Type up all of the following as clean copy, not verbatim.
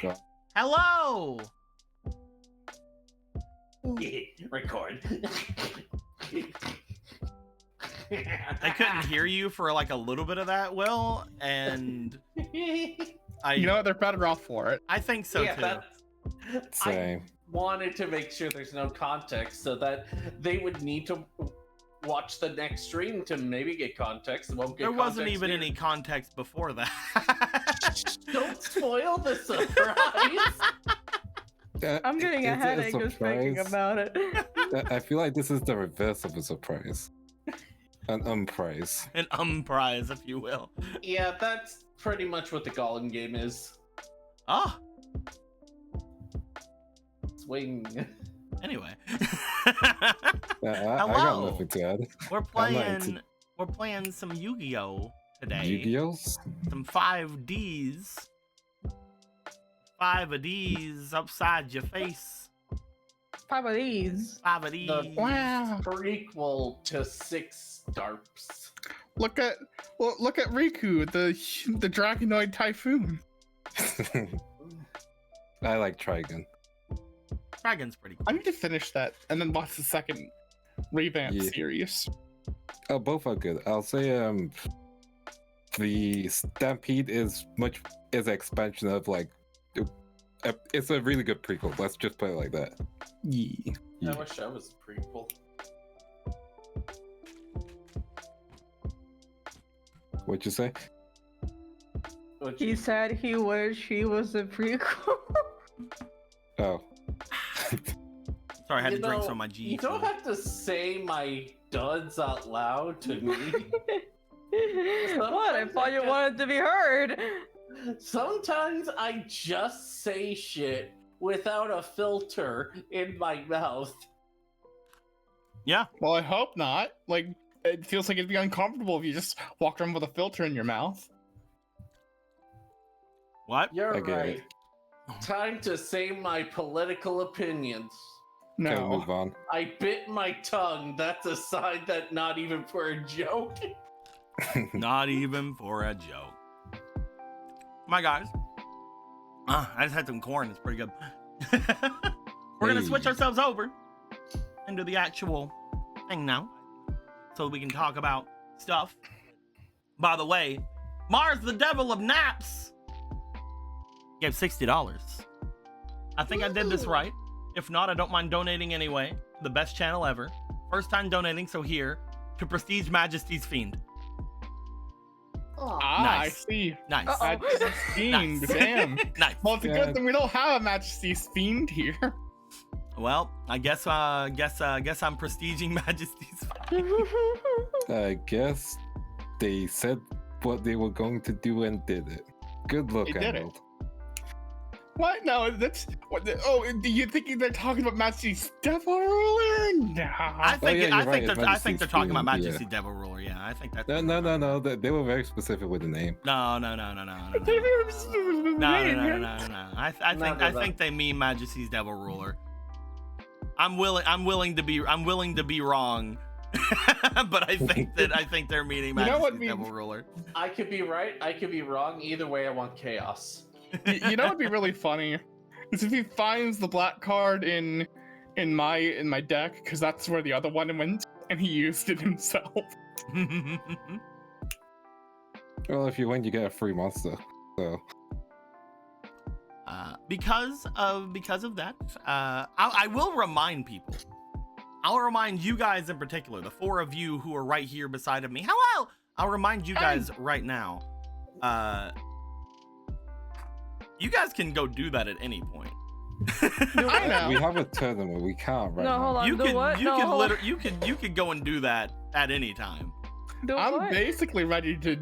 God. Hello! Record. I couldn't hear you for like a little bit of that, Will, and You know what? They're better off for it. I think so too. Same. Wanted to make sure there's no context so that they would need to watch the next stream to maybe get context. They won't get There wasn't context even here. any context before that. Don't spoil the surprise. I'm getting a Is it headache just thinking surprise? about it. I feel like this is the reverse of a surprise. An unprize. An prize, if you will. Yeah, that's pretty much what the Gollum game is. Ah, Swing. anyway. I got Hello. nothing to add. We're I'm not playing into- we're playing some Yu-Gi-Oh today. Yu-Gi-Ohs? Some 5Ds. 5 of these upside your face. 5 of these. 5 of these. Wow. Prequel to 6Darps. Look at Riku, the Dragonoid Typhoon. I like Trigon. Dragon's pretty cool. I need to finish that and then watch the second revamp Yeah. series. Oh, both are good. I'll say the Stampede is an expansion of like it's a really good prequel. Let's just put it like that. Yeah. I wish I was a prequel. What'd you say? Which He said he wished he was a prequel. Oh. Sorry, I had You to drink know, some of my G. You don't have to say my duds out loud to me. What? I thought you wanted to be heard. Sometimes I just say shit without a filter in my mouth. Yeah. Well, I hope not. Like, it feels like it'd be uncomfortable if you just walked around with a filter in your mouth. What? You're I get right. it. Time to say my political opinions. Okay, No. move on. I bit my tongue. That's a sign that not even for a joke. Not even for a joke. My guys. I just had some corn. It's pretty good. We're going to switch Hey. ourselves over into the actual thing now so we can talk about stuff. By the way, Mars the Devil of Naps gave $60. I think I did this right. If not, I don't mind donating anyway. The best channel ever. First time donating, so here to Prestige Majesty's Fiend. Ah, Nice. I see. Nice. Uh-oh. Majesty's Fiend, Nice. damn. Nice. Well, it's a Yeah. good thing we don't have a Majesty's Fiend here. Well, I guess I'm prestiging Majesty's Fiend. I guess they said what they were going to do and did it. Good luck, They did it. Emerald. What? No, that's what? Oh, do you think they're talking about Majesty's Devil Ruler? Nah. I think yeah, you're right, it's they're Majesty's talking about Fiend, Majesty Devil Ruler. Yeah, I think that's No. They were very specific with the name. no. I think they mean Majesty's Devil Ruler. I'm willing to be wrong, but I think they're meaning You know what Majesty's we- Devil Ruler. I could be right. I could be wrong. Either way, I want chaos. You know what'd be really funny is if he finds the black card in my deck, because that's where the other one went, and he used it himself. Well, if you win, you get a free monster. So Because of that, I will remind people. I'll remind you guys in particular, the four of you who are right here beside of me. Hello! I'll remind you guys right now. You guys can go do that at any point. I know. we have a tournament. We can't right No, now. hold on. You Do what? you No, could hold on. you could go and do that at any time. Do I'm what? basically ready to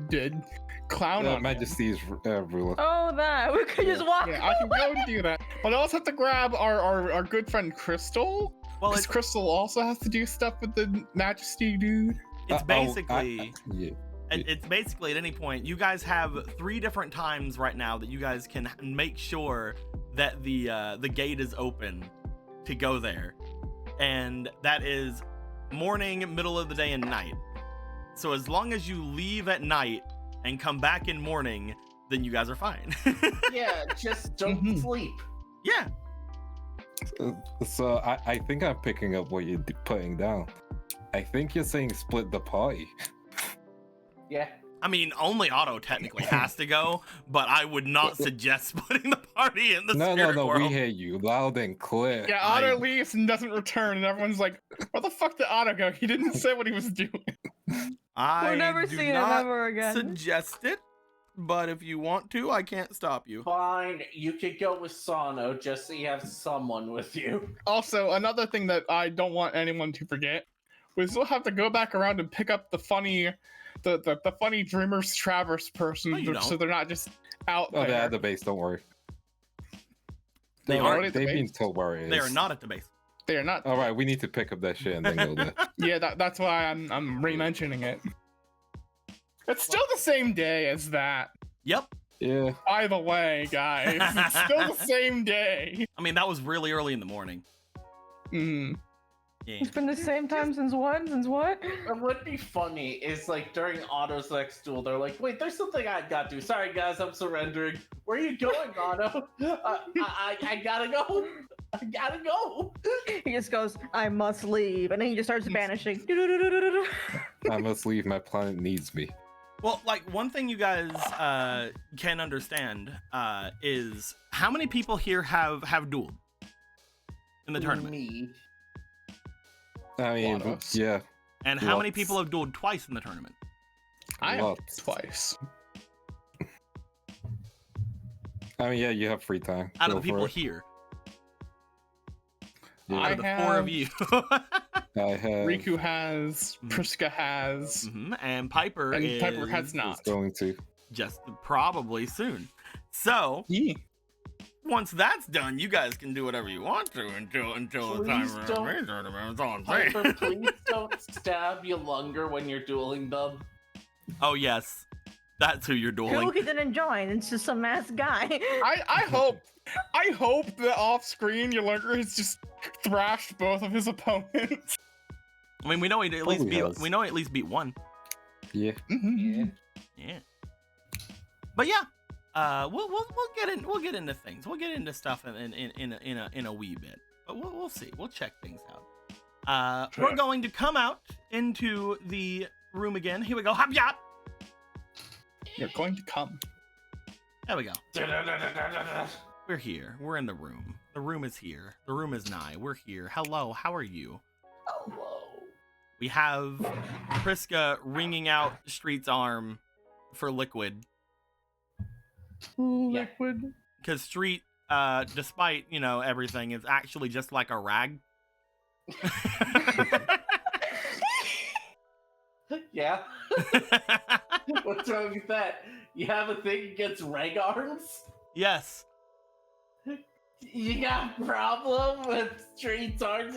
clown on him. Majesty's ruler. Oh, that. We could just walk Yeah, I can go and do that. But I also have to grab our good friend Crystal. Well, Because Crystal also has to do stuff with the Majesty dude. it's basically Yeah. it's basically at any point you guys have 3 different times right now that you guys can make sure that the gate is open to go there, and that is morning, middle of the day, and night. So as long as you leave at night and come back in morning, then you guys are fine. Yeah, just don't Mhm. sleep. Yeah. So I think I'm picking up what you're putting down. I think you're saying split the party. Yeah. I mean, only Otto technically has to go, but I would not suggest splitting the party in the No, spirit we world. hear you loud and clear. Yeah, Otto leaves and doesn't return, and everyone's like, "Where the fuck did Otto go? He didn't say what he was doing." I We're never do seeing him not ever again. suggest it, but if you want to, I can't stop you. Fine, you could go with Sano just so you have someone with you. Also, another thing that I don't want anyone to forget, we still have to go back around and pick up the funny, the funny Dreamers Traverse person, No, you so don't. they're not just out Oh, they're there. at the base. Don't worry. They They're aren't. already at the They've been base. told where it is. They are not at the base. They are not. All right, we need to pick up that shit and then go there. Yeah, that's why I'm re-mentioning it. It's still the same day as that. Yep. Yeah. By the way, guys, it's still the same day. I mean, that was really early in the morning. Mm. Yeah. It's been the same time since what? Since what? What would be funny is like during Otto's next duel, they're like, "Wait, there's something I got to. Sorry, guys, I'm surrendering. Where are you going, Otto? I gotta go. I gotta go." He just goes, I must leave. And then he just starts vanishing. I must leave. My planet needs me. Well, like one thing you guys can understand is how many people here have dueled in the tournament, Me. I mean, Lot of us. yeah. and how many Lots. people have dueled twice in the tournament? I have Lots. twice. I mean, yeah, you have free time. Out of Go the people for it. here, Yeah. out of the four of you, I have. Riku has, Mhm. Priska has, Mhm, and Piper and is Piper has is not. going to. just probably soon. So Yeah. once that's done, you guys can do whatever you want to until the time Please of don't- the main tournament. That's all I'm saying. Piper, please don't stab Yolunger when you're dueling them. Oh yes, that's who you're dueling. Who he didn't join? It's just some ass guy. I hope that off screen Yolunker has just thrashed both of his opponents. I mean, we know he at least Probably beat. has. We know he at least beat one. Yeah. Mhm. Yeah. But yeah, we'll get into things. We'll get into stuff in a wee bit. But we'll see. We'll check things out. We're going to come out into the room again. Here we go. Hop yop. You're going to come. There we go. We're here. We're in the room. The room is here. The room is nigh. We're here. Hello. How are you? Hello. We have Priska wringing out Street's arm for liquid. Yeah. Liquid. Because Street, despite, everything, is actually just like a rag. Yeah. What's wrong with that? You have a thing against reg arms? Yes. You got a problem with Street's arms?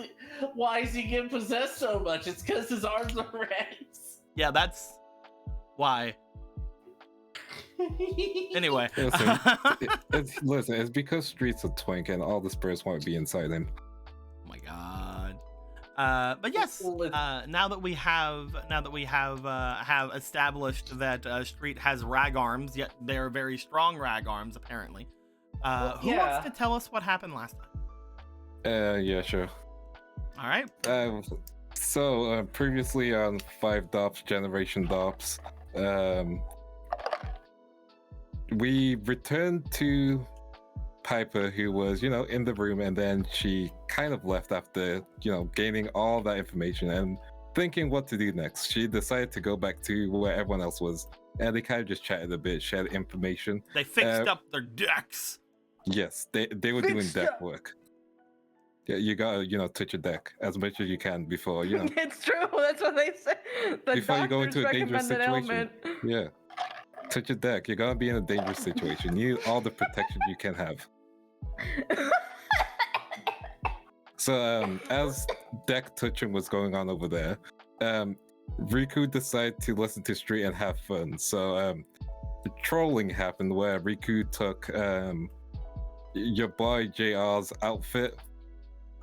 Why is he getting possessed so much? It's because his arms are regs. Yeah, that's why. Anyway. Listen, listen, it's because Street's a twink and all the spirits want to be inside him. Oh my god. But yes, Well, now that we have established that Street has rag arms, yet they're very strong rag arms apparently. Who yeah. wants to tell us what happened last time? Yeah, sure. All right. So previously on 5Darps, Generation Darps, we returned to Piper, who was, in the room, and then she kind of left after, gaining all that information and thinking what to do next. She decided to go back to where everyone else was, and they kind of just chatted a bit, shared information. They fixed up their decks. Yes, they were doing Fixed deck up. work. Yeah, you gotta, touch your deck as much as you can before, It's true. That's what they say. The Before you go doctors into a dangerous recommended situation. ailment. Yeah. Touch your deck. You're gonna be in a dangerous situation. You need all the protection you can have. So as deck touching was going on over there, Riku decided to listen to Street and have fun. So trolling happened where Riku took your boy JR's outfit,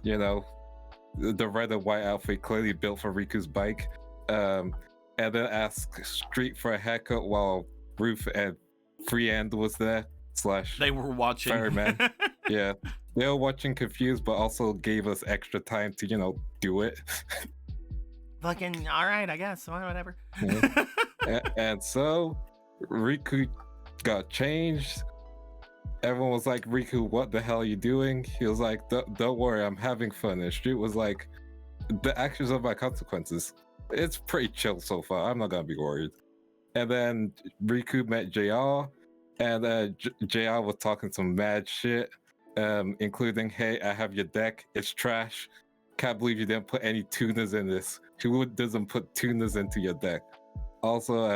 the red and white outfit clearly built for Riku's bike, and then asked Street for a haircut while Ruth and Freehand was there / They were watching. Ferryman. Yeah, they were watching confused, but also gave us extra time to do it. Fucking all right, I guess. Whatever. Yeah. And so Riku got changed. Everyone was like, Riku, what the hell are you doing? He was like, don't worry, I'm having fun. And Street was like, the actions are my consequences. It's pretty chill so far. I'm not gonna be worried. And then Riku met JR, and JR was talking some mad shit, including, hey, I have your deck, it's trash. Can't believe you didn't put any tuners in this. Who doesn't put tuners into your deck? Also,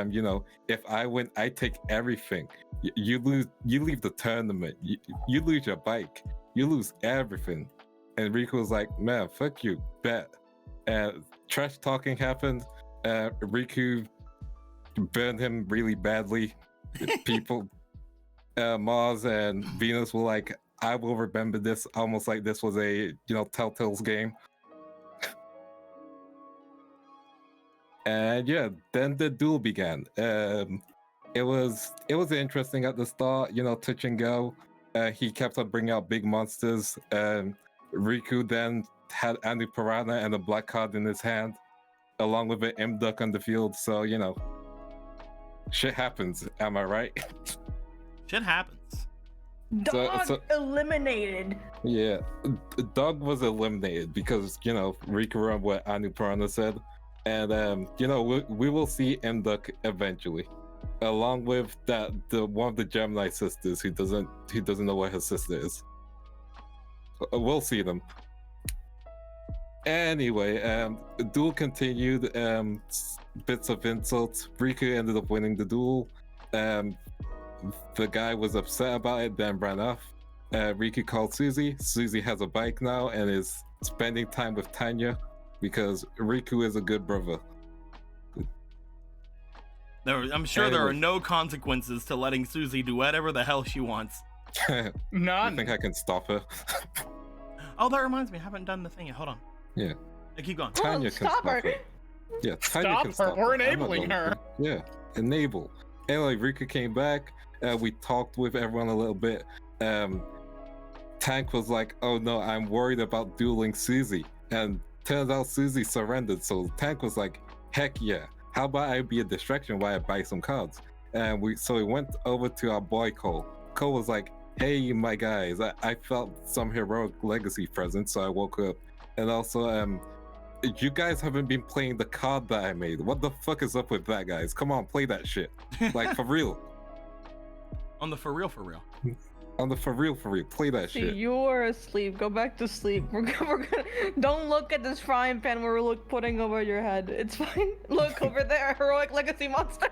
if I win, I take everything. You lose, you leave the tournament. You lose your bike. You lose everything. And Riku was like, man, fuck you, bet. Trash talking happened. Riku burned him really badly. People, Mars and Venus were like, I will remember this, almost like this was a Telltale's game. And yeah, then the duel began. It was interesting at the start, touch and go. He kept on bringing out big monsters. Riku then had Andy Piranha and a black card in his hand, along with an M-Duck on the field. So, shit happens. Am I right? Shit happens. Dog eliminated. Yeah, Dog was eliminated because, Riku ran what Anu Piranha said. And, we will see M-Duck eventually. Along with the one of the Gemini sisters who doesn't know where her sister is. We'll see them. Anyway, the duel continued. Bits of insults. Riku ended up winning the duel. The guy was upset about it, then ran off. Riku called Susie. Susie has a bike now and is spending time with Tanya because Riku is a good brother. I'm sure there are no consequences to letting Susie do whatever the hell she wants. None. I think I can stop her. Oh, that reminds me, I haven't done the thing yet. Hold on. Yeah. Keep going. Tanya can stop her. Yeah, Tanya can stop her. We're enabling her. Yeah, enable. Anyway, Riku came back. We talked with everyone a little bit. Tank was like, oh no, I'm worried about dueling Susie. And turns out Susie surrendered. So Tank was like, heck yeah. How about I be a distraction while I buy some cards? And we went over to our boy Cole. Cole was like, hey, my guys, I felt some heroic legacy presence, so I woke up. And also, you guys haven't been playing the card that I made. What the fuck is up with that, guys? Come on, play that shit. Like, for real. On the for real. On the for real, play that shit. You are asleep. Go back to sleep. We're gonna don't look at this frying pan we're putting over your head. It's fine. Look over there, heroic legacy monster.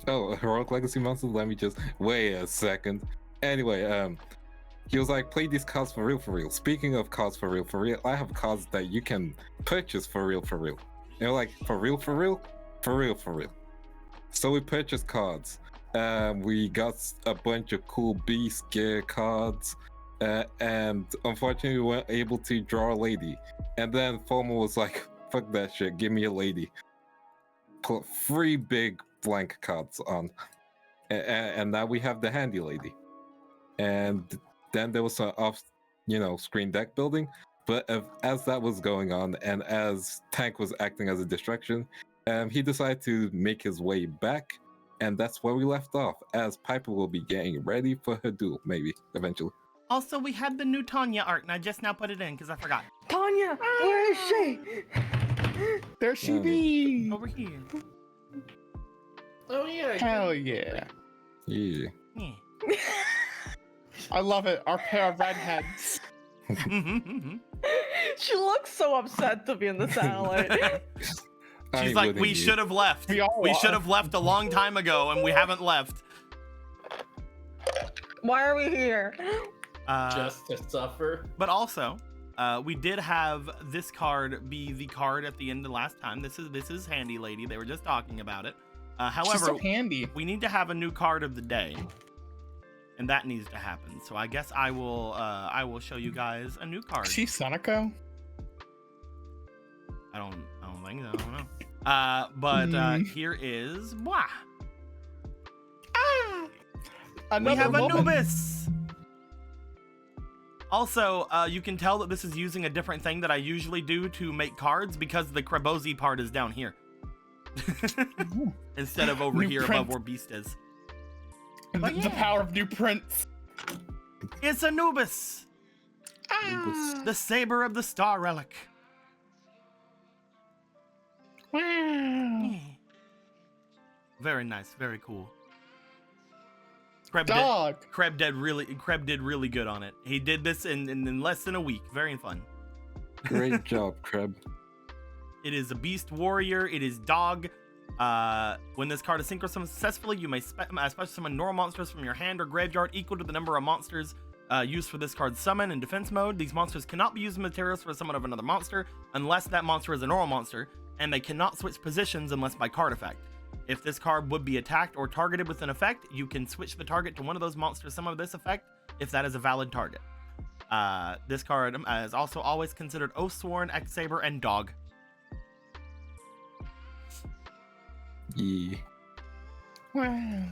Oh, a heroic legacy monster? Let me just wait a second. Anyway, he was like, play these cards for real. Speaking of cards for real, I have cards that you can purchase for real. And they're like, for real. So we purchased cards. We got a bunch of cool beast gear cards, and unfortunately we weren't able to draw a lady. And then Fomo was like, fuck that shit, give me a lady. Put 3 big blank cards on. And now we have the handy lady. And then there was some screen deck building. But as that was going on, and as Tank was acting as a distraction, he decided to make his way back. And that's where we left off, as Piper will be getting ready for her duel, maybe, eventually. Also, we had the new Tanya art, and I just now put it in because I forgot. Tanya, where is she? There she be. Over here. Oh yeah. Hell yeah. Yeah. Yeah. I love it. Our pair of redheads. She looks so upset to be in the satellite. She's like, we should have left. We should have left a long time ago, and we haven't left. Why are we here? Just to suffer. But also, we did have this card be the card at the end of last time. This is Handy Lady. They were just talking about it. However, She's so handy. We need to have a new card of the day, and that needs to happen. So I guess I will show you guys a new card. She's Sonico. I don't think so. I don't know. But here is Blah. Ah! We have woman. Anubis. Also, you can tell that this is using a different thing that I usually do to make cards because the Krebozi part is down here. Instead of over New here print. above where Beast is. The power of new prints. It's Anubis, Ah. the Saber of the Star Relic. Wow. Very nice, very cool. Kreb Dog. did really good on it. He did this in less than a week. Very fun. Great job, Kreb. It is a Beast Warrior. It is Dog. When this card is synchro summoned successfully, you may special summon normal monsters from your hand or graveyard equal to the number of monsters used for this card's summon in defense mode. These monsters cannot be used as materials for the summon of another monster unless that monster is a normal monster, and they cannot switch positions unless by card effect. If this card would be attacked or targeted with an effect, you can switch the target to one of those monsters summon of this effect if that is a valid target. This card is also always considered Oathsworn, X-Saber, and Dog. Yeah. Wow.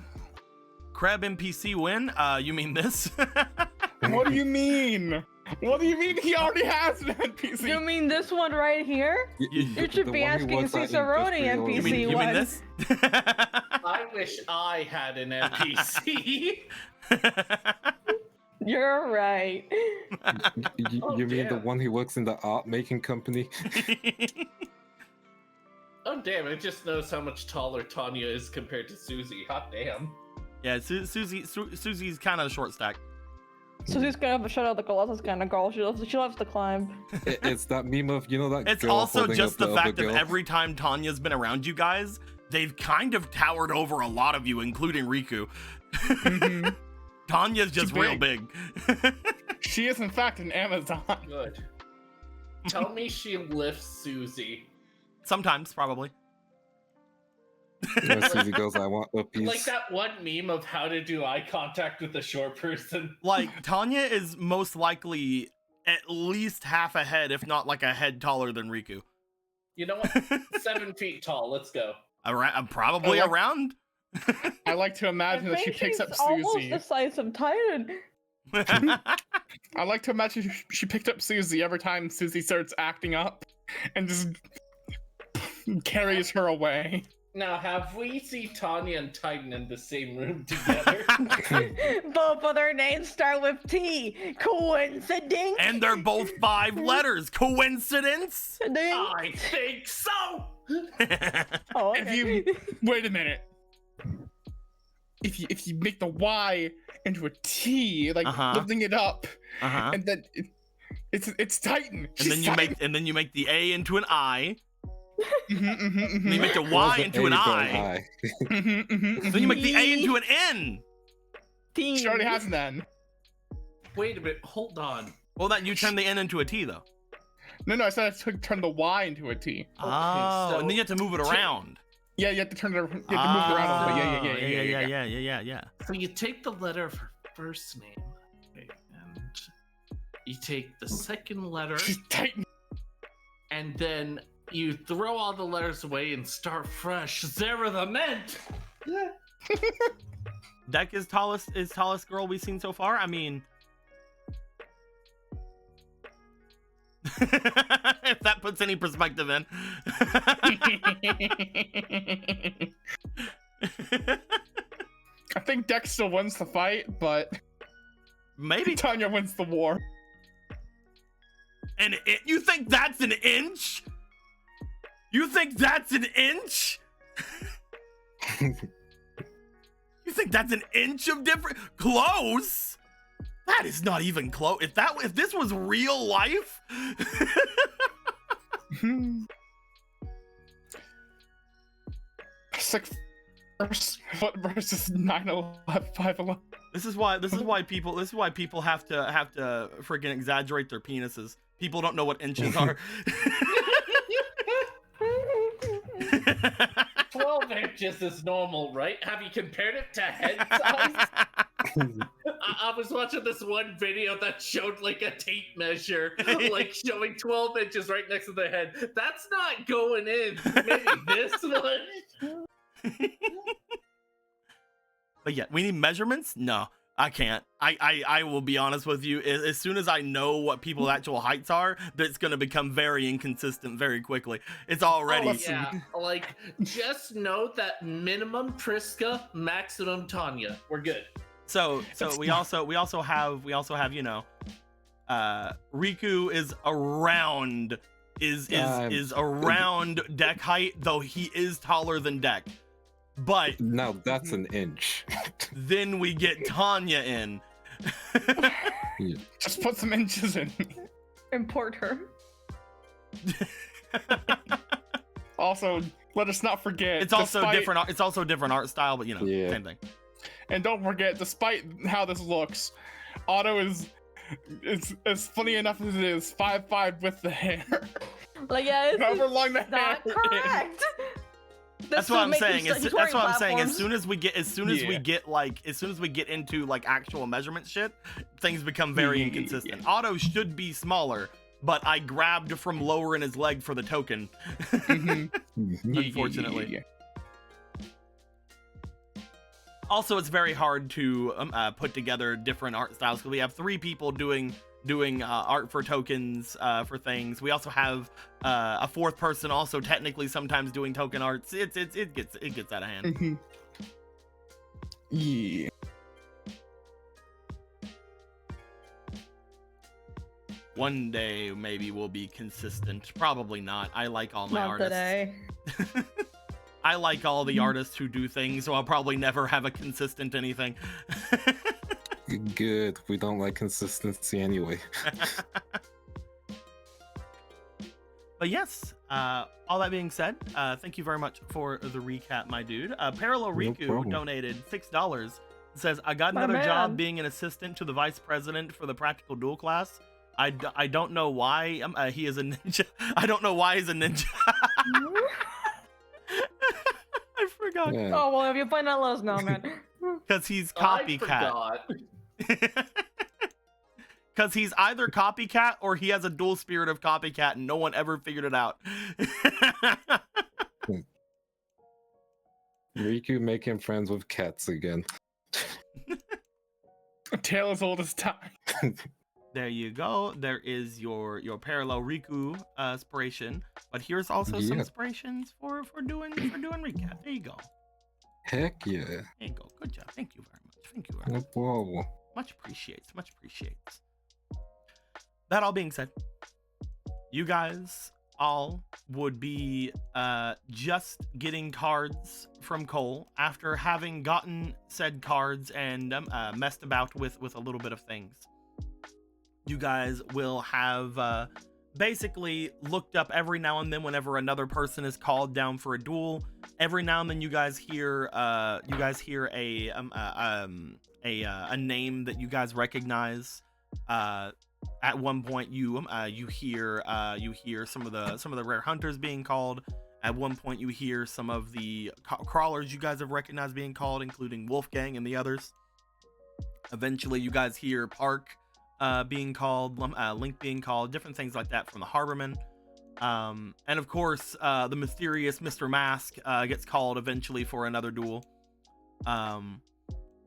Kreb NPC win? You mean this? What do you mean? What do you mean he already has an NPC? You mean this one right here? You should The be one who asking works at Cicerone Industrial NPC you mean one. this? I wish I had an NPC. You're right. You mean the damn. one who works in the art making company? Oh damn! It just knows how much taller Tanya is compared to Susie. Hot damn. Yeah, Susie's kind of a short stack. So she's kind of a shut out the Colossus kind of girl. She loves to climb. It's that meme of, you know, that It's girl also holding just up the other fact of girl? every time Tanya's been around you guys, they've kind of towered over a lot of you, including Riku. Mhm. Tanya's just She's real big. She is in fact an Amazon. Good. Tell me she lifts Susie. Sometimes, probably. Where Susie goes, I want a piece. Like that one meme of how to do eye contact with a short person. Like, Tanya is most likely at least half a head, if not like a head taller than Riku. You know what? 7 feet tall. Let's go. Probably I like- around. I like to imagine that she think picks she's up almost Susie. the size of Titan. I like to imagine she picked up Susie every time Susie starts acting up and just carries her away. Now, have we seen Tanya and Titan in the same room together? Both of their names start with T. Coincidence? And they're both 5 letters. Coincidence? I think so. Oh, If you wait a minute, if you make the Y into a T, like Uh-huh. lifting it up, Uh-huh. and then it's Titan. And then you make the A into an I. And then you make the Where's Y the into an A for I. Then you make the A into an N. T. She already has an N. Wait a minute. Hold on. Well, then you turn the N into a T, though. No, I said I turn the Y into a T. Oh, so- and then you have to move it around. Yeah, you have to turn it. You have to move it around a little bit. Yeah. So you take the letter of her first name, okay, and you take the second letter, She's Titan. and then you throw all the letters away and start fresh. Zara the Mint. Deck is tallest girl we've seen so far. I mean, if that puts any perspective in. I think Dex still wins the fight, but Maybe. Tanya wins the war. And you think that's an inch? You think that's an inch? You think that's an inch of different? Close? That is not even close. If this was real life. Six foot versus 9'11", 5'11". This is why people have to freaking exaggerate their penises. People don't know what inches are. 12 inches is normal, right? Have you compared it to head size? I was watching this one video that showed like a tape measure, like showing 12 inches right next to the head. That's not going in. Maybe this one. But yeah, we need measurements. No, I can't. I will be honest with you. As soon as I know what people's actual heights are, that's gonna become very inconsistent very quickly. It's already. Oh, yeah, like just know that minimum Triska, maximum Tanya. We're good. So we also have Riku is around is around deck height, though he is taller than deck. But now that's an inch. then we get Tanya in. Just put some inches in. Import her. Also, let us not forget. It's also different. It's also a different art style, but same thing. And don't forget, despite how this looks, Otto is as funny enough as it is 5'5" with the hair. Like, yeah, it's However long the hair not is. correct. That's what I'm saying. That's what I'm saying. As platforms. soon as we get into like actual measurement shit, things become very inconsistent. Otto should be smaller, but I grabbed from lower in his leg for the token. Unfortunately. Also, it's very hard to put together different art styles because we have 3 people doing art for tokens for things. We also have a 4th person also technically sometimes doing token arts. It gets out of hand. Yeah. One day maybe we'll be consistent. Probably not. I like all my Not artists. today. I like all the artists who do things, so I'll probably never have a consistent anything. Good. We don't like consistency anyway. But yes, all that being said, thank you very much for the recap, my dude. Parallel Riku problem. donated $6. It says, I got My another job man. being an assistant to the vice president for the practical duel class. I don't know why he is a ninja. I don't know why he's a ninja. I forgot. Yeah. Oh, well, if you find out, let us know, man. Because he's I copycat. forgot. Because he's either copycat or he has a dual spirit of copycat and no one ever figured it out. Riku making friends with cats again. A tale as old as time. There you go. There is your parallel Riku inspiration, but here's also some Yeah. inspirations for doing recap. There you go. Heck yeah. There you go. Good job. Thank you very much. Thank you very much. No problem. Much appreciates. Much appreciates. That all being said, you guys all would be just getting cards from Cole after having gotten said cards and messed about with a little bit of things. You guys will have basically looked up every now and then whenever another person is called down for a duel. Every now and then you guys hear a name that you guys recognize. At one point you hear some of the rare hunters being called. At one point you hear some of the crawlers you guys have recognized being called, including Wolfgang and the others. Eventually you guys hear Park being called, Link being called, different things like that from the Harborman. And of course, the mysterious Mr. Mask gets called eventually for another duel.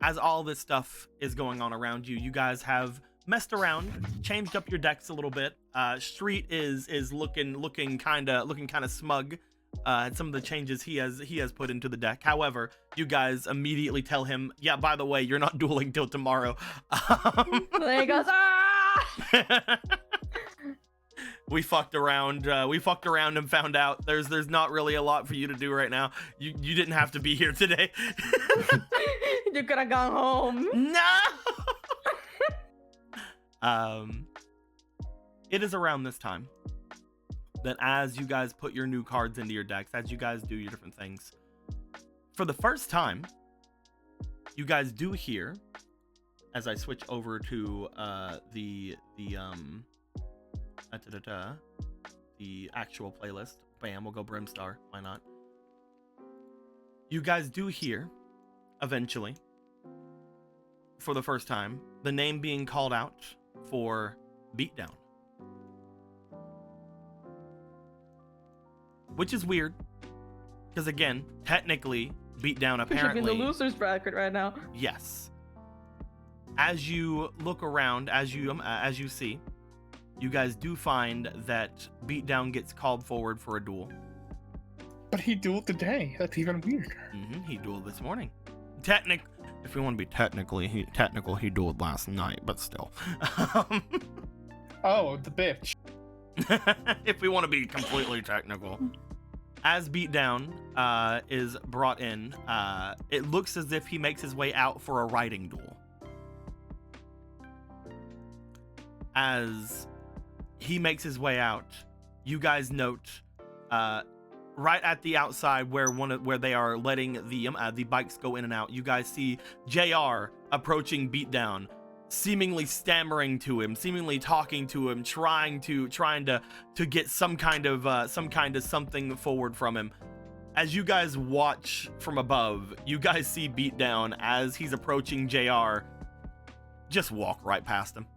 As all this stuff is going on around you, you guys have messed around, changed up your decks a little bit. Street is looking kind of smug at some of the changes he has put into the deck. However, you guys immediately tell him, yeah, by the way, you're not dueling till tomorrow. There he goes. Ah! We fucked around and found out there's not really a lot for you to do right now. You didn't have to be here today. You could have gone home. No. It is around this time that as you guys put your new cards into your decks, as you guys do your different things, for the first time, you guys do hear, as I switch over to the actual playlist. Bam, we'll go Brimstar. Why not? You guys do hear, eventually, for the first time, the name being called out for Beatdown. Which is weird, because again, technically, Beatdown We should be apparently. in the losers bracket right now. Yes. As you look around, as you see, you guys do find that Beatdown gets called forward for a duel. But he dueled today. That's even weirder. He dueled this morning. If we want to be technical, he dueled last night, but still. Oh, the bitch. If we want to be completely technical. As Beatdown is brought in, it looks as if he makes his way out for a riding duel. As he makes his way out, you guys note right at the outside where they are letting the bikes go in and out, you guys see JR approaching Beatdown, seemingly stammering to him, seemingly talking to him, trying to get some kind of something forward from him. As you guys watch from above, you guys see Beatdown as he's approaching JR just walk right past him.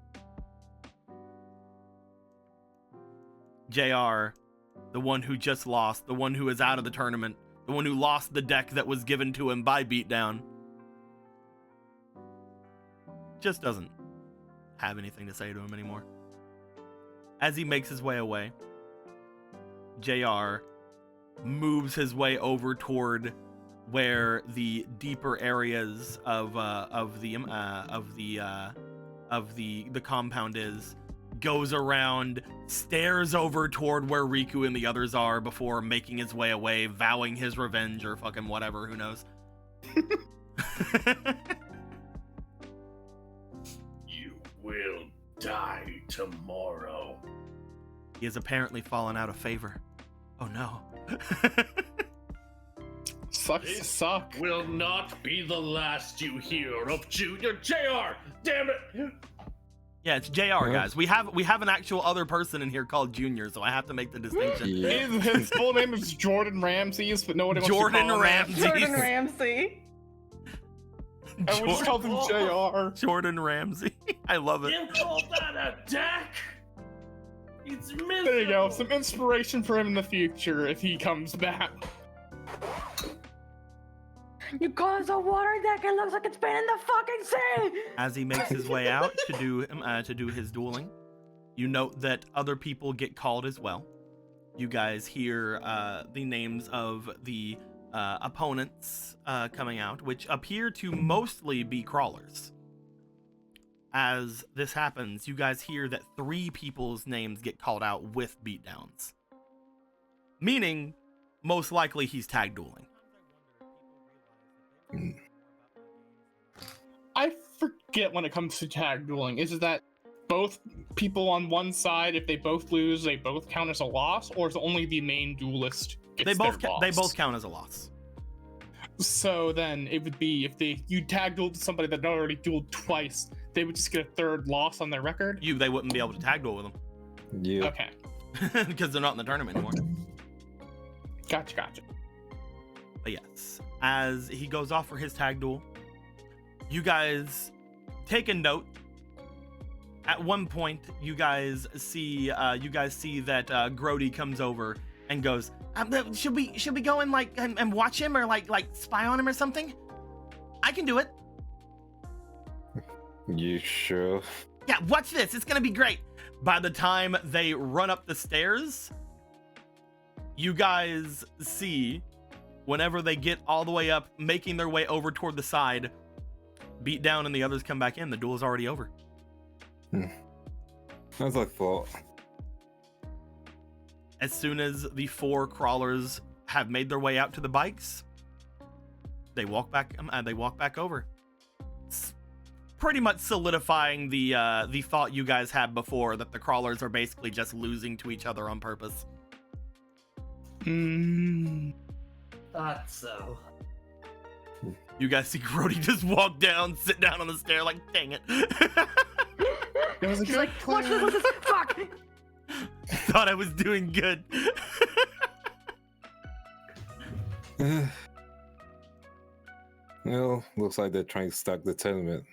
JR, the one who just lost, the one who is out of the tournament, the one who lost the deck that was given to him by Beatdown, just doesn't have anything to say to him anymore. As he makes his way away, JR moves his way over toward where the deeper areas of the compound is, goes around, stares over toward where Riku and the others are before making his way away, vowing his revenge or fucking whatever, who knows. You will die tomorrow. He has apparently fallen out of favor. Oh no. Sucks to suck. Will not be the last you hear of Junior JR. Damn it! Yeah, it's JR, guys. We have an actual other person in here called Junior, so I have to make the distinction. Yeah. His full name is Jordan Ramses, but nobody wants Jordan to call him that. Ramses. Jordan Ramsey. And we just called him JR. Jordan Ramsey. I love it. You call that a deck? It's miserable. There you go. Some inspiration for him in the future if he comes back. You call us a water deck, it looks like it's been in the fucking sea! As he makes his way out to do his dueling, you note that other people get called as well. You guys hear the names of the opponents coming out, which appear to mostly be crawlers. As this happens, you guys hear that 3 people's names get called out with beatdowns. Meaning, most likely he's tag dueling. I forget when it comes to tag dueling. Is it that both people on one side, if they both lose, they both count as a loss, or is it only the main duelist gets They both their loss? they both count as a loss. So then it would be if you tag dueled somebody that already dueled twice, they would just get a 3rd loss on their record. They wouldn't be able to tag duel with them Yeah. Okay, because they're not in the tournament anymore. gotcha. But yes, as he goes off for his tag duel, you guys take a note. At one point, you guys see that Grody comes over and goes, "Should we go and and watch him or like spy on him or something? I can do it." You sure? Yeah, watch this. It's gonna be great. By the time they run up the stairs, you guys see, whenever they get all the way up, making their way over toward the side, Beatdown and the others come back in. The duel's already over. As I thought. As soon as the 4 crawlers have made their way out to the bikes, they walk back over. It's pretty much solidifying the thought you guys had before that the crawlers are basically just losing to each other on purpose. Thought so. You guys see Grody just walk down, sit down on the stair like, dang it. It was a He's good like, watch this, fuck! Thought I was doing good. Well, looks like they're trying to stack the tournament.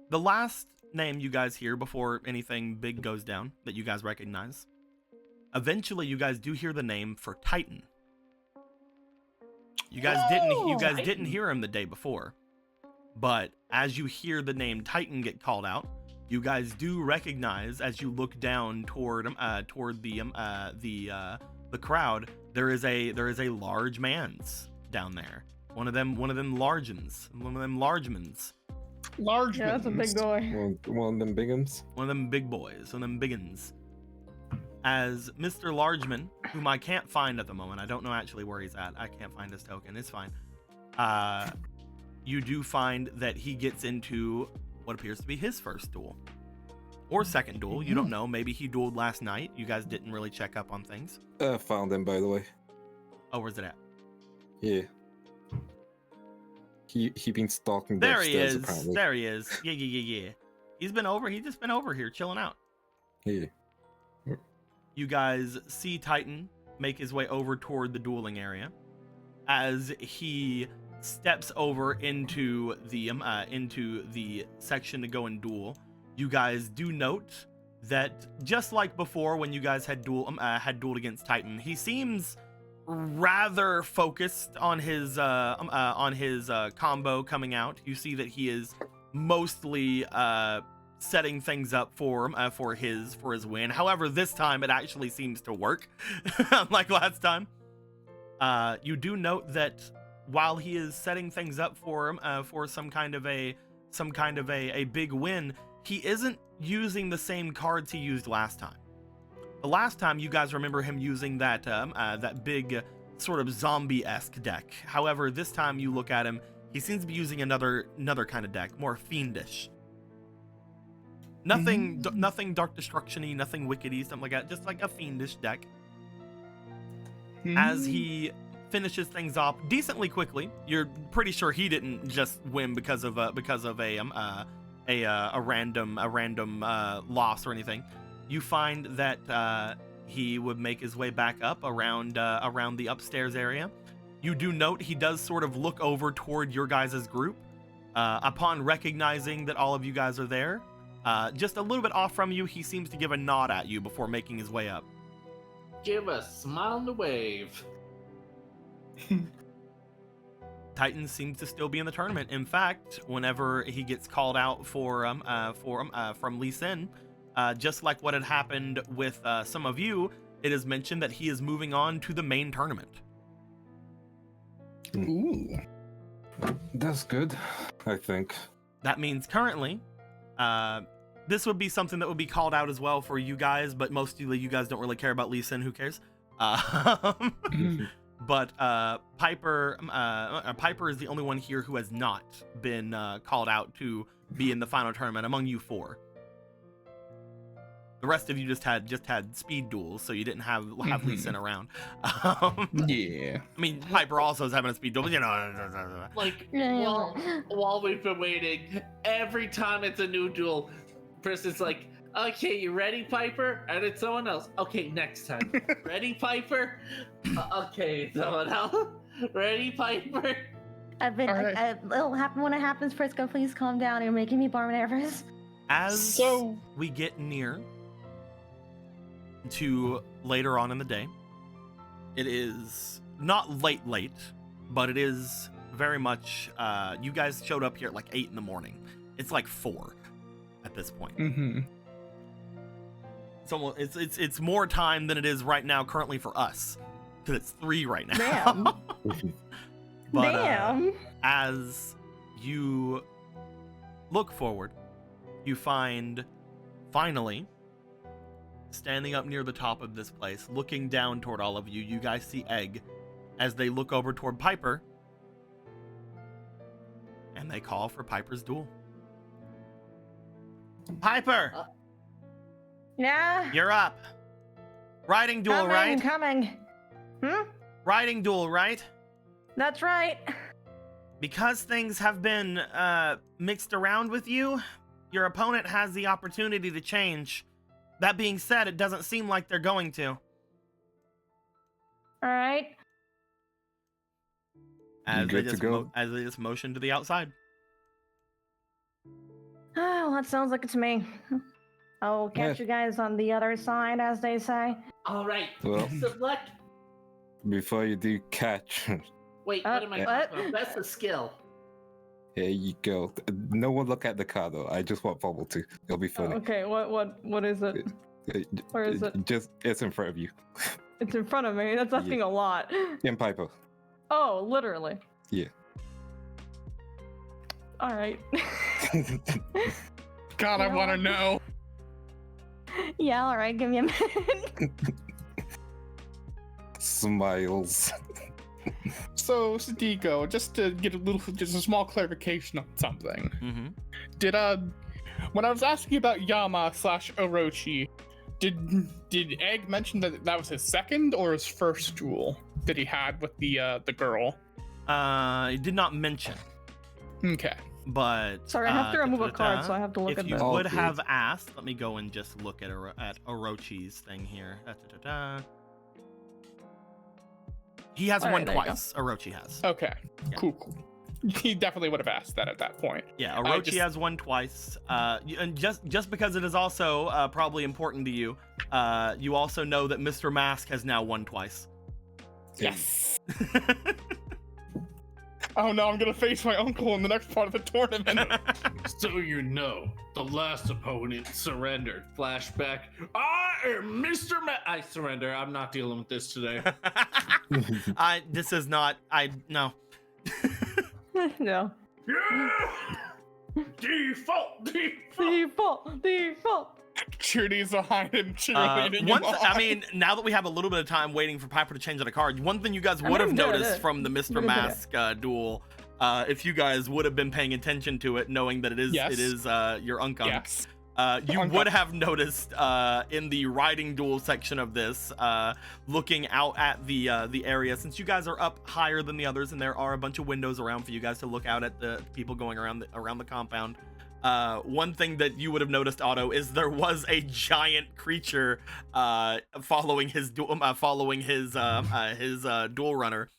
The last name you guys hear before anything big goes down that you guys recognize, eventually you guys do hear the name for Titan. You guys didn't hear him the day before, but as you hear the name Titan get called out, you guys do recognize as you look down toward the crowd. There is a large man's down there. One of them largemans. Large. Yeah, that's a big boy. One of them bigums. One of them big boys. One of them biggins. As Mr. Largeman, whom I can't find at the moment, I don't know actually where he's at. I can't find his token. It's fine. You do find that he gets into what appears to be his first duel. Or second duel. You don't know. Maybe he dueled last night. You guys didn't really check up on things. Found him, by the way. Oh, where's it at? Yeah. He been stalking There the he upstairs, is. apparently. There he is. Yeah. He's just been over here chilling out. Yeah. You guys see Titan make his way over toward the dueling area. As he steps over into the section to go and duel, you guys do note that just like before when you guys had dueled against Titan, he seems rather focused on his combo coming out. You see that he is mostly setting things up for his win. However, this time it actually seems to work, unlike last time. You do note that while he is setting things up for him for some kind of a big win, he isn't using the same cards he used last time. The last time you guys remember him using that big sort of zombie-esque deck. However, this time you look at him, he seems to be using another kind of deck, more fiendish. Nothing dark destruction-y, nothing wickedy, something like that. Just like a fiendish deck. As he finishes things off decently quickly, you're pretty sure he didn't just win because of a random loss or anything. You find that he would make his way back up around the upstairs area. You do note he does sort of look over toward your guys' group upon recognizing that all of you guys are there. Just a little bit off from you, he seems to give a nod at you before making his way up. Give a smile and a wave. Titan seems to still be in the tournament. In fact, whenever he gets called out from Lee Sin, just like what had happened with some of you, it is mentioned that he is moving on to the main tournament. Ooh. That's good, I think. That means currently, this would be something that would be called out as well for you guys, but mostly you guys don't really care about Lee Sin. Who cares? But Piper is the only one here who has not been called out to be in the final tournament among you four. The rest of you just had speed duels, so you didn't have Lee Sin around. Yeah. I mean, Piper also is having a speed duel, but you know. Like, while we've been waiting, every time it's a new duel, Kristen's like, okay, you ready, Piper? And it's someone else. Okay, next time. Ready, Piper? Okay, someone else. Ready, Piper? I've been. Alright. It'll happen when it happens. Prisco, please calm down. You're making me more nervous. As we get near to later on in the day, it is not late, but it is very much. You guys showed up here at like 8 in the morning. It's like 4 at this point. It's more time than it is right now currently for us, because it's 3 right now. Damn. But, Damn. as you look forward, you find finally standing up near the top of this place, looking down toward all of you. You guys see Egg as they look over toward Piper, and they call for Piper's duel. Piper! Yeah. You're up. Riding duel, right? Coming. Riding duel, right? That's right. Because things have been mixed around with you, your opponent has the opportunity to change. That being said, it doesn't seem like they're going to. All right. As they Good to go. just motion to the outside. Oh, that sounds like it's me. I'll catch Yeah. you guys on the other side, as they say. All right. Well, Best of luck. before you do catch, Wait, what am I what? talking about? That's a skill. Here you go. No one look at the card though. I just want Bubble to. It'll be funny. Okay, what is it? Where is it? Just it's in front of you. It's in front of me. That's asking a lot. In Piper. Oh, literally. Yeah. All right. God, I want to know. Yeah, all right, give me a minute. Smiles. So, Sadiko, just to get just a small clarification on something. Mm-hmm. Did when I was asking about Yama / Orochi, did Egg mention that that was his second or his first duel that he had with the girl? It did not mention, Okay. but Sorry, I have to remove a card, so I have to look if at you this. would good. have asked, let me go and just look at Orochi's thing here. He has All one right, there you go. twice. Orochi has. Okay. Yeah. Cool. He definitely would have asked that at that point. Yeah, Orochi has one twice. And just because it is also probably important to you, you also know that Mr. Mask has now won twice. Yes. Oh no, I'm gonna face my uncle in the next part of the tournament. So you know, the last opponent surrendered. Flashback. I am Mr. I surrender. I'm not dealing with this today. This is not. No. No. Yeah! Default. Default. Trudy's behind him cheerleading him on. I mean, now that we have a little bit of time waiting for Piper to change out a card, one thing you guys would have noticed from the Mr. Mask duel, if you guys would have been paying attention to it, knowing that it is your Unkunk. Yes. You would have noticed in the riding duel section of this, looking out at the area, since you guys are up higher than the others, and there are a bunch of windows around for you guys to look out at the people going around the compound. One thing that you would have noticed, Otto, is there was a giant creature following his duel runner.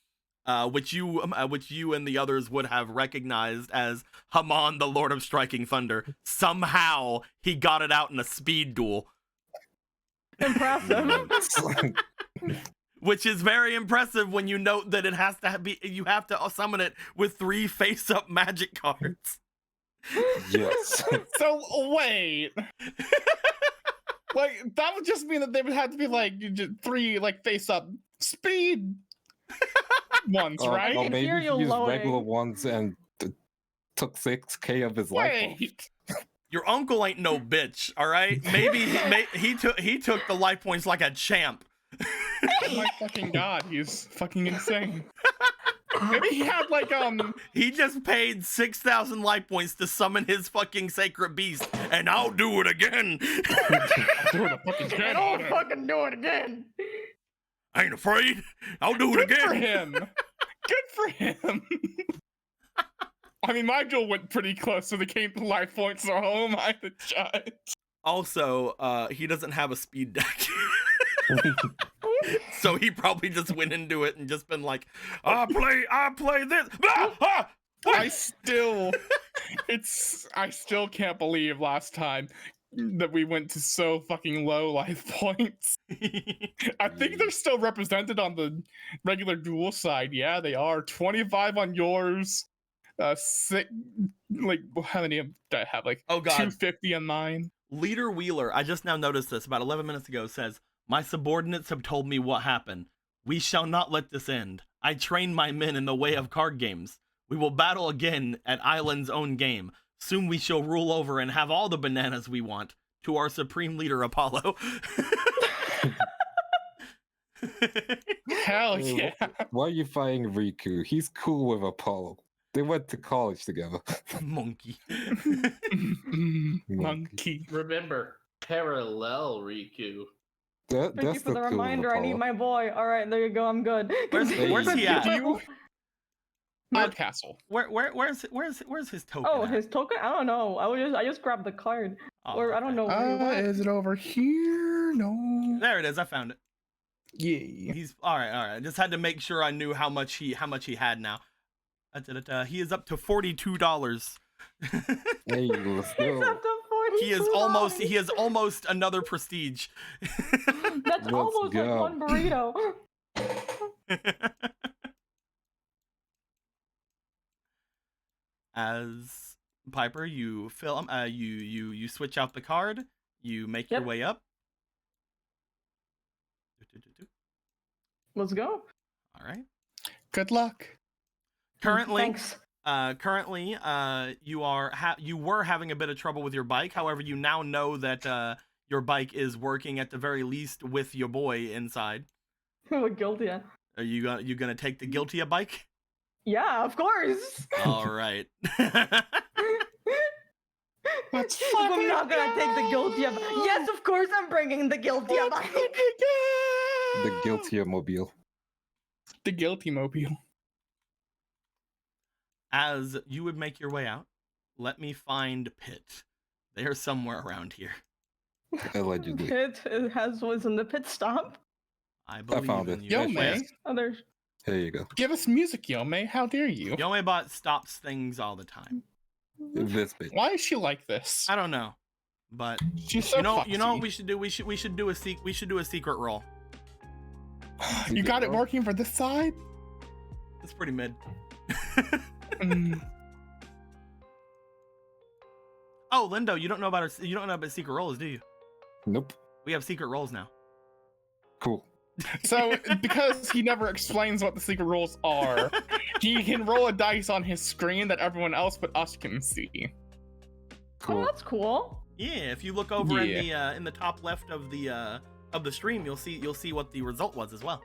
Which you and the others would have recognized as Haman, the Lord of Striking Thunder. Somehow he got it out in a speed duel, Impressive. which is very impressive when you note that you have to summon it with 3 face-up magic cards. Yes. So wait. Like that would just mean that they would have to be like 3 like face up speed ones, right? Or maybe hear he you used lowering. regular ones and took 6k of his life. Wait. Your uncle ain't no bitch, all right? Maybe he took the life points like a champ. Oh my fucking god, he's fucking insane. Maybe he had like He just paid 6,000 life points to summon his fucking sacred beast, and I'll do it again. doing a fucking And I'll fucking do it again. I ain't afraid. I'll do it Good for again. him. Good for him. I mean, my duel went pretty close to the game life points, so how am I the judge? Also, he doesn't have a speed deck. So he probably just went into it and just been like, I play this. I still can't believe last time that we went to so fucking low life points. I think they're still represented on the regular duel side. Yeah, they are. 25 on yours. Six, like how many do I have? Like Oh, God. 250 on mine. Leader Wheeler, I just now noticed this about 11 minutes ago, says, my subordinates have told me what happened. We shall not let this end. I train my men in the way of card games. We will battle again at Island's own game. Soon we shall rule over and have all the bananas we want. To our supreme leader, Apollo. Hell yeah. Why are you fighting Riku? He's cool with Apollo. They went to college together. Monkey. Monkey. Remember, parallel Riku. Thank you That's for the cool reminder. I need Apollo. my boy. All right, there you go. I'm good. Where's he at? Odd Castle. Where's his token? Oh, at? his token? I don't know. I just grabbed the card. Or I don't know where he went. Is it over here? No. There it is. I found it. Yeah. He's all right. I just had to make sure I knew how much he had now. He is up to $42. Hey, let's He's go. up to 40. He is almost another prestige. That's Let's almost go. like one burrito. As Piper, you fill you switch out the card. You make your Yep. way up. Let's go. All right. Good luck. Currently, Thanks. you were having a bit of trouble with your bike. However, you now know that your bike is working at the very least with your boy inside. We're guilty. Yeah. Are you gonna take the guilty bike? Yeah, of course. All right. Let's I'm not gonna take the guilty. Yes, of course I'm bringing the guilty. The guilty mobile. The guilty mobile. As you would make your way out, let me find Pit. They are somewhere around here. Allegedly. It was in the pit stop. I believe found in it. you. Yo, Where? man. Oh, there's. There you go. Give us music, Yome. How dare you? Yomebot stops things all the time. This bit. Why is she like this? I don't know, but She's so you know what foxy. we should do? We should do a secret roll. You got it working for this side? It's pretty mid. Mm. Oh, Lindo, you don't know about secret rolls, do you? Nope. We have secret rolls now. Cool. So, because he never explains what the secret rules are, he can roll a dice on his screen that everyone else but us can see. Oh, Cool. that's cool. Yeah, if you look over Yeah. in the top left of the stream, you'll see what the result was as well.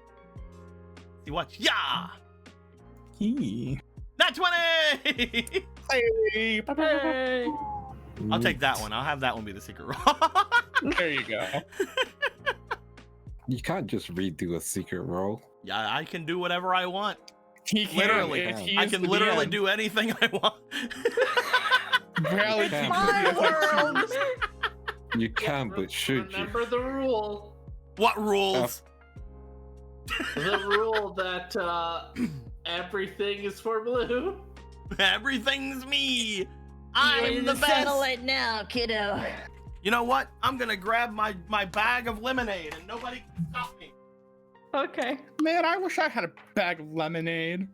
See what? Yeah, Yee. that's 20. Hey. Hey. I'll take that one. I'll have that one be the secret roll. There you go. You can't just redo a secret roll. Yeah, I can do whatever I want. He can, Literally. if he I is can the literally DM. do anything I want. Rally It's people My to the world. You can, but should you? Remember the rule. What rules? The rule that everything is for blue. Everything's me. I'm the best. Satellite now, kiddo. You know what? I'm gonna grab my bag of lemonade and nobody can stop me. Okay. Man, I wish I had a bag of lemonade.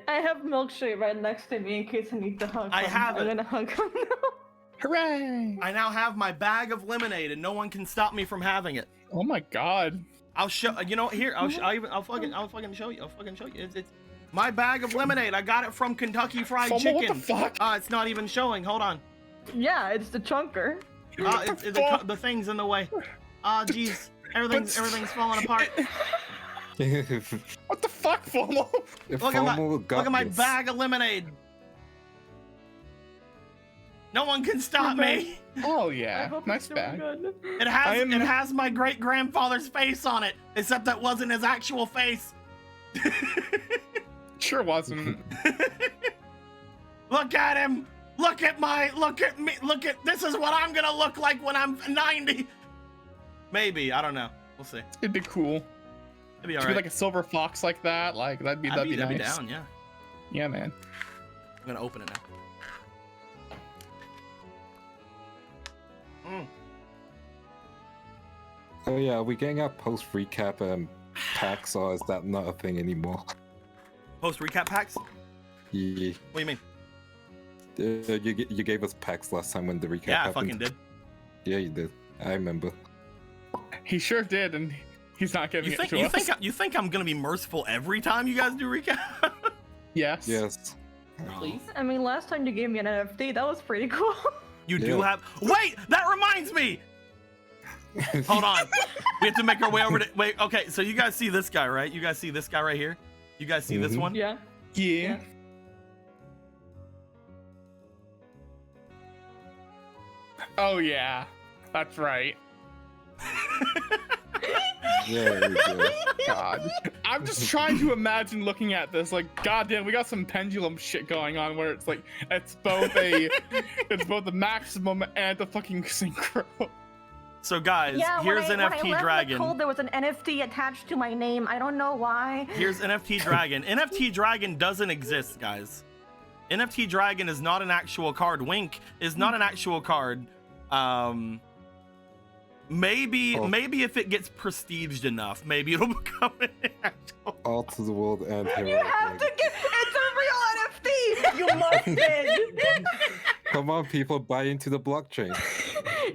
I have milkshake right next to me in case I need to hug him. I have I'm it. gonna hug him now. Hooray! I now have my bag of lemonade and no one can stop me from having it. Oh my god. I'll show you know here. I'll fucking show you. I'll fucking show you. It's my bag of lemonade. I got it from Kentucky Fried Fomo, Chicken. what the fuck? It's not even showing. Hold on. Yeah, it's the chunker. The thing's in the way. Jeez. Everything's falling apart. What the fuck, Fomo? If Look at Fomo got my this. bag of lemonade. No one can stop me. Oh I yeah, hope nice it's doing bag. good. It has my great grandfather's face on it, except that wasn't his actual face. Sure wasn't. Look at him. Look at me. This is what I'm gonna look like when I'm 90. Maybe, I don't know. We'll see. It'd be cool. It'd be To alright. be like a silver fox like that. Like that'd be I'd be nice. down, yeah. Yeah, man. I'm gonna open it now. Oh yeah, are we getting our post recap packs, or is that not a thing anymore? Post recap packs? What Yeah. do you mean? You gave us packs last time when the recap Yeah, I happened. fucking did. Yeah, you did. I remember. He sure did, and he's not giving You it think to us. you think I'm gonna be merciful every time you guys do recap? Yes. Yes. Please. I mean, last time you gave me an NFT, that was pretty cool. You do Yeah. have. Wait, that reminds me. Hold on. We have to make our way over to. Wait, okay. So you guys see this guy, right? You guys see this guy right here? You guys see this Mhm. one? Yeah. Yeah. Oh yeah, that's right. Yeah, we do. God, I'm just trying to imagine looking at this. Like, goddamn, we got some pendulum shit going on where it's like it's both the maximum and the fucking synchro. So guys, Yeah, here's when I NFT left Dragon. the cold, there was an NFT attached to my name. I don't know why. Here's NFT Dragon. NFT Dragon doesn't exist, guys. NFT Dragon is not an actual card. Wink is not an actual card. Maybe if it gets prestiged enough, maybe it'll become an actual. All to the world and You heroic. have to get. It's a real NFT. You must bid. Come on, people, buy into the blockchain.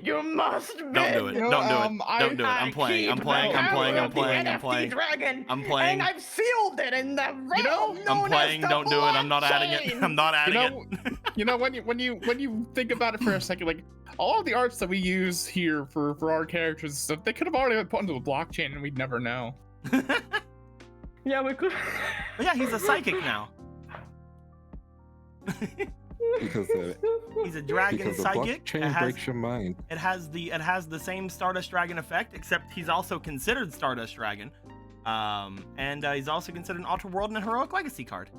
You must bid. Don't do it. You know, Don't do it. I- Don't do it. I'm playing. I'm playing. I'm playing. I'm playing. I'm playing. Dragon, I'm playing. and I've sealed it in the realm know, I'm known playing. as the Don't do it. I'm not adding it. blockchain. I'm not adding when you think about it for a second, like all of the arts that we use here for our characters and stuff, they could have already been put into the blockchain and we'd never know. it. Yeah, we could. But yeah, he's a psychic now. Because He's a dragon because the psychic. blockchain breaks your mind. It has the same Stardust Dragon effect, except he's also considered Stardust Dragon. And he's also considered an Alter World and a Heroic Legacy card.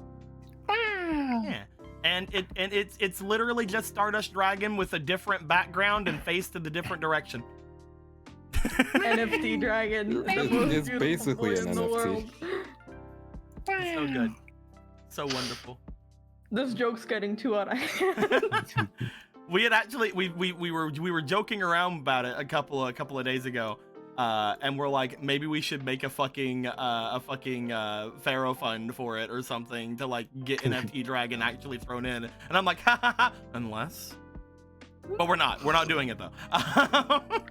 Yeah. And it's literally just Stardust Dragon with a different background and face to the different direction. NFT dragon. The most It's beautiful basically boy an in the NFT. world. So good. So wonderful. This joke's getting too out of hand. We had actually we were joking around about it a couple of days ago. And we're like, maybe we should make a fucking Pharaoh fund for it or something to like get NFT Dragon actually thrown in. And I'm like, ha ha ha, unless. But we're not doing it though.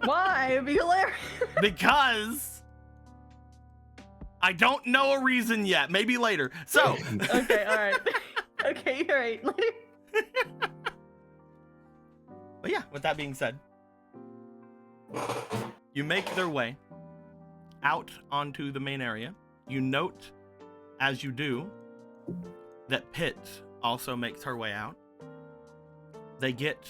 Why? It'd be hilarious. Because I don't know a reason yet. Maybe later. So Okay, alright. Okay, you're right. but yeah, with that being said, you make their way out onto the main area. You note, as you do, that Pit also makes her way out. They get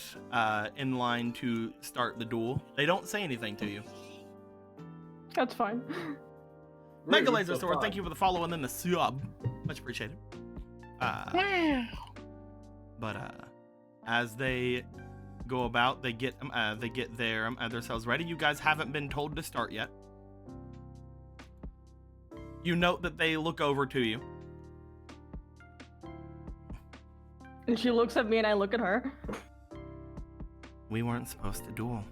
in line to start the duel. They don't say anything to you. That's fine. Mega Laser Sword, thank you for the follow and then the sub. Much appreciated. But as they go about, they get themselves ready. You guys haven't been told to start yet. You note that they look over to you. And she looks at me and I look at her. We weren't supposed to duel.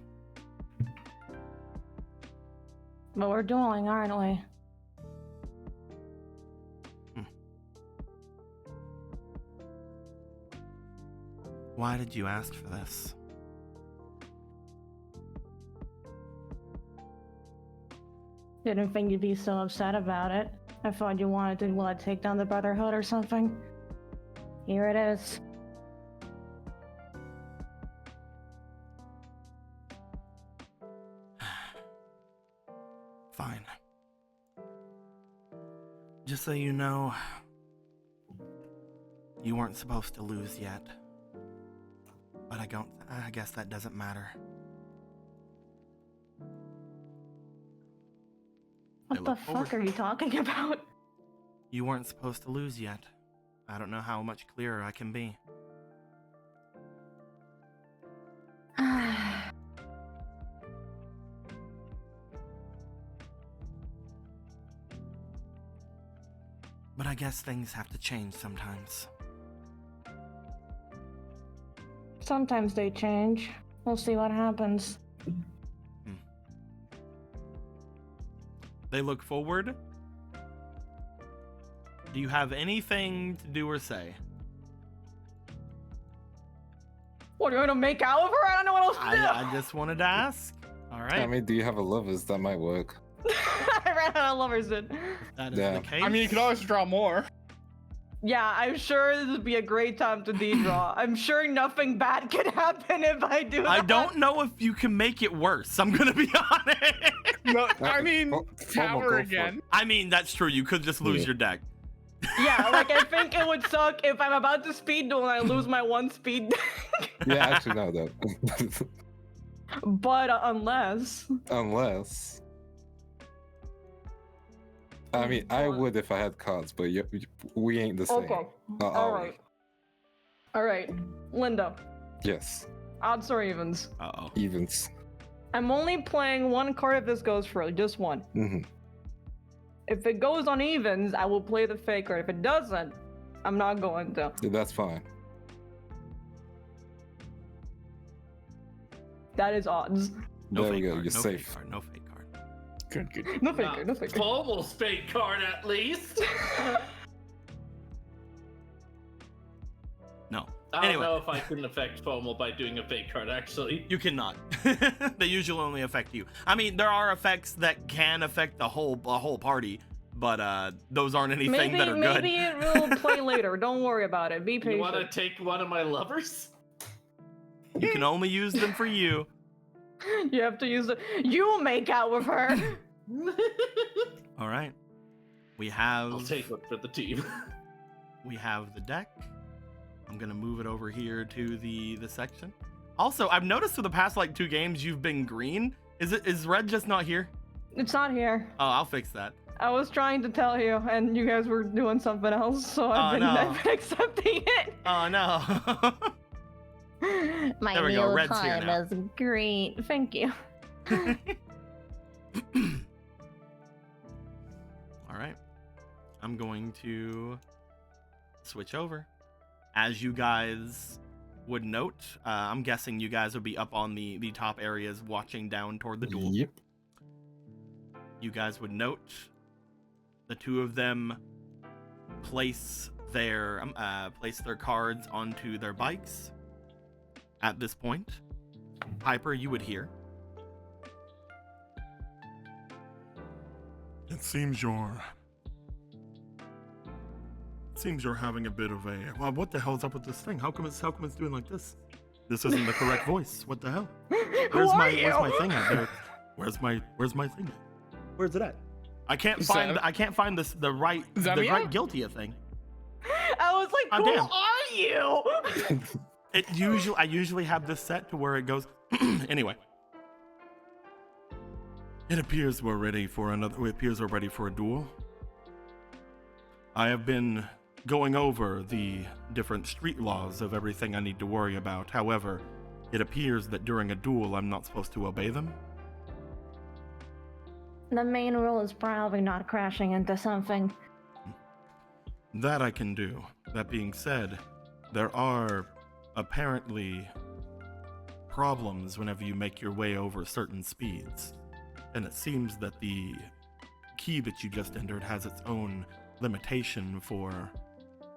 But we're dueling, aren't we? Why did you ask for this? Didn't think you'd be so upset about it. I thought you wanted to, take down the Brotherhood or something. Here it is. Fine. Just so you know, you weren't supposed to lose yet. But I guess that doesn't matter. What the fuck are you talking about? You weren't supposed to lose yet. I don't know how much clearer I can be. But I guess things have to change sometimes. Sometimes they change. We'll see what happens. They look forward. Do you have anything to do or say? What, are you gonna make out with her? I don't know what else to do. I just wanted to ask. All right. I mean, do you have a lovers? That might work. I ran out of lovers in. That is Yeah. the case. I mean, you could always draw more. Yeah, I'm sure this would be a great time to de-draw. I'm sure nothing bad could happen if I do that. I don't know if you can make it worse. I'm gonna be honest. No, I mean, Go tower for again. I mean, that's true. You could just lose Yeah. your deck. Yeah, like I think it would suck if I'm about to speed duel and I lose my one speed. Yeah, actually, no, though. But unless. Unless. I mean, I would if I had cards, but we ain't the same. Okay. All Alright. Alright. Linda, Yes. odds or evens? Uh-oh. Evens. I'm only playing one card if this goes through, just one. Hmm. If it goes on evens, I will play the fake card. If it doesn't, I'm not going to. That's fine. That is odds. No There fake we go. card. You're no safe. Fake card. No fake card. Good. No fake card, no fake card. Almost fake card at least. No. I don't Anyway. know if I can affect FOMO by doing a fake card, actually. You cannot. They usually only affect you. I mean, there are effects that can affect the whole party, but those aren't anything that are good. Maybe it will play later. Don't worry about it. Be You patient. want to take one of my lovers? You can only use them for you. You have to use it. You make out with her. All right. We have. I'll take one for the team. We have the deck. I'm gonna move it over here to the section. Also, I've noticed for the past like 2 games you've been green. Is red just not here? It's not here. Oh, I'll fix that. I was trying to tell you, and you guys were doing something else, so I've been accepting it. Oh no. My There we go, meal red's here time now. is great. Thank you. All right. I'm going to switch over. As you guys would note, I'm guessing you guys would be up on the top areas watching down toward the duel. Yep. You guys would note the 2 of them place their cards onto their bikes. At this point, Piper, you would hear. It seems you're having a bit of a. Well, what the hell's up with this thing? How come it's doing like this? This isn't the correct voice. What the hell? Where's my thing at there? Where's my thing? Where's it at? I can't find the right Guiltia thing. I was like, Oh, who damn. are you? I usually have this set to where it goes. Anyway. It appears we're ready for a duel. I have been going over the different street laws of everything I need to worry about. However, it appears that during a duel I'm not supposed to obey them. The main rule is probably not crashing into something. That I can do. That being said, there are apparently problems whenever you make your way over certain speeds. And it seems that the key that you just entered has its own limitation for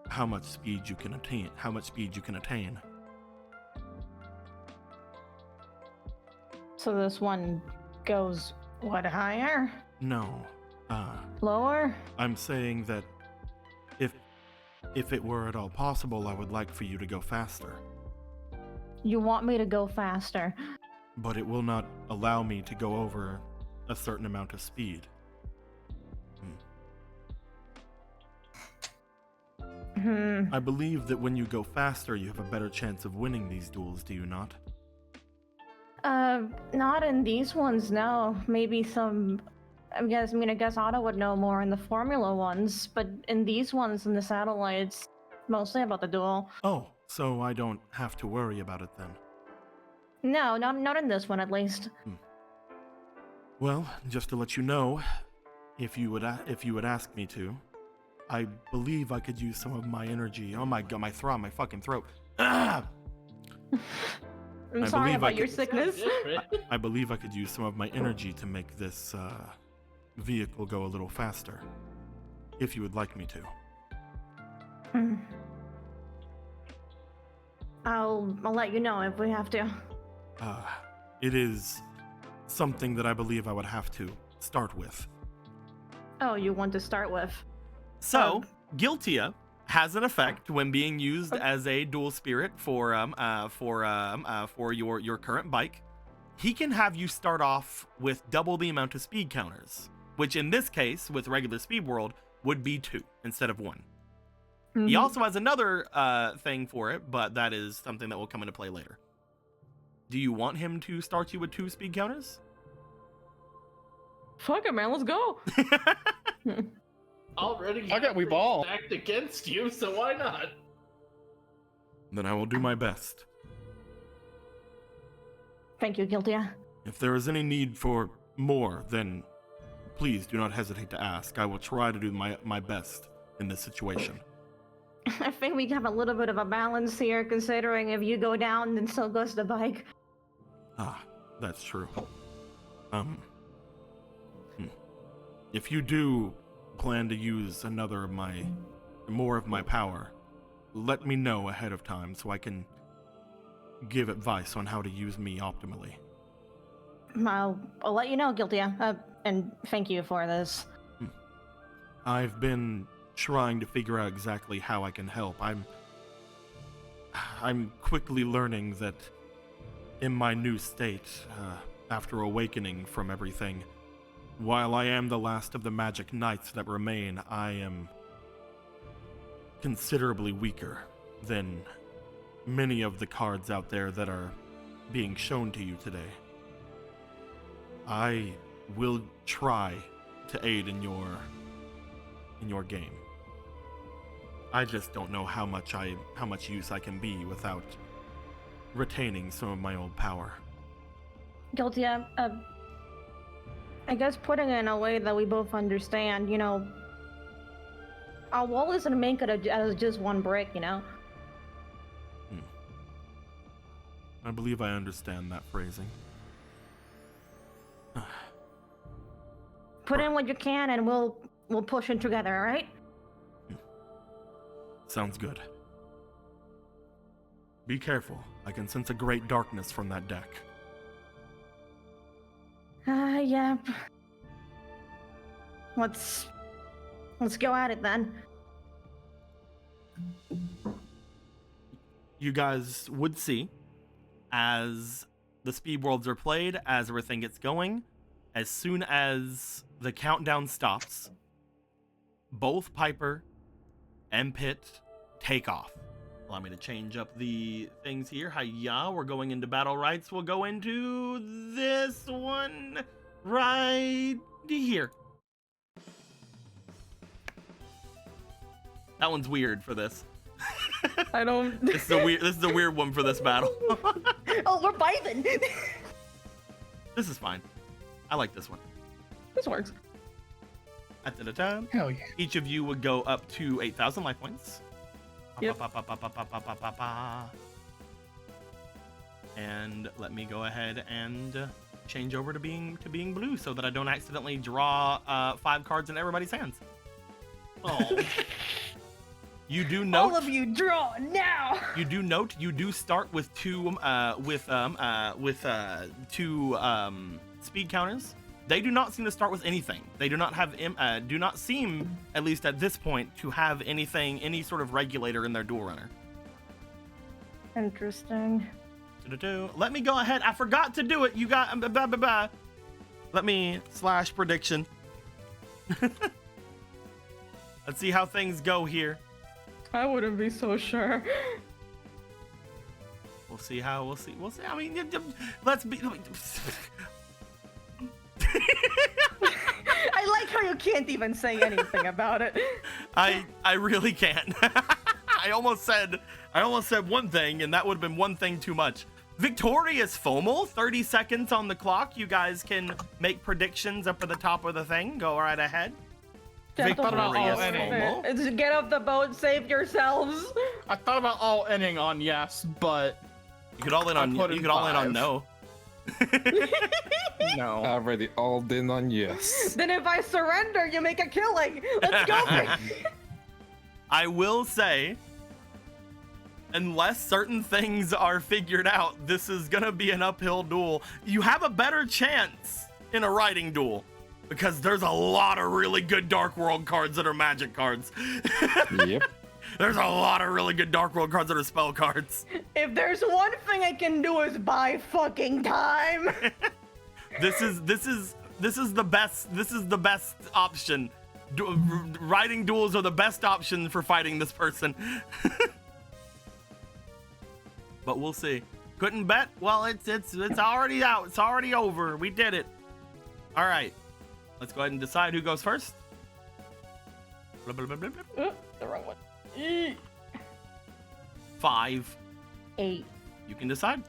how much speed you can attain. So this one goes what, higher? No. Lower? I'm saying that if it were at all possible, I would like for you to go faster. You want me to go faster? But it will not allow me to go over a certain amount of speed. I believe that when you go faster, you have a better chance of winning these duels, do you not? Not in these ones, no. Maybe some... I guess Otto would know more in the Formula ones, but in these ones, in the satellites, mostly about the duel. Oh, so I don't have to worry about it then. No, not in this one, at least. Well, just to let you know, if you would ask me to, I believe I could use some of my energy. Oh my god, my fucking throat. Ah! I'm I sorry believe I about your could- sickness. I believe I could use some of my energy to make this vehicle go a little faster. If you would like me to. I'll let you know if we have to. It is something that I believe I would have to start with. Oh, you want to start with? So, Guiltia has an effect when being used as a dual spirit for your current bike. He can have you start off with double the amount of speed counters, which in this case, with regular Speed World, would be 2 instead of 1. He also has another thing for it, but that is something that will come into play later. Do you want him to start you with 2 speed counters? Fuck it, man. Let's go. Already I got we ball. stacked against you, so why not? Then I will do my best. Thank you, Guiltia. If there is any need for more, then please do not hesitate to ask. I will try to do my best in this situation. I think we have a little bit of a balance here, considering if you go down, then so goes the bike. Ah, that's true. If you do plan to use more of my power, let me know ahead of time so I can give advice on how to use me optimally. I'll let you know, Guiltia. And thank you for this. I've been trying to figure out exactly how I can help. I'm quickly learning that in my new state, after awakening from everything, while I am the last of the magic knights that remain, I am considerably weaker than many of the cards out there that are being shown to you today. I will try to aid in your game. I just don't know how much use I can be without retaining some of my old power. Guiltia, I guess putting it in a way that we both understand, you know, our wall isn't make it as just one brick, you know? I believe I understand that phrasing. Put in what you can and we'll push it together, alright? Sounds good. Be careful. I can sense a great darkness from that deck. Yeah. Let's go at it then. You guys would see, as the speed worlds are played, as everything gets going, as soon as the countdown stops, both Piper and Pit take off. Allow me to change up the things here. Hiya, we're going into battle rights. We'll go into this one right here. That one's weird for this. I don't. This is a weird one for this battle. Oh, we're vibing. This is fine. I like this one. This works. At the time, Hell yeah. each of you would go up to 8,000 life points. Yep. And let me go ahead and change over to being blue so that I don't accidentally draw 5 cards in everybody's hands. Oh. You do note. All of you draw now. You do note. You do start with two speed counters. They do not seem to start with anything. They do not have do not seem, at least at this point, to have anything, any sort of regulator in their dual runner. Interesting. Let me go ahead. I forgot to do it. You got Let me / prediction. Let's see how things go here. I wouldn't be so sure. We'll see. I mean, let's be. I like how you can't even say anything about it. I really can't. I almost said one thing, and that would have been one thing too much. Victorious FOMO, 30 seconds on the clock. You guys can make predictions up at the top of the thing. Go right ahead. Victorious FOMO. It's get off the boat, save yourselves. I thought about all ending on yes, but You could all in on no. no. Already all in on yes. Then if I surrender, you make a killing. Let's go. I will say, unless certain things are figured out, this is gonna be an uphill duel. You have a better chance in a writing duel because there's a lot of really good Dark World cards that are magic cards. Yep. There's a lot of really good Dark World cards that are spell cards. If there's one thing I can do is buy fucking time. This is the best option. Writing duels are the best option for fighting this person. But we'll see. Couldn't bet? Well, it's already out. It's already over. We did it. All right. Let's go ahead and decide who goes first. Blah, blah, blah, blah, blah. The wrong one. 5. 8. You can decide.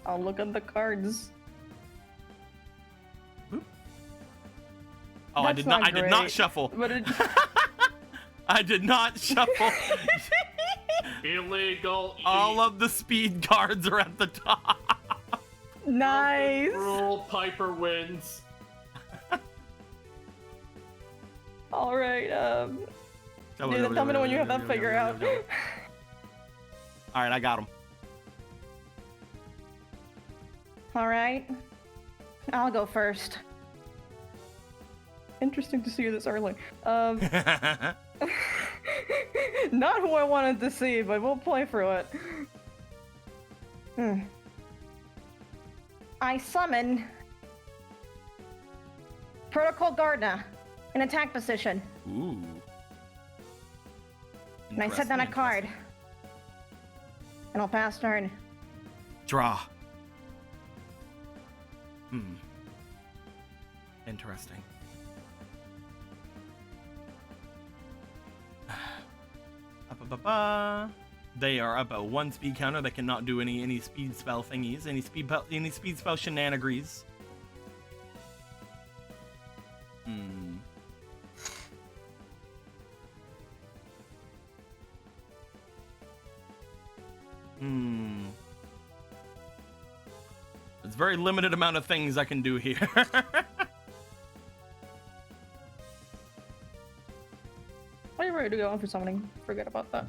I'll look at the cards. Oh, That's I did not great. shuffle. But it... I did not shuffle. Illegal. All of the speed cards are at the top. Nice. Rule Piper wins. All right. Tell me when you have that figured out. All right, I got him. All right. I'll go first. Interesting to see you this early. Not who I wanted to see, but we'll play through it. I summon Protocol Gardner in attack position. Ooh. And I set down a card. And I'll pass turn. Draw. Interesting. They are up at 1 speed counter. They cannot do any speed spell thingies, any speed spell shenanigans. There's a very limited amount of things I can do here. Are you ready to go on for summoning? Forget about that.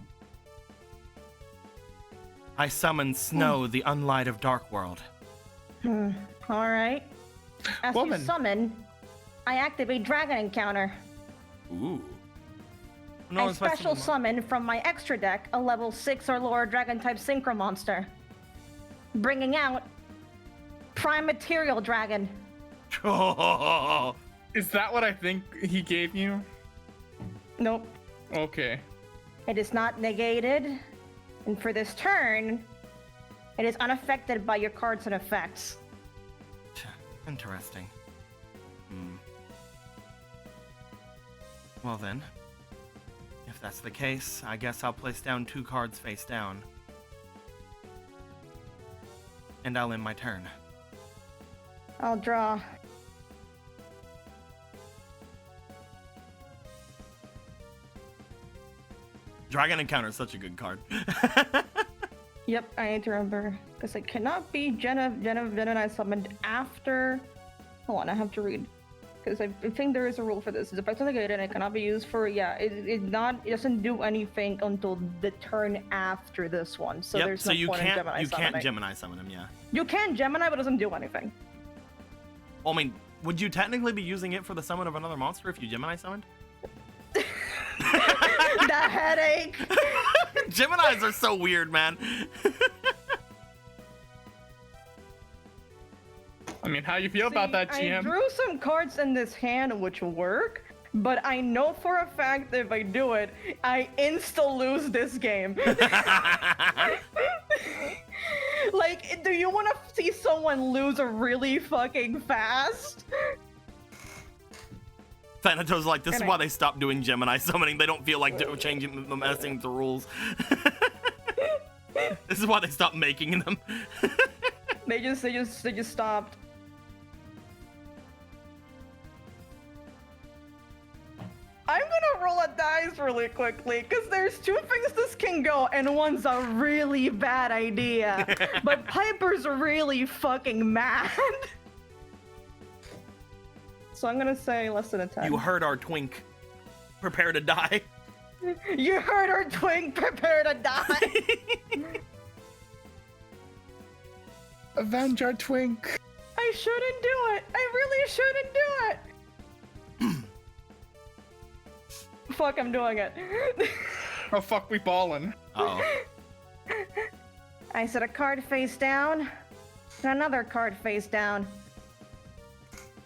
I summon Snow, the Unlight of Dark World. All right. As Woman. you summon, I activate Dragon Encounter. Ooh. I special summon from my extra deck a level 6 or lower Dragon type Synchro monster, bringing out Prime Material Dragon. Is that what I think he gave you? Nope. Okay. It is not negated, and for this turn, it is unaffected by your cards and effects. Interesting. Well then, if that's the case, I guess I'll place down 2 cards face down. And I'll end my turn. I'll draw. Dragon Encounter is such a good card. Yep, I need to remember. Because it cannot be Jenna and I summoned after... Hold on, I have to read. Because I think there is a rule for this. It's effectively negated and it cannot be used for... Yeah, it doesn't do anything until the turn after this one. So Yep, there's so no you point in can't Gemini you summoning. can't Gemini summon him, yeah. You can Gemini, but it doesn't do anything. Well, I mean, would you technically be using it for the summon of another monster if you Gemini summoned? The headache! Geminis are so weird, man. I mean, how you feel about that, I GM? drew some cards in this hand which work, but I know for a fact that if I do it, I insta-lose this game. Like, do you want to see someone lose really fucking fast? Thanatos like, this is And why they stopped doing Gemini summoning. They don't feel like changing, messing with the rules. This is why they stopped making them. They just stopped. I'm gonna roll a dice really quickly, because there's 2 things this can go, and one's a really bad idea. But Piper's really fucking mad. So I'm gonna say less than a 10. You heard our twink. Prepare to die. You heard her twink, prepare to die. Avenge our twink. I shouldn't do it. I really shouldn't do it. Fuck, I'm doing it. Oh fuck, we ballin'. Uh-oh. I set a card face down, and another card face down.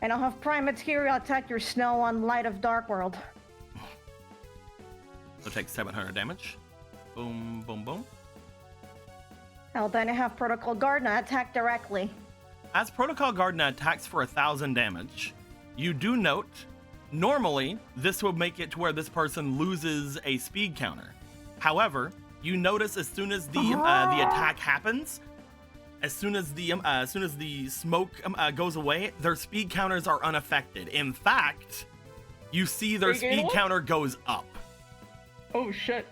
And I'll have Prime Material attack your Snow on Light of Dark World. So take 700 damage. Boom, boom, boom. I'll then have Protocol Gardner attack directly. As Protocol Gardener attacks for 1,000 damage, you do note, normally, this would make it to where this person loses a speed counter. However, you notice as soon as the attack happens, as soon as the smoke goes away, their speed counters are unaffected. In fact, you see their speed counter goes up. Oh shit.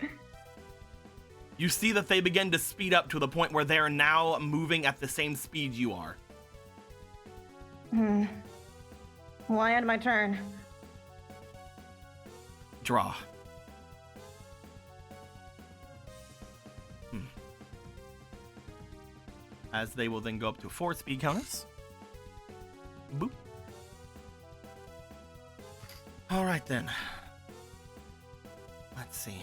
You see that they begin to speed up to the point where they are now moving at the same speed you are. Well, I end my turn. Draw. as they will then go up to 4 speed counters. Boop. All right then. Let's see.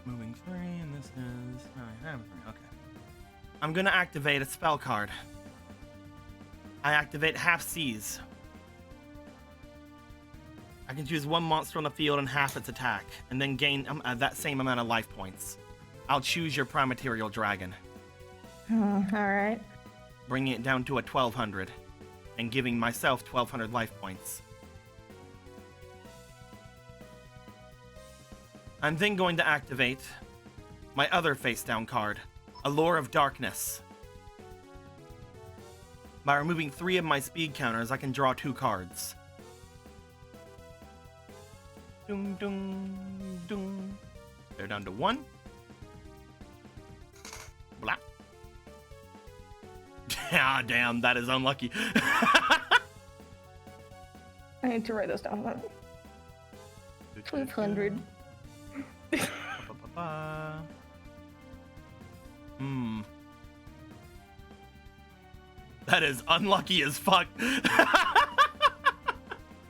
Moving 3, and this is... Okay. I'm gonna activate a spell card. I activate Half Seize. I can choose one monster on the field and half its attack, and then gain that same amount of life points. I'll choose your Primaterial Dragon. Alright. Bringing it down to a 1200, and giving myself 1200 life points. I'm then going to activate my other face-down card, Allure of Darkness. By removing 3 of my speed counters, I can draw 2 cards. Dung, dung, dung. They're down to 1. Blah. Ah, damn, that is unlucky. I need to write this down. 1200. That is unlucky as fuck.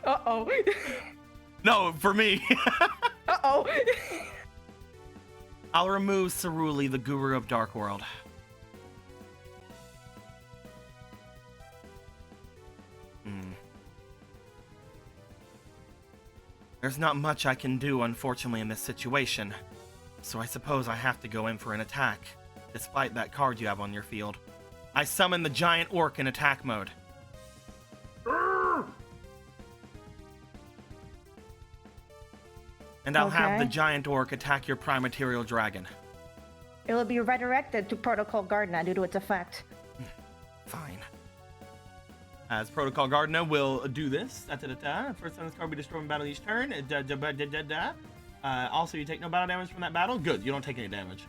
Uh-oh. No, for me. Uh-oh. I'll remove Ceruli, the Guru of Dark World. There's not much I can do, unfortunately, in this situation. So I suppose I have to go in for an attack, despite that card you have on your field. I summon the Giant Orc in attack mode. And I'll have the Giant Orc attack your Primaterial Dragon. It will be redirected to Protocol Gardner due to its effect. Fine. As Protocol Gardner will do this. First time this card will be destroyed in battle each turn. Also, you take no battle damage from that battle. Good, you don't take any damage.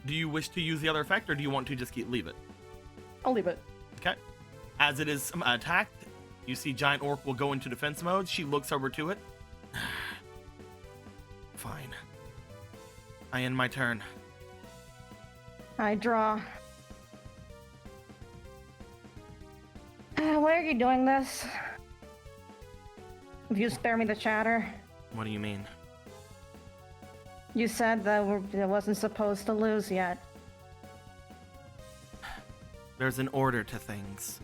Do you wish to use the other effect, or do you want to just leave it? I'll leave it. Okay. As it is attacked, you see Giant Orc will go into defense mode. She looks over to it. Fine. I end my turn. I draw. Why are you doing this? If you spare me the chatter. What do you mean? You said that I wasn't supposed to lose yet. There's an order to things.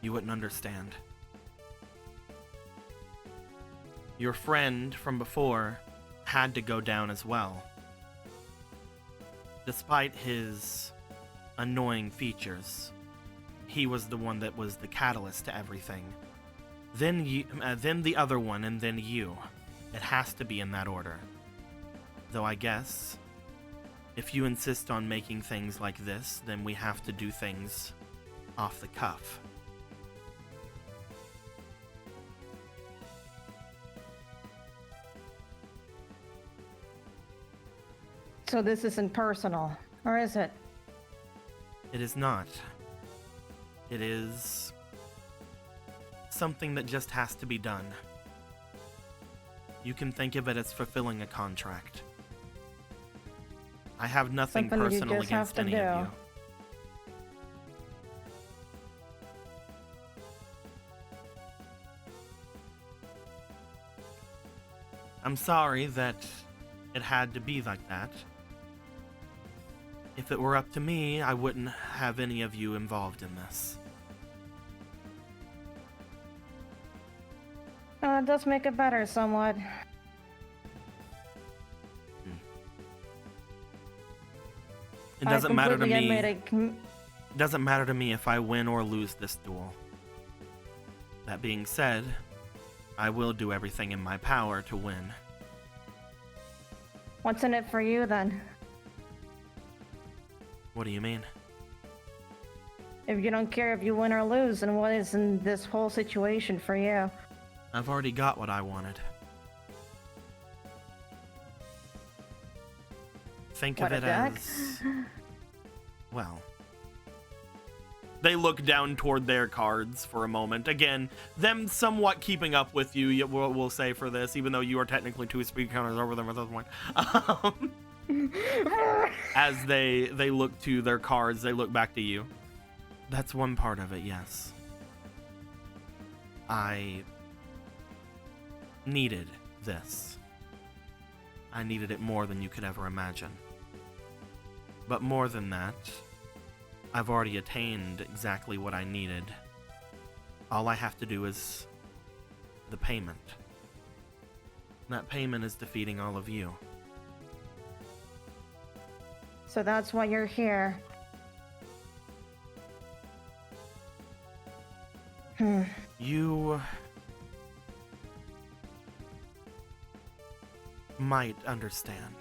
You wouldn't understand. Your friend from before had to go down as well. Despite his annoying features, he was the one that was the catalyst to everything. Then the other one, and then you. It has to be in that order. Though I guess, if you insist on making things like this, then we have to do things off the cuff. So this isn't personal, or is it? It is not. It is something that just has to be done. You can think of it as fulfilling a contract. I have nothing Something you personal just have against to any do. of you. I'm sorry that it had to be like that. If it were up to me, I wouldn't have any of you involved in this. It does make it better somewhat. It doesn't matter to me. It Doesn't matter to me if I win or lose this duel. That being said, I will do everything in my power to win. What's in it for you then? What do you mean? If you don't care if you win or lose, then what is in this whole situation for you? I've already got what I wanted. Think What, of it a deck? as... Well... They look down toward their cards for a moment. Again, them somewhat keeping up with you, we'll say for this, even though you are technically 2 speed counters over them at this point. As they look to their cards, they look back to you. That's one part of it, yes. I needed this. I needed it more than you could ever imagine. But more than that, I've already attained exactly what I needed. All I have to do is the payment. That payment is defeating all of you. So that's why you're here. You might understand.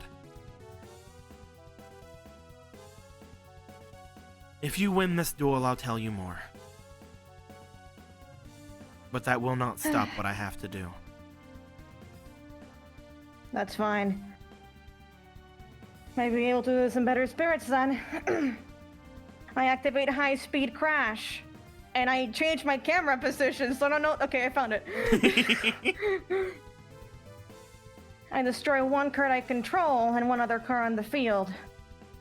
If you win this duel, I'll tell you more. But that will not stop what I have to do. That's fine. Maybe able to do this in better spirits then. I activate high-speed crash. And I change my camera position, so I don't know. Okay, I found it. I destroy one card I control and one other card on the field.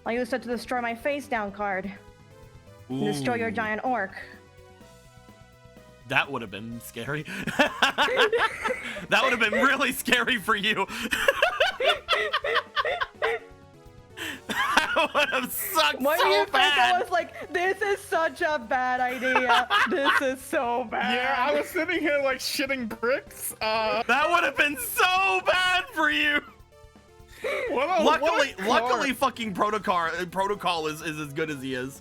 I'll use it to destroy my face-down card. And destroy your giant orc. That would have been scary. That would have been really scary for you. That would have sucked What so do you think? bad. I was like, this is such a bad idea. This is so bad. Yeah, I was sitting here like shitting bricks. That would have been so bad for you. Luckily, fucking protocol is as good as he is.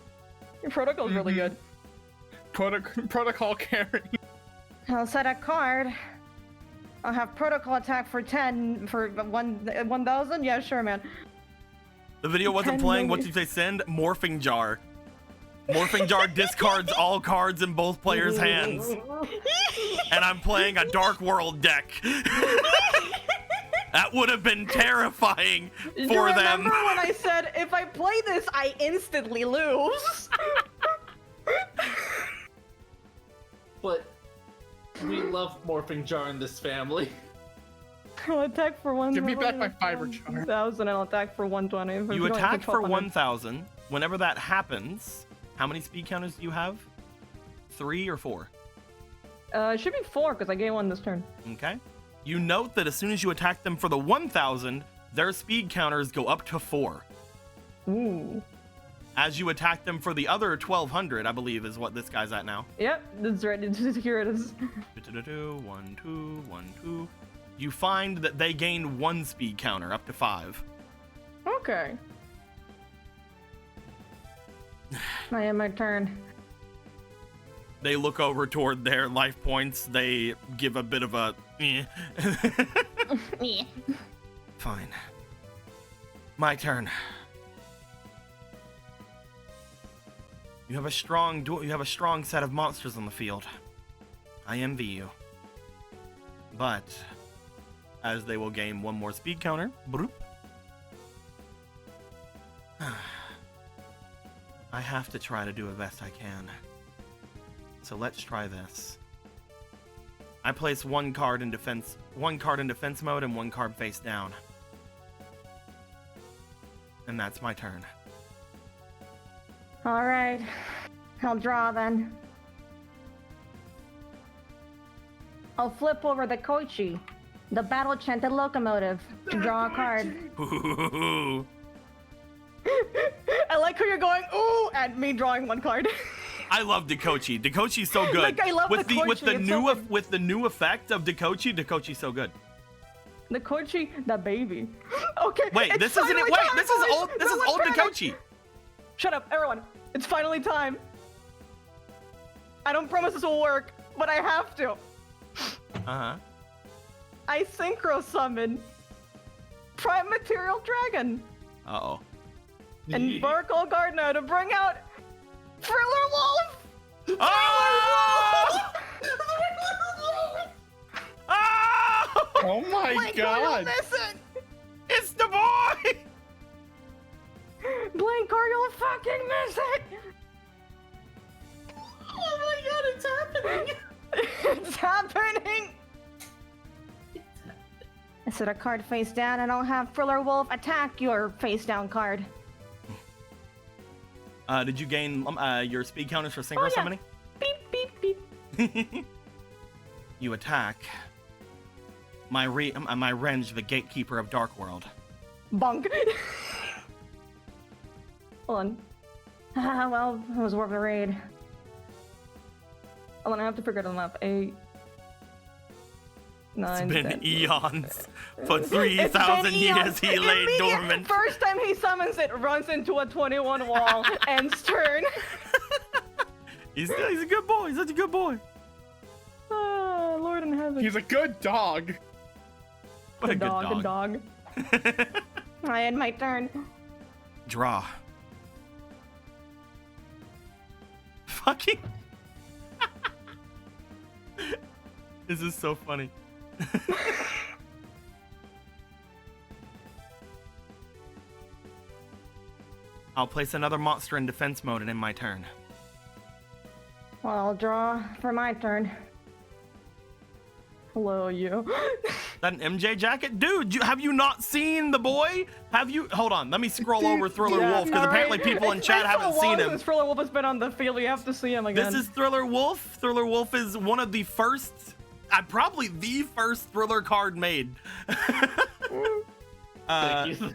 Your protocol's really good. Protocol carry. I'll set a card. I'll have protocol attack for 10 for 1,000. Yeah, sure, man. The video wasn't 10 playing. million. What did you say? Send morphing jar. Morphing jar discards all cards in both players' hands. And I'm playing a Dark World deck. That would have been terrifying Do you for them. remember when I said, if I play this, I instantly lose? But we love morphing jar in this family. I'll attack for 1,000. Give me back my fiber jar. 1,000. I'll attack for 120. You attack for 1,000. Whenever that happens, how many speed counters do you have? 3 or 4? It should be 4 because I gave one this turn. Okay. You note that as soon as you attack them for the 1,000, their speed counters go up to 4. Ooh. As you attack them for the other 1,200, I believe is what this guy's at now. Yep, that's right. Here it is. 1, 2, 1, 2. You find that they gain 1 speed counter up to 5. Okay. I am my turn. They look over toward their life points. They give a bit of a eh. Yeah. Fine. My turn. You have a strong set of monsters on the field. I envy you. But as they will gain 1 more speed counter, broop, I have to try to do the best I can. So let's try this. I place 1 card in defense mode and 1 card face down. And that's my turn. All right. I'll draw then. I'll flip over the Koichi, the battle-chanted locomotive, to draw a card. I like how you're going, ooh, at me drawing 1 card. I love Dakochi. Dakochi's so good. Like, I love with Dakochi, with the it's new so good. with the new effect of Dakochi's so good. The Koichi, the baby. Okay. Wait, it's this isn't it. finally Wait, time, this is boys. old. This is No old one panic. Dakochi. Shut up, everyone. It's finally time. I don't promise this will work, but I have to. I synchro summon Prime Material Dragon Uh-oh. and Barkle Gardner to bring out Thriller Wolf. Oh! Oh! Oh my Blink, god! you'll miss it. It's the boy! Blink or you'll fucking miss it. It's happening. It's happening! I set a card face down and I'll have Thriller Wolf attack your face down card. Did you gain your speed counters for synchro Oh, yeah. summoning? Beep, beep, beep. You attack my Renge, the Gatekeeper of Dark World. Bonk. Hold on. Well, it was worth the raid. Hold on, I have to figure them up. 8, 9, It's been 10. eons. For It's 3,000 been years eons. he lay Immediate- dormant. First time he summons it, runs into a 21 wall, ends turn. He's a good boy. He's such a good boy. Oh, Lord in heaven. He's a good dog. What a good Good dog. I end my turn. Draw. Fucking. This is so funny. I'll place another monster in defense mode and end my turn. Well, I'll draw for my turn. Hello, you. That an MJ jacket? Dude, have you not seen the boy? Have you? Hold on, let me scroll over Thriller Yeah, Wolf, because all apparently right. people in It's chat been haven't so seen long him. since Thriller Wolf has been on the field, we have to see him again. This is Thriller Wolf. Thriller Wolf is one of the first, probably the first Thriller card made. Thank you.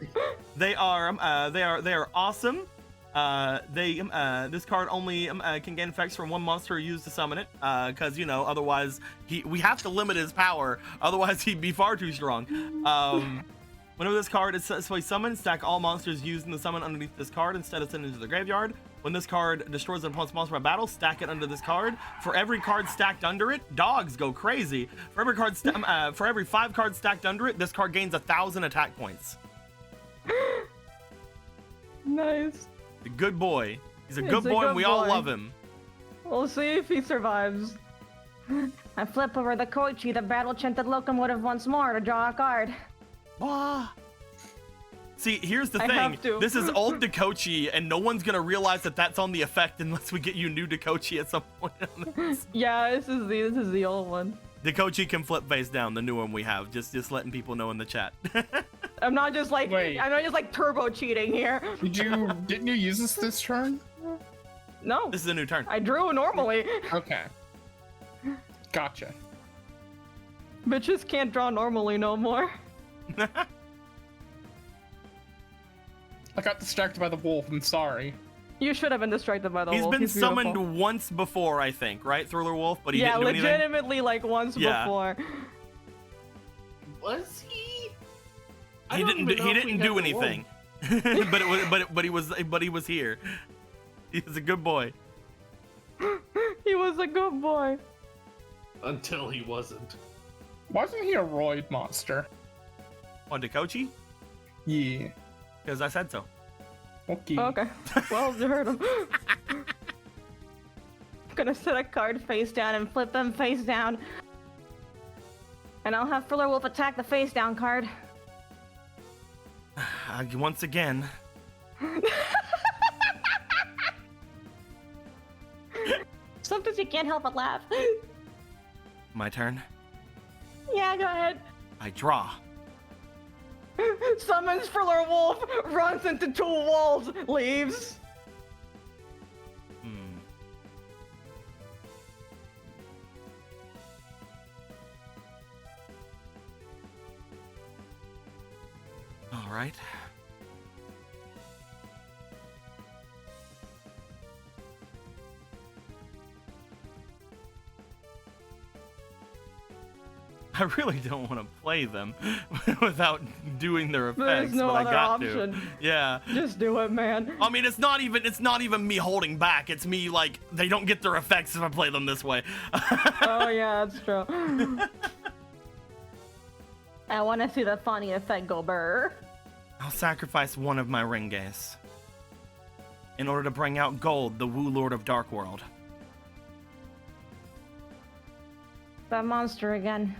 They are awesome. This card only can gain effects from one monster used to summon it, because otherwise we have to limit his power, otherwise he'd be far too strong. Whenever this card is successfully summoned, stack all monsters used in the summon underneath this card instead of sending it to the graveyard. When this card destroys an opponent's monster by battle, stack it under this card. For every card stacked under it, dogs go crazy. For every card, for every 5 cards stacked under it, this card gains 1,000 attack points. Nice. A good boy. He's a He's good a boy, good and we all boy. love him. We'll see if he survives. I flip over the Koichi, the battle-chanted locomotive once more to draw a card. Ah. See, here's the I thing. have to. This is old Dekochi, and no one's gonna realize that that's on the effect unless we get you new Dekochi at some point. On this. Yeah, this is the old one. Dekochi can flip face down, the new one we have. Just letting people know in the chat. I'm not just like Wait. I'm not just like turbo cheating here. Didn't you use this turn? No, This is a new turn. I drew normally. Okay. Gotcha. Bitches can't draw normally no more. I got distracted by the wolf, I'm sorry. You should have been distracted by the He's wolf. been He's beautiful. summoned once before, I think, right? Thriller Wolf, but he Yeah, didn't do anything. legitimately like once Yeah. before. Was he? I He don't didn't. even know He if we didn't had do the anything. but he was here. He was a good boy. He was a good boy. wolf. Until he wasn't. Wasn't he a roid monster? On Dekochi? Yeah. Because I said so. Okay. Okay. Well, you heard him. I'm gonna set a card face down and flip them face down. And I'll have Thriller Wolf attack the face down card. Once again. Sometimes you can't help but laugh. My turn. Yeah, go ahead. I draw. Summons Thriller Wolf, runs into 2 walls, leaves. All right. I really don't want to play them without doing their effects, There's no but I other got option. to. Yeah. Just do it, man. I mean, it's not even me holding back. It's me like they don't get their effects if I play them this way. Oh yeah, that's true. I want to see the funny effect go burr. I'll sacrifice one of my Renges in order to bring out Gold, the Wu Lord of Dark World. That monster again.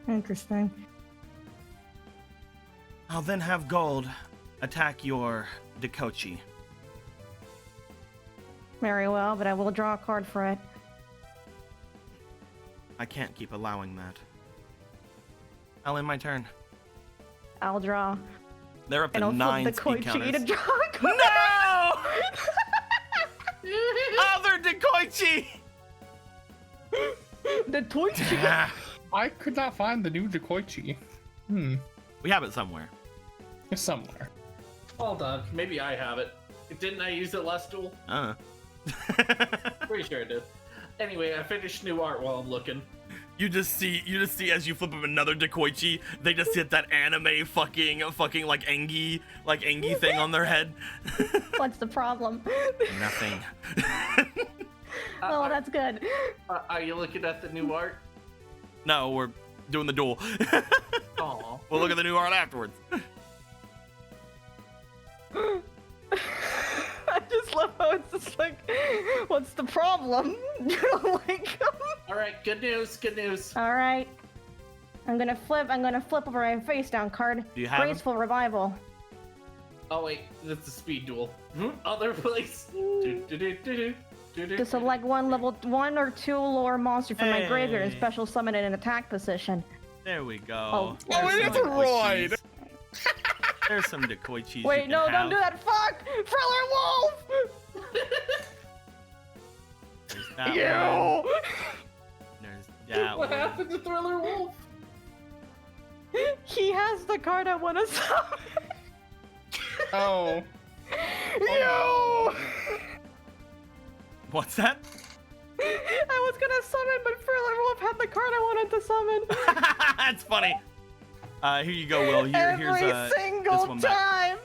Interesting. I'll then have Gold attack your Dekochi. Very well, but I will draw a card for it. I can't keep allowing that. I'll end my turn. I'll draw. They're up to And I'll 9 flip the speed Koichi to counters. draw a card. No! Other Dekoichi! The Toichi. I could not find the new Dekoichi. We have it somewhere. It's somewhere. Hold on, maybe I have it. Didn't I use it last duel? Pretty sure I did. Anyway, I finished new art while I'm looking. You just see as you flip up another Dekoichi, they just hit that anime fucking like Engi thing on their head. What's the problem? Nothing. Oh, that's good. Are you looking at the new art? No, we're doing the duel. Aw. We'll look at the new art afterwards. I just love how it's just like, what's the problem? You don't like him? Alright, good news, good news. All right. I'm gonna flip over my face down card. Do you have him? Graceful Revival. Oh wait, that's a speed duel. Other place. To select one level 1 or 2 lower monster from my graveyard and Hey. special summon it in attack position. There we go. Oh, Oh, it is a roid! There's some Dekoichis. Wait, no, don't do that. Fuck! Friller Wolf! There's that one. Ew! There's that What one. happened to Thriller Wolf? He has the card I want to summon. Oh. Ew! What's that? I was gonna summon, but Friller Wolf had the card I wanted to summon. That's funny. Here you go, Will. Here's Every this single one back. time.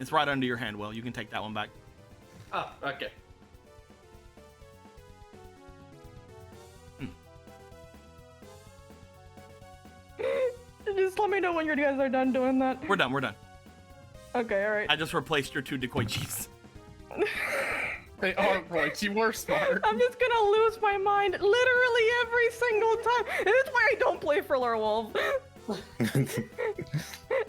It's right under your hand, Will. You can take that one back. Oh, okay. Just let me know when you guys are done doing that. We're done. We're done. Okay, alright. I just replaced your 2 Dekoichis. They are roids. You were smart. I'm just gonna lose my mind literally every single time. And that's why I don't play Friller Wolf.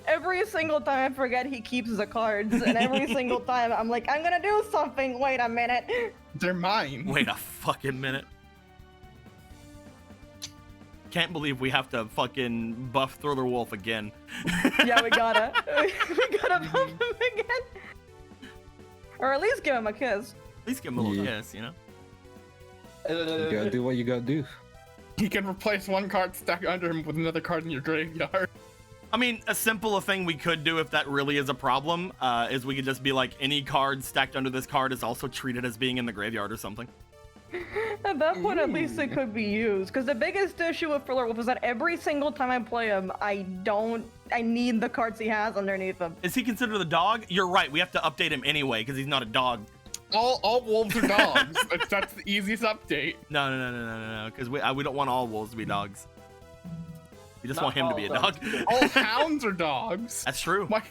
Every single time I forget he keeps the cards, and every single time I'm like, I'm gonna do something. Wait a minute. They're mine. Wait a fucking minute. Can't believe we have to fucking buff Thriller Wolf again. Yeah, we gotta. We gotta bump him again. Or at least give him a kiss. At least give him a little Yeah. kiss, you know? You gotta do what you gotta do. He can replace one card stacked under him with another card in your graveyard. I mean, a simple thing we could do if that really is a problem is we could just be like, any card stacked under this card is also treated as being in the graveyard or something. At that point, at least it could be used. Because the biggest issue with Friller Wolf is that every single time I play him, I need the cards he has underneath him. Is he considered a dog? You're right. We have to update him anyway because he's not a dog. All wolves are dogs. That's the easiest update. No. Because we don't want all wolves to be dogs. We just Not want him to be a all dog. dogs. All hounds are dogs. That's true. Why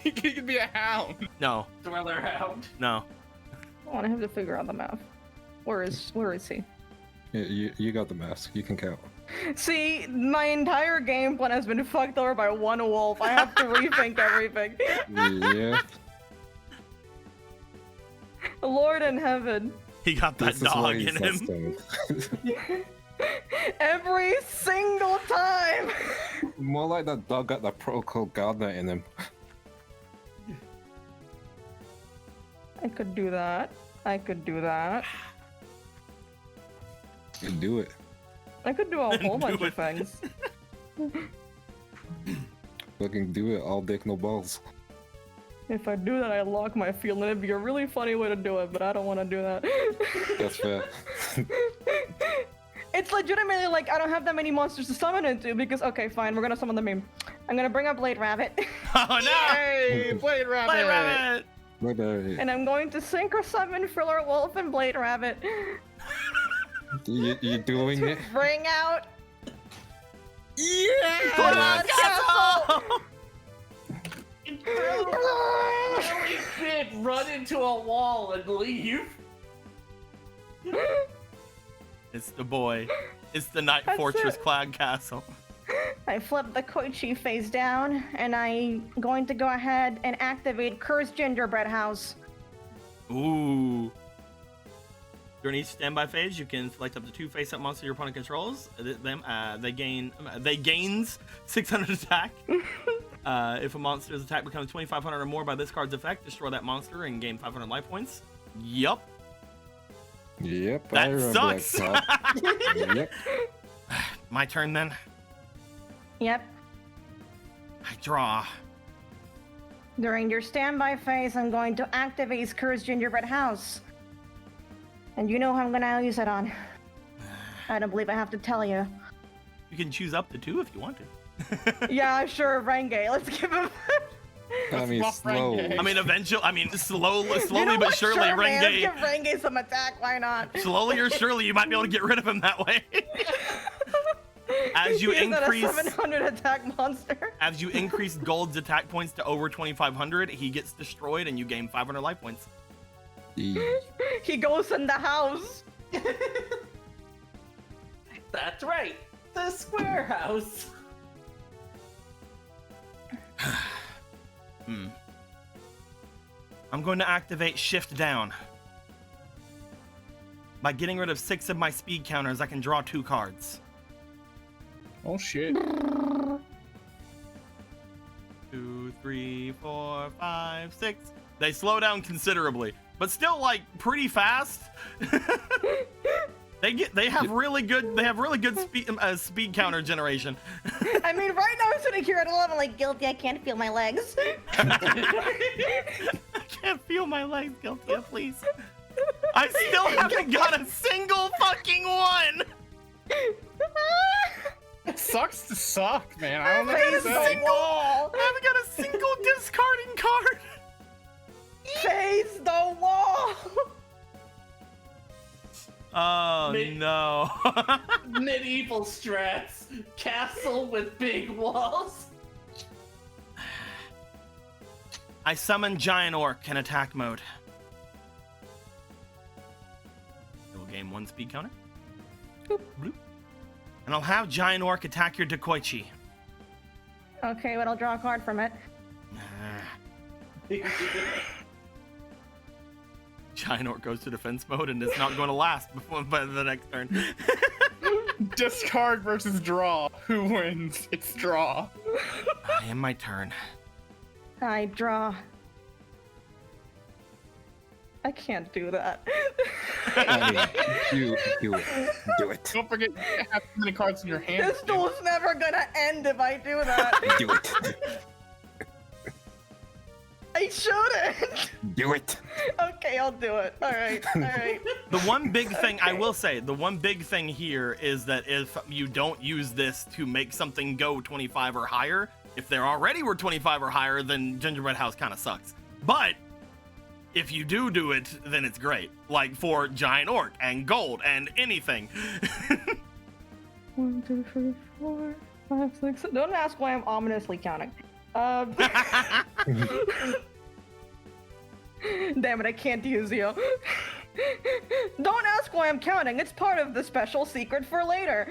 he could be a hound? No. Thriller Hound. No. I want him to figure out the math. Where is he? Yeah, you got the mask. You can count. See, my entire game plan has been fucked over by one wolf. I have to rethink everything. Yeah. Lord in heaven. He got that This is why dog he's in him. sustained. Every single time. More like that dog got that protocol gardener in him. I could do that. I could do that. You can do it. I could do a whole Do bunch it. of things. Fucking do it. All dick, no balls. If I do that, I lock my field, and it'd be a really funny way to do it, but I don't want to do that. That's fair. It's legitimately like I don't have that many monsters to summon into because okay, fine, we're gonna summon the meme. I'm gonna bring up Blade Rabbit, Oh no! Hey, Blade Rabbit. Blade Rabbit! Bye-bye. and I'm going to synchro summon Friller Wolf and Blade Rabbit You doing to it? bring out Yeah! Blood Castle. Really did run into a wall and leave. It's the boy. It's the Night That's Fortress it. Cloud Castle. I flip the Koichi face down, and I'm going to go ahead and activate Cursed Gingerbread House. Ooh. During each standby phase, you can select up to 2 face-up monsters your opponent controls. They gains 600 attack. If a monster's attack becomes 2,500 or more by this card's effect, destroy that monster and gain 500 life points. Yup. Yep. I That remember sucks. That yep. My turn then. Yep. I draw. During your standby phase, I'm going to activate Cursed Gingerbread House. And you know who I'm going to use it on. I don't believe I have to tell you. You can choose up to 2 if you want to. Yeah, sure, Renge. Let's give him. I mean, Let's buff slowly. Renge. I mean, slowly You know but what? surely, Sure, man, Renge. Give Renge some attack. Why not? Slowly or surely, you might be able to get rid of him that way. As you He is at a increase, 700 attack monster. as you increase Gold's attack points to over 2,500, he gets destroyed, and you gain 500 life points. He goes in the house. That's right. The square house. I'm going to activate Shift Down. By getting rid of 6 of my speed counters, I can draw 2 cards. Oh shit. 2, 3, 4, 5, 6. They slow down considerably, but still like pretty fast. They have really good speed counter generation. I mean, right now I'm sitting here at 11, like guilty. I can't feel my legs. I can't feel my legs, guilty, please. I still haven't got a single fucking one. It sucks to suck, man. I don't know Face what to say. the wall. I haven't got a single discarding card. Face the wall. Oh no. Medieval strats. Castle with big walls. I summon Giant Orc in attack mode. It will gain 1 speed counter. Boop, bloop. And I'll have Giant Orc attack your Dekoichi. Okay, but I'll draw a card from it. Giant Orc goes to defense mode and it's not going to last by the next turn. Discard versus draw. Who wins? It's draw. I am my turn. I draw. I can't do that. I mean, do it. Do it. Don't forget you have so many cards in your hand. This duel's never gonna end if I do that. Do it. I shouldn't. Do it. Okay, I'll do it. All right. All right. The one big thing, I will say, the one big thing here is that if you don't use this to make something go 25 or higher, if there already were 25 or higher, then Gingerbread House kind of sucks. But if you do it, then it's great. Like for Giant Orc and Gold and anything. 1, 2, 3, 4, 5, 6. Don't ask why I'm ominously counting. Damn it, I can't use you. Don't ask why I'm counting. It's part of the special secret for later.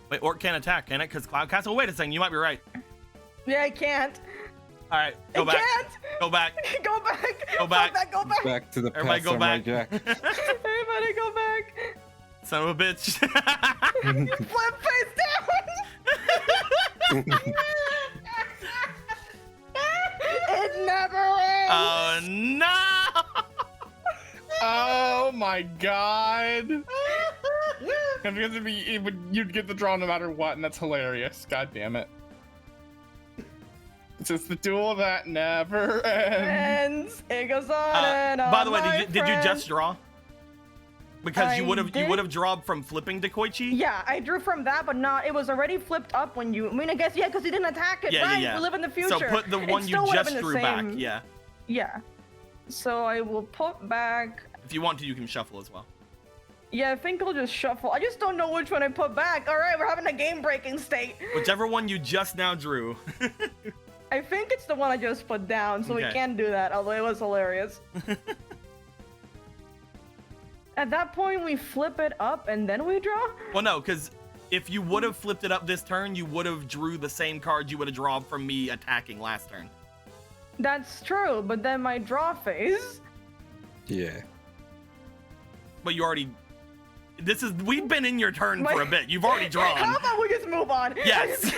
Wait, Orc can't attack, can it? Because Cloud Castle. Wait a second, you might be right. Yeah, I can't. All right, go I back. can't. Go back. Go back. Go back. Go back. Back to the Everybody past, go Samurai back. Jack. Everybody go back. Son of a bitch. Flip face down. It never ends. Oh no! Oh my god. You'd get the draw no matter what, and that's hilarious. God damn it. It's just the duel that never ends. It goes on and on. By the way, my did you friend. just draw? Because you I would have did. drawn from flipping Dekoichi? Yeah, I drew from that, but not. It was already flipped up when you. I mean, I guess yeah, because he didn't attack it. Yeah, right? yeah. We live in the future. So put the It one still you would have just been the drew back. same. Yeah. Yeah. So I will put back. If you want to, you can shuffle as well. Yeah, I think I'll just shuffle. I just don't know which one I put back. All right, we're having a game-breaking state. Whichever one you just now drew. I think it's the one I just put down, so we Okay. can do that. Although it was hilarious. At that point, we flip it up and then we draw? Well, no, because if you would have flipped it up this turn, you would have drew the same card you would have drawn from me attacking last turn. That's true, but then my draw phase. Yeah. But you already... We've been in your turn for a bit. You've already drawn. How about we just move on? Yes.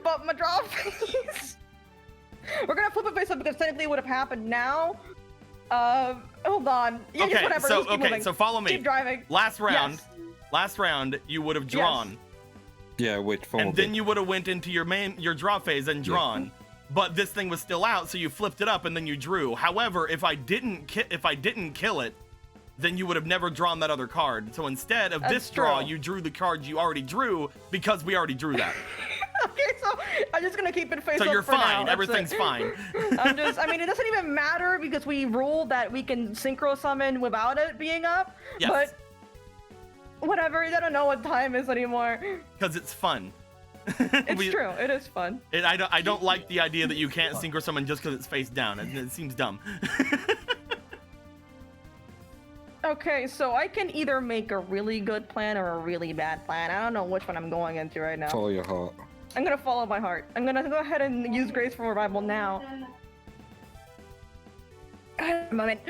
But my draw phase. We're gonna flip it face up because technically it would have happened now. Hold on. Yeah, just whatever. Just keep moving. So follow me. Keep driving. Last round. Yes. Last round, you would have drawn. Yeah, which folded. And then you would have went into your draw phase and drawn. Yeah. But this thing was still out, so you flipped it up and then you drew. However, if I didn't kill it, then you would have never drawn that other card. So instead of this draw, you drew the card you already drew because we already drew that. Okay, so I'm just gonna keep it face up. So you're for fine. now. Everything's fine. I mean, it doesn't even matter because we ruled that we can synchro summon without it being up. Yes. But whatever, I don't know what time is anymore. Because it's fun. It's true. It is fun. I don't like the idea that you can't synchro summon just because it's face down. It seems dumb. Okay, so I can either make a really good plan or a really bad plan. I don't know which one I'm going into right now. Follow your heart. I'm gonna follow my heart. I'm gonna go ahead and use Graceful Revival now. Moment.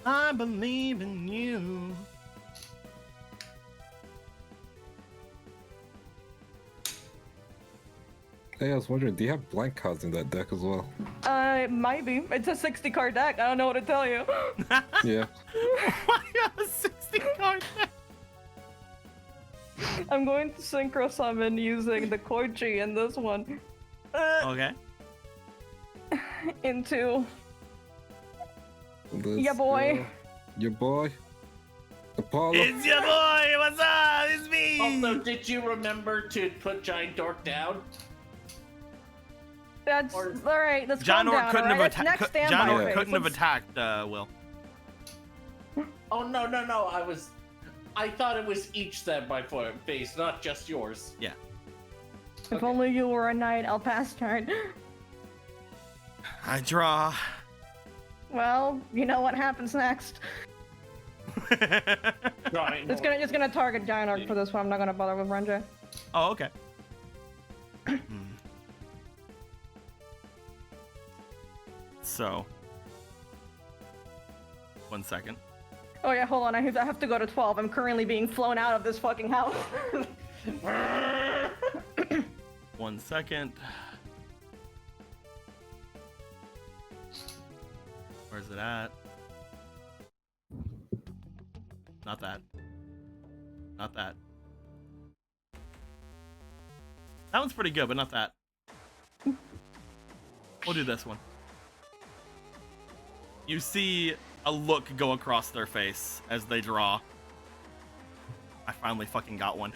I believe in you. Hey, I was wondering, do you have blank cards in that deck as well? It might be. It's a 60 card deck. I don't know what to tell you. Yeah. Why a 60 card deck? I'm going to synchro summon using the Koichi in this one. Okay. Into. Let's Yeah, boy. go. Your boy. Apollo. It's your boy. What's up? It's me. Also, did you remember to put Giant Dork down? That's all right. Let's John calm Orr down. couldn't All right? have Next attacked. standby John Orr phase. couldn't have Let's- attacked Will. Oh no. I thought it was each standby phase, not just yours. Yeah. If only you were a knight, I'll pass turn. I draw. Well, you know what happens next. Giant It's gonna target Giant Orc for this one. I'm not gonna bother with Renja. Oh, okay. So, 1 second. Oh yeah, hold on. I have to go to 12. I'm currently being flown out of this fucking house. 1 second. Where's it at? Not that. Not that. That one's pretty good, but not that. We'll do this one. You see a look go across their face as they draw. I finally fucking got one.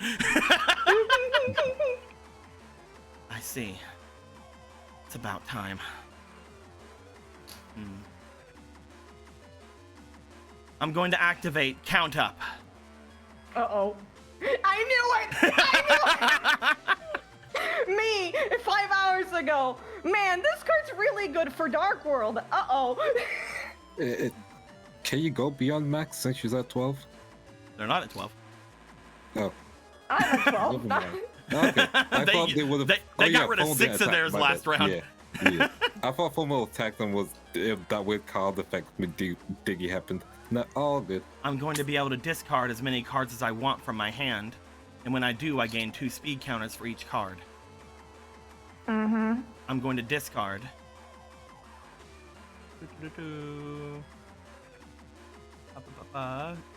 I see. It's about time. I'm going to activate Count Up. Uh-oh. I knew it! Me, 5 hours ago. Man, this card's really good for Dark World. Uh-oh. Can you go beyond max since she's at 12? They're not at 12. Oh. I'm at 12. Never mind. Okay. I thought they would have. They got rid of 6 of theirs last round. Yeah. I thought formal attack them was if that weird card effect with Diggy happened. Not all good. I'm going to be able to discard as many cards as I want from my hand, and when I do, I gain 2 speed counters for each card. Mm-hmm. I'm going to discard.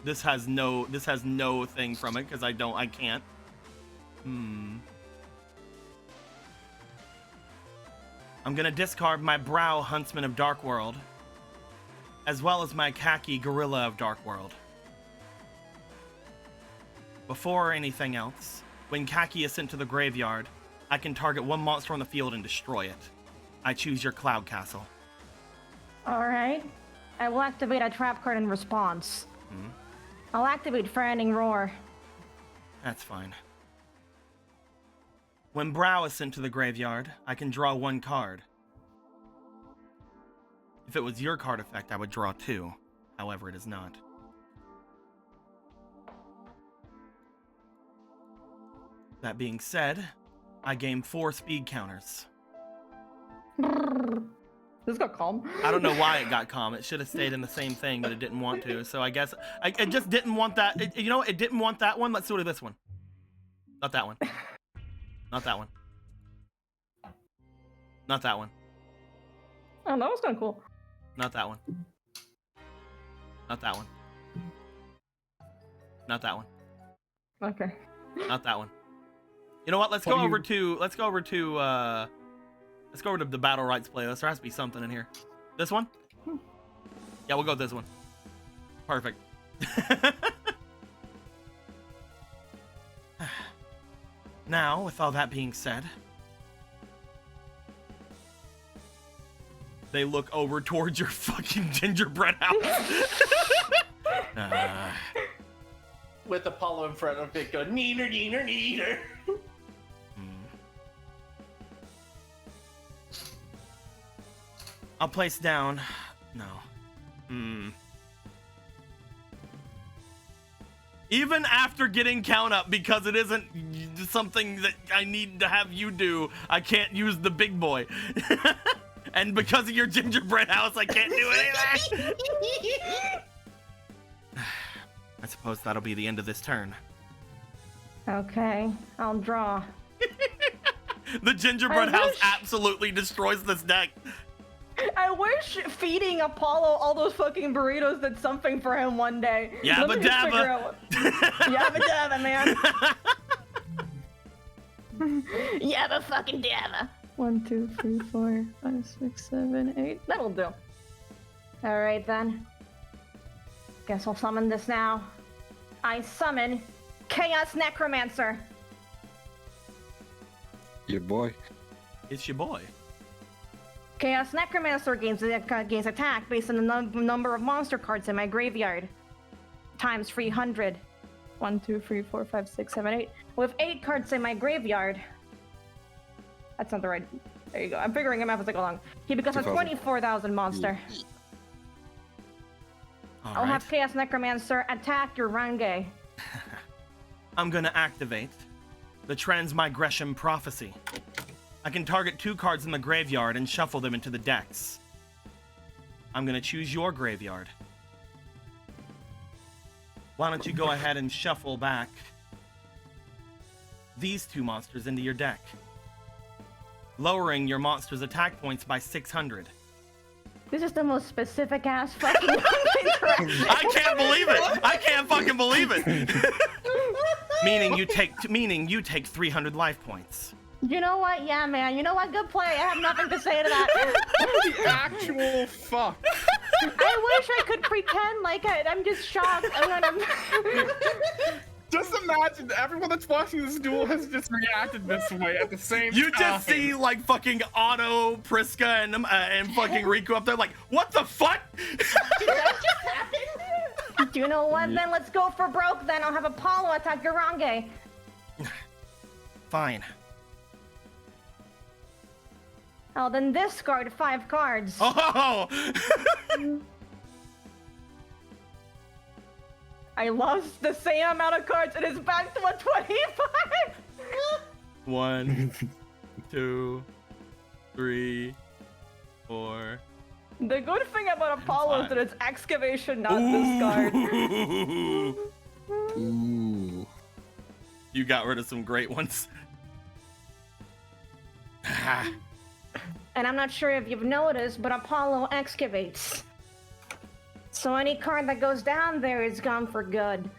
This has no thing from it because I can't. I'm gonna discard my Brow Huntsman of Dark World, as well as my Khaki Gorilla of Dark World. Before anything else, when Khaki is sent to the graveyard, I can target one monster on the field and destroy it. I choose your Cloud Castle. Alright. I will activate a trap card in response. I'll activate Frowning Roar. That's fine. When Brow is sent to the graveyard, I can draw 1 card. If it was your card effect, I would draw 2. However, it is not. That being said, I gain 4 speed counters. This got calm. I don't know why it got calm. It should have stayed in the same thing, but it didn't want to. So I guess it just didn't want that. You know, it didn't want that one. Let's do it with this one. Not that one. Not that one. Not that one. Oh, that was kind of cool. Not that one. Not that one. Not that one. Okay. Not that one. You know what? Let's go over to the battle rights playlist. There has to be something in here. This one? Yeah, we'll go with this one. Perfect. Now, with all that being said, they look over towards your fucking gingerbread house. With Apollo in front of it, go neener, neener, neener. I'll place down. No. Even after getting count up, because it isn't something that I need to have you do, I can't use the big boy. And because of your gingerbread house, I can't do anything. I suppose that'll be the end of this turn. Okay, I'll draw. The gingerbread house absolutely destroys this deck. I wish feeding Apollo all those fucking burritos did something for him one day. Yabba Let me just figure dabba. out Yabba dabba, man. Yabba fucking dabba. 1, 2, 3, 4, 5, 6, 7, 8. That'll do. Alright then. Guess I'll summon this now. I summon Chaos Necromancer. Your boy. It's your boy. Chaos Necromancer gains attack based on the number of monster cards in my graveyard. Times 300. 1, 2, 3, 4, 5, 6, 7, 8. With 8 cards in my graveyard. That's not the right. There you go. I'm figuring him out as I go along. He becomes a 24,000 monster. I'll have Chaos Necromancer attack your Range. I'm gonna activate the Transmigration Prophecy. I can target 2 cards in the graveyard and shuffle them into the decks. I'm gonna choose your graveyard. Why don't you go ahead and shuffle back these 2 monsters into your deck, lowering your monster's attack points by 600. This is the most specific ass fucking interaction. I can't believe it! I can't fucking believe it! Meaning you take 300 life points. You know what? Yeah, man. You know what? Good play. I have nothing to say to that. The actual fuck. I wish I could pretend like I'm just shocked. Just imagine everyone that's watching this duel has just reacted this way at the same time. You just see like fucking Otto, Priska, and fucking Riku up there like, what the fuck? Did that just happen? Do you know what? Then let's go for broke. Then I'll have Apollo attack Garange. Fine. I'll then discard 5 cards. Oh! I lost the same amount of cards. It is back to 125. 1, 2, 3, 4. The good thing about Apollo is that it's excavation, not discard. Ooh. You got rid of some great ones. And I'm not sure if you've noticed, but Apollo excavates. So any card that goes down there is gone for good.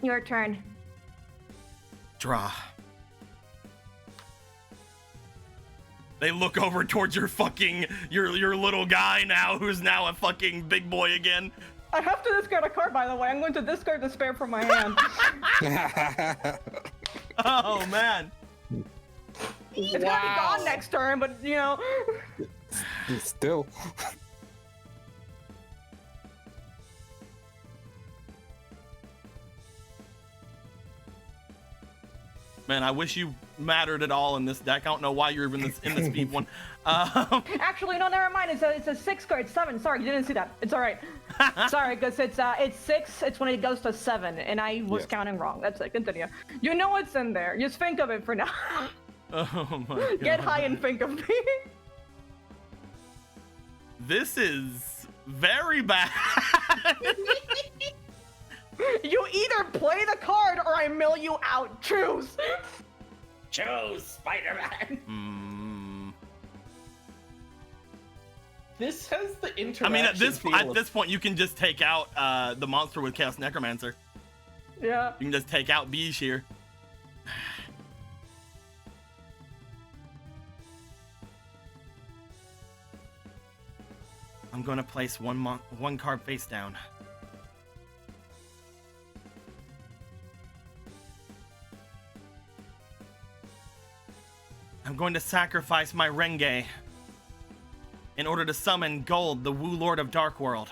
Your turn. Draw. They look over towards your fucking, your little guy now, who's now a fucking big boy again. I have to discard a card, by the way. I'm going to discard the spare from my hand. Oh, man. It's gonna be gone next turn, but you know. Still. Man, I wish you mattered at all in this deck. I don't know why you're even in the speed one. Actually, no, never mind. It's a 6 card. 7. Sorry, you didn't see that. It's all right. Sorry, because it's 6. It's when it goes to 7, and I was counting wrong. That's it. Continue. You know what's in there. Just think of it for now. Oh my god. Get high and think of me. This is very bad. You either play the card or I mill you out. Choose. Choose Spider-Man. This has the interaction. I mean, at this feel point, you can just take out the monster with Chaos Necromancer. Yeah. You can just take out Beige here. I'm gonna place one card face down. I'm going to sacrifice my Renge in order to summon Gold, the Wu Lord of Dark World.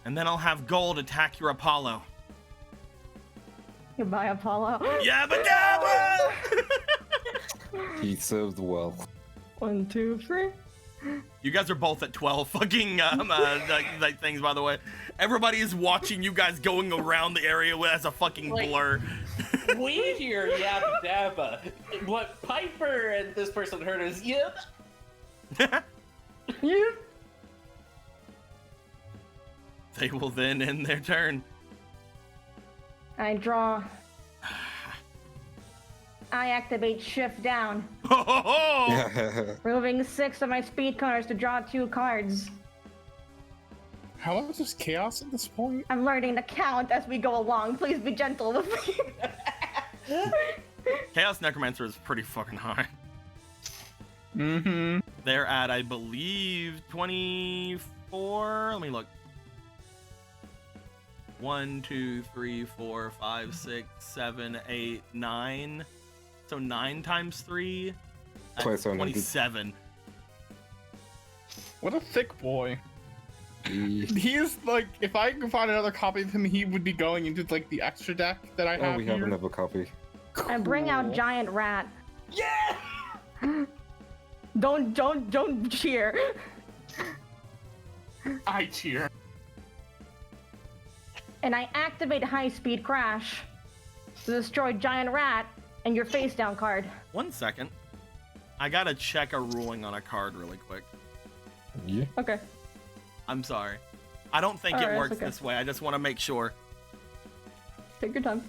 And then I'll have Gold attack your Apollo. Goodbye, Apollo. Yabba dabba! He served well. 1, 2, 3. You guys are both at 12 fucking like things, by the way. Everybody is watching you guys going around the area as a fucking blur. We hear yabba dabba. What Piper and this person heard is yep. Yep. They will then end their turn. I draw. I activate Shift Down, removing 6 of my speed cards to draw 2 cards. How much is chaos at this point? I'm learning to count as we go along. Please be gentle with me. Chaos Necromancer is pretty fucking high. Mm-hmm. They're at, I believe, 24. Let me look. 1, 2, 3, 4, 5, 6, 7, 8, 9. So 9 times 3. That's 27. What a thick boy. He is like, if I could find another copy of him, he would be going into like the extra deck that I have. Oh, we here. have another copy. I bring out Giant Rat. Yeah. Don't cheer. I cheer. And I activate High Speed Crash to destroy Giant Rat and your face down card. 1 second. I gotta check a ruling on a card really quick. Yeah. Okay. I'm sorry. I don't think Alright, it that's works okay. this way. I just want to make sure. Take your time.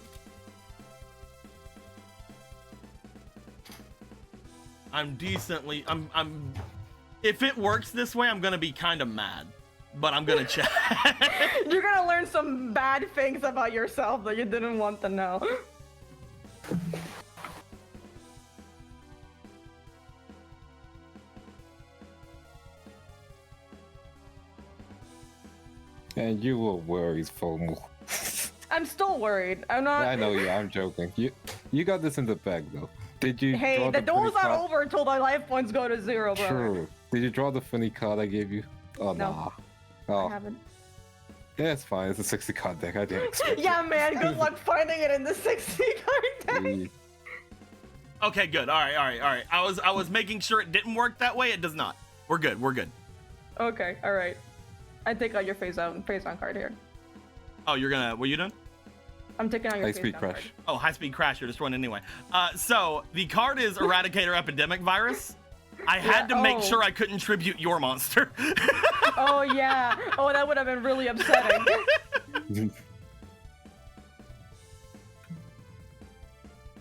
I'm decently. I'm. If it works this way, I'm gonna be kind of mad. But I'm gonna check. You're gonna learn some bad things about yourself that you didn't want to know. And you were worried, FOMO. I'm still worried. I'm not. I know you. I'm joking. You got this in the bag though. Did you? Hey, draw the funny duel's not card? over until the life points go to 0, bro. True. Did you draw the funny card I gave you? Oh No. nah. I Oh, haven't. yeah, it's fine. It's a 60 card deck. I didn't expect Yeah, man. Good luck finding it in the 60 card deck. it. Okay, good. All right. I was making sure it didn't work that way. It does not. We're good. Okay, all right. I take out your face on card here. Oh, you're gonna. What are you doing? I'm taking out your High face speed down crash. card. Oh, high speed crash. You're destroying anyway. So the card is Eradicator Epidemic Virus. I had to make sure I couldn't tribute your monster. Oh yeah. Oh, that would have been really upsetting.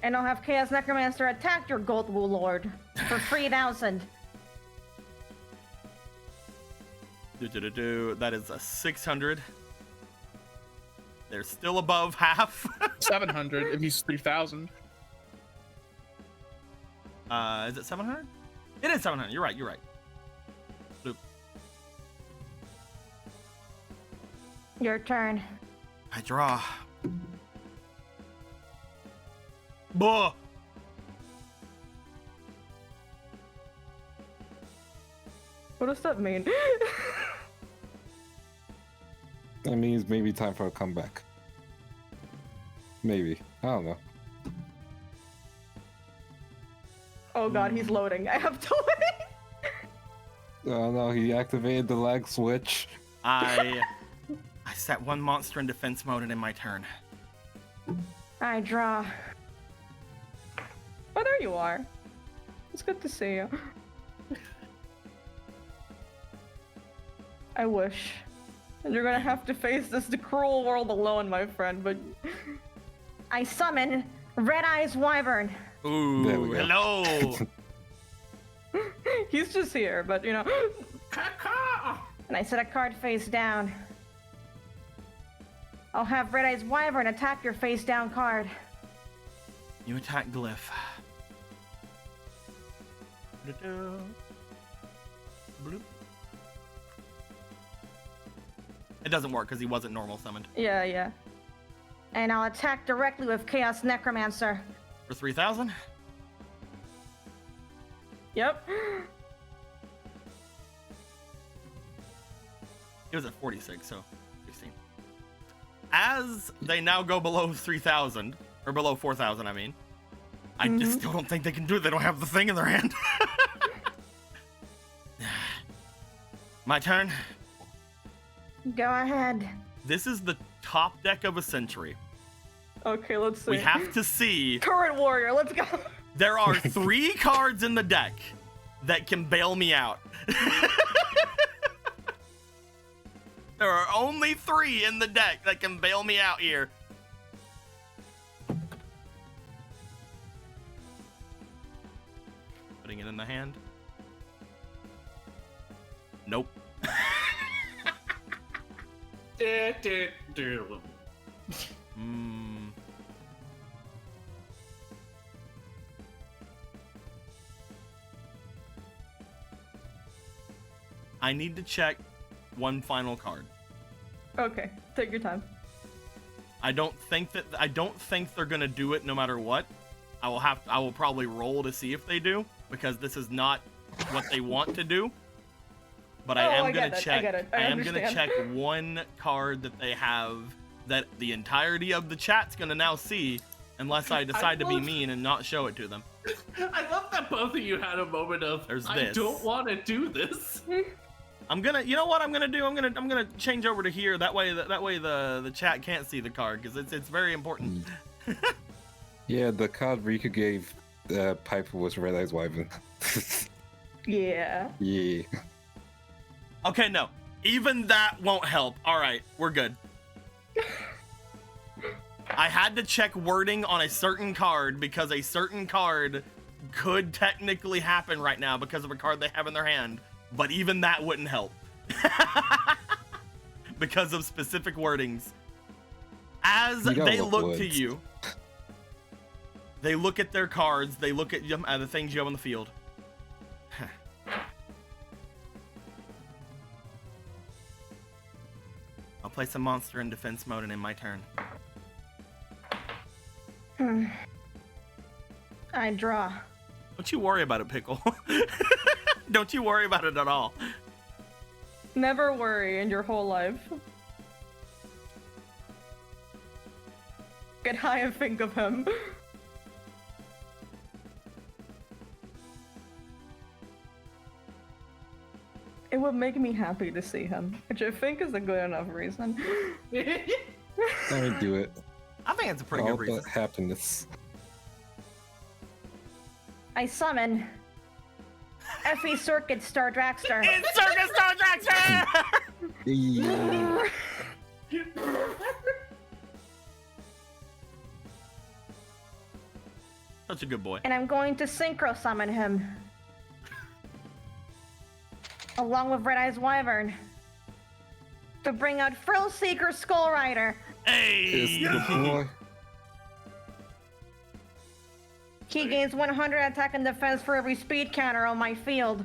And I'll have Chaos Necromancer attack your Gold Wu Lord for 3,000. That is a 600. They're still above half. 700 if he's 3,000. Is it 700? It is 700. You're right. Bloop. Your turn. I draw. Buh. What does that mean? That means maybe time for a comeback. Maybe. I don't know. Oh god, he's loading. I have to wait. Oh no, he activated the lag switch. I set one monster in defense mode and in my turn. I draw. Oh, there you are. It's good to see you. I wish. And you're gonna have to face the cruel world alone, my friend, but... I summon Red Eyes Wyvern. Ooh, There we go. hello. He's just here, but you know... And I set a card face down. I'll have Red Eyes Wyvern attack your face down card. You attack Glyph. Bloop. It doesn't work because he wasn't normal summoned. Yeah. And I'll attack directly with Chaos Necromancer. For 3,000? Yep. It was at 46, so 16. As they now go below 3,000, or below 4,000, I mean, I just still don't think they can do it. They don't have the thing in their hand. My turn. Go ahead. This is the top deck of a century. Okay, let's see. We have to see. Current Warrior, let's go. There are 3 cards in the deck that can bail me out. There are only 3 in the deck that can bail me out here. Putting it in the hand. Nope. I need to check one final card. Okay, take your time. I don't think they're gonna do it no matter what. I will probably roll to see if they do, because this is not what they want to do. But I am gonna check. I am gonna check one card that they have that the entirety of the chat's gonna now see, unless I decide to be mean and not show it to them. I love that both of you had a moment of There's I this. don't want to do this. You know what I'm gonna do? I'm gonna change over to here. That way the chat can't see the card, because it's very important. Yeah, the card Riku gave Piper was Red Eyes Wyvern. Yeah. Yeah. Okay, no. Even that won't help. All right, we're good. I had to check wording on a certain card because a certain card could technically happen right now because of a card they have in their hand, but even that wouldn't help. Because of specific wordings. As they look to you, they look at their cards, they look at the things you have on the field. I'll place a monster in defense mode and in my turn. I draw. Don't you worry about it, Pickle. Don't you worry about it at all. Never worry in your whole life. Get high and think of him. It would make me happy to see him, which I think is a good enough reason. Let me do it. I think it's a pretty All good reason. the happiness. I summon Effie Circuit Star Dragster. It's Circus Star Dragster! Yeah. Such a good boy. And I'm going to synchro summon him. Along with Red Eyes Wyvern. To bring out Frill Seeker Skull Rider. It's Hey! the boy. He gains 100 attack and defense for every speed counter on my field.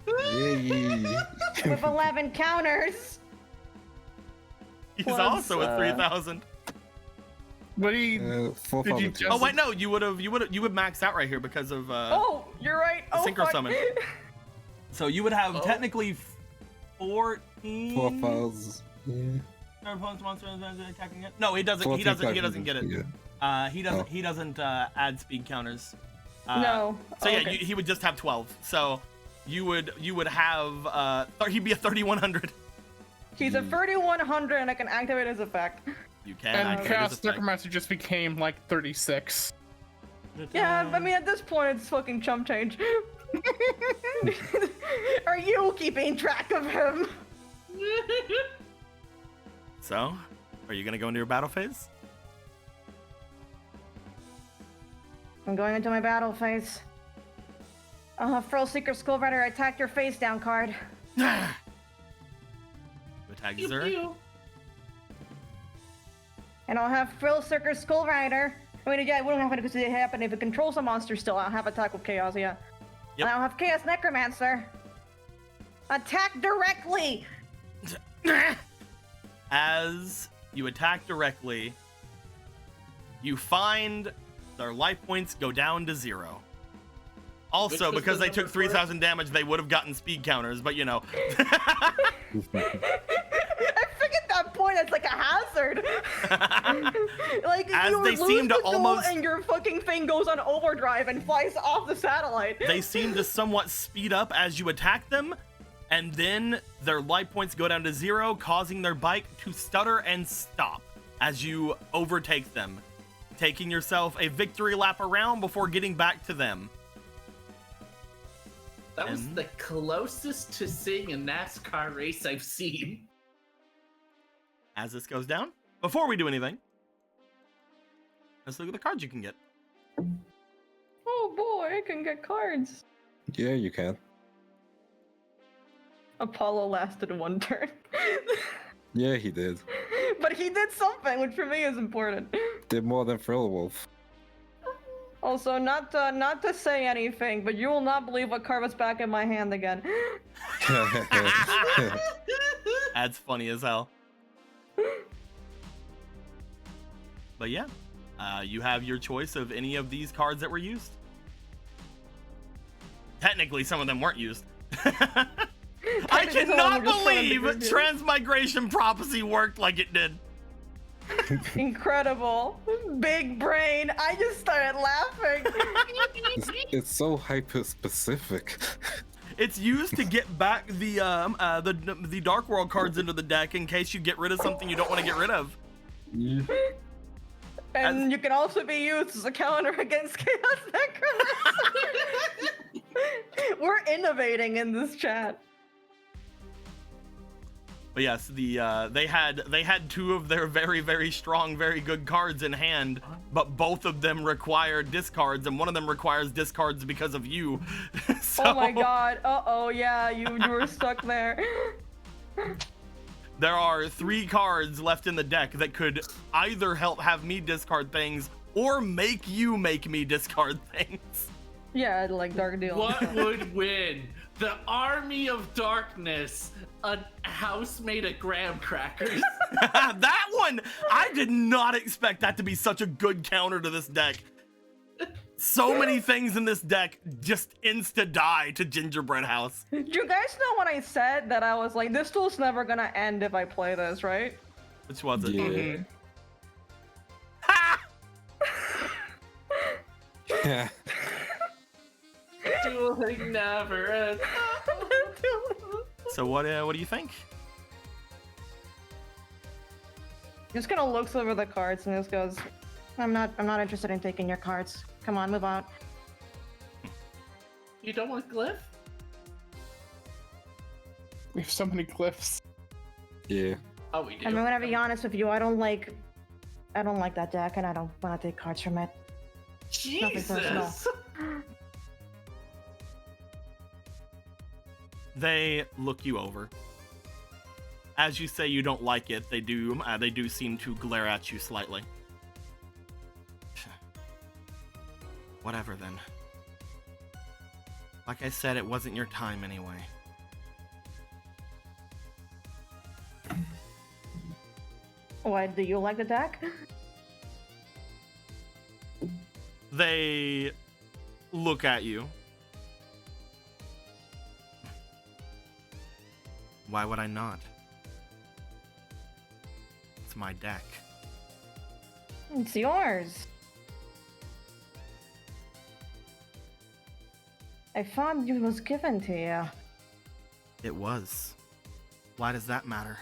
Yeah. With 11 counters. He's Plus, also at 3,000. What do you? 4,000. Did you just- Oh wait, no, you would max out right here because of Oh, you're right. Oh, synchro fuck. summon. So you would have technically 14. 4,000. Yeah. Opponent's monster attacking it. No, he doesn't. He 45 doesn't get it. yeah. He doesn't. He doesn't add speed counters. No. So yeah, Okay. he would just have 12. So you would have he'd be a 3100. He's a 3100 and I can activate his effect. You can. And activate his Chaos effect. Necromancer just became like 36. Yeah, I mean at this point it's fucking chump change. Are you keeping track of him? So, are you gonna go into your battle phase? I'm going into my battle phase. I'll have Frill Seeker Skullrider attack your face down card. Attack Pew, Zer. pew. And I'll have Frill Seeker Skullrider. I mean, yeah, it wouldn't happen because it happened if it controls a monster still. I'll have attack with Chaos, yeah. Yep. And I'll have Chaos Necromancer attack directly. As you attack directly, you find their life points go down to 0. Also, Which was because the they took number 3,000 damage, they would have gotten speed counters, but you know. I figured that point as like a hazard. Like if As you they lose seem to the duel almost- and your fucking thing goes on overdrive and flies off the satellite. They seem to somewhat speed up as you attack them, and then their life points go down to 0, causing their bike to stutter and stop as you overtake them, taking yourself a victory lap around before getting back to them. That was And- the closest to seeing a NASCAR race I've seen. As this goes down, before we do anything, let's look at the cards you can get. Oh boy, I can get cards. Yeah, you can. Apollo lasted 1 turn. Yeah, he did. But he did something, which for me is important. Did more than Frill Wolf. Also, not to say anything, but you will not believe what card was back in my hand again. That's funny as hell. But yeah, you have your choice of any of these cards that were used. Technically, some of them weren't used. I Technically, some of cannot them were just fun believe to do. Transmigration Prophecy worked like it did. Incredible. Big brain. I just started laughing. It's so hyper specific. It's used to get back the Dark World cards into the deck in case you get rid of something you don't want to get rid of. And you can also be used as a counter against Chaos Necromancer. We're innovating in this chat. But yes, they had 2 of their very, very strong, very good cards in hand, but both of them require discards, and one of them requires discards because of you. So, Oh my god. Uh-oh, yeah, you were stuck there. there are 3 cards left in the deck that could either help have me discard things or make you make me discard things. Yeah, like Dark Deal. What would win? The Army of Darkness, a house made of graham crackers. That one, I did not expect that to be such a good counter to this deck. So many things in this deck just insta-die to Gingerbread House. Do you guys know when I said that I was like, this duel's never gonna end if I play this, right? Which was it? Yeah. Ha! Yeah. Dueling never ends. So what do you think? Just kind of looks over the cards and just goes, I'm not interested in taking your cards. Come on, move out. You don't want Glyph? We have so many glyphs. Yeah. Oh, we do. I'm gonna be honest with you, I don't like that deck and I don't want to take cards from it. personal. Jesus! They look you over. As you say you don't like it, they do seem to glare at you slightly. Whatever then. Like I said, it wasn't your time anyway. Why, do you like the deck? They look at you. Why would I not? my deck. It's yours. I thought it was given to you. It was. Why does that matter?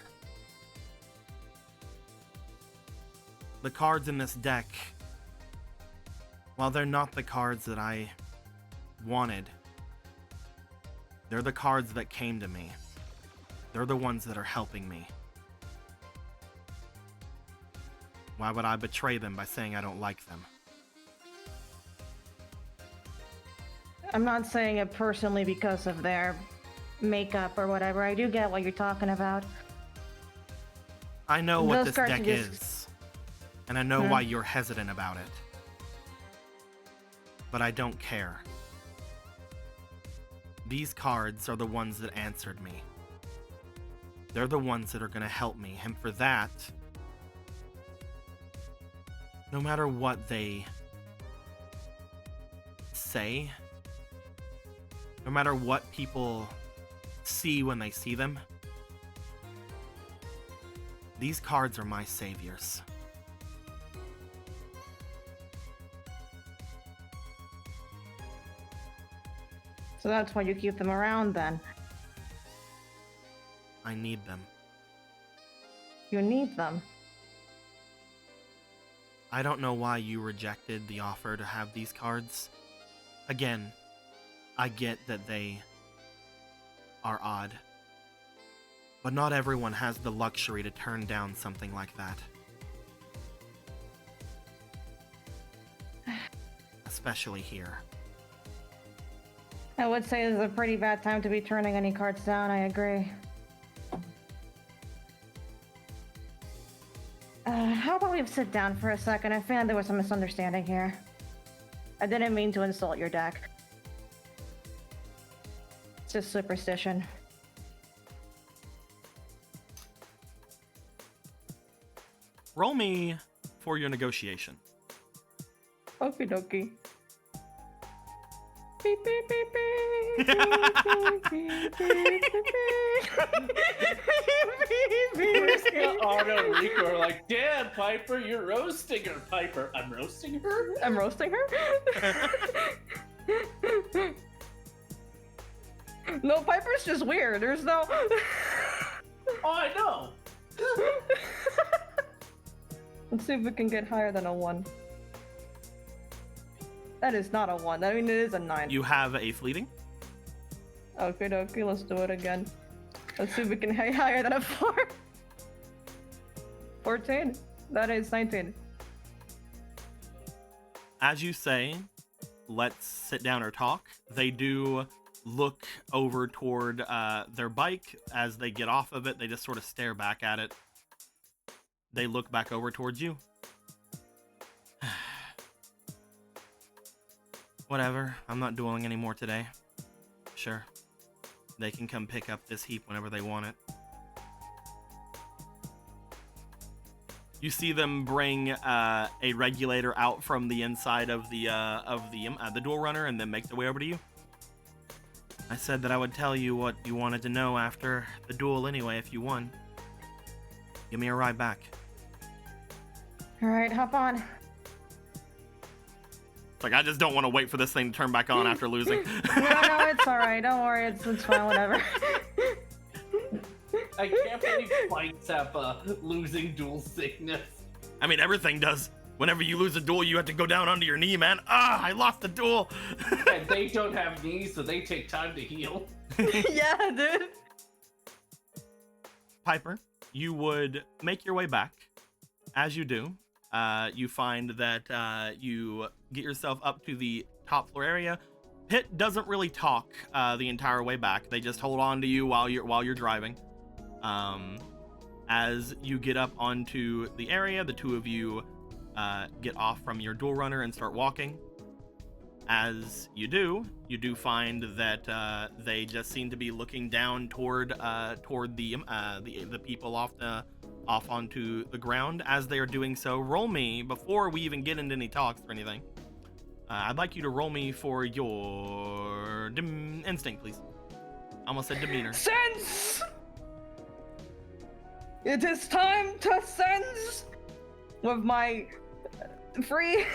The cards in this deck, while they're not the cards that I wanted, they're the cards that came to me. They're the ones that are helping me. Why would I betray them by saying I don't like them? I'm not saying it personally because of their makeup or whatever. I do get what you're talking about. I know what Those this cards deck are just- is, and I know why you're hesitant about it. But I don't care. These cards are the ones that answered me. They're the ones that are going to help me, and for that, no matter what they say, no matter what people see when they see them, these cards are my saviors. So that's why you keep them around then. I need them. You need them. I don't know why you rejected the offer to have these cards. Again, I get that they are odd. But not everyone has the luxury to turn down something like that. Especially here. I would say this is a pretty bad time to be turning any cards down, I agree. How about we sit down for a second? I feel like there was a misunderstanding here. I didn't mean to insult your deck. It's just superstition. Roll me for your negotiation. Okie dokie. Beep, beep, beep, beep. Otto and Rico are like, damn, Piper, you're roasting her. Piper, I'm roasting her? I'm roasting her? No, Piper's just weird. There's no... Oh, I know. Let's see if we can get higher than a 1. That is not a 1. I mean, it is a 9. You have a fleeting. Okay, let's do it again. Let's see if we can hit higher than a 4. 14. That is 19. As you say, let's sit down or talk. They do look over toward their bike. As they get off of it, they just sort of stare back at it. They look back over towards you. Whatever, I'm not dueling anymore today. Sure. They can come pick up this heap whenever they want it. You see them bring a regulator out from the inside of the duel runner and then make their way over to you. I said that I would tell you what you wanted to know after the duel anyway if you won. Give me a ride back. Alright, hop on. It's like, I just don't want to wait for this thing to turn back on after losing. No, it's alright. Don't worry. It's fine, whatever. I can't believe fights have losing duel sickness. I mean, everything does. Whenever you lose a duel, you have to go down onto your knee, man. Ah, I lost the duel. And they don't have knees, so they take time to heal. Yeah, dude. Piper, you would make your way back. As you do, you find that you get yourself up to the top floor area. Pit doesn't really talk the entire way back. They just hold on to you while you're driving. As you get up onto the area, the two of you get off from your duel runner and start walking. As you do find that they just seem to be looking down toward the people off onto the ground. As they are doing so, roll me, before we even get into any talks or anything, I'd like you to roll me for your instinct, please. Almost said demeanor. Sense! It is time to sense with my free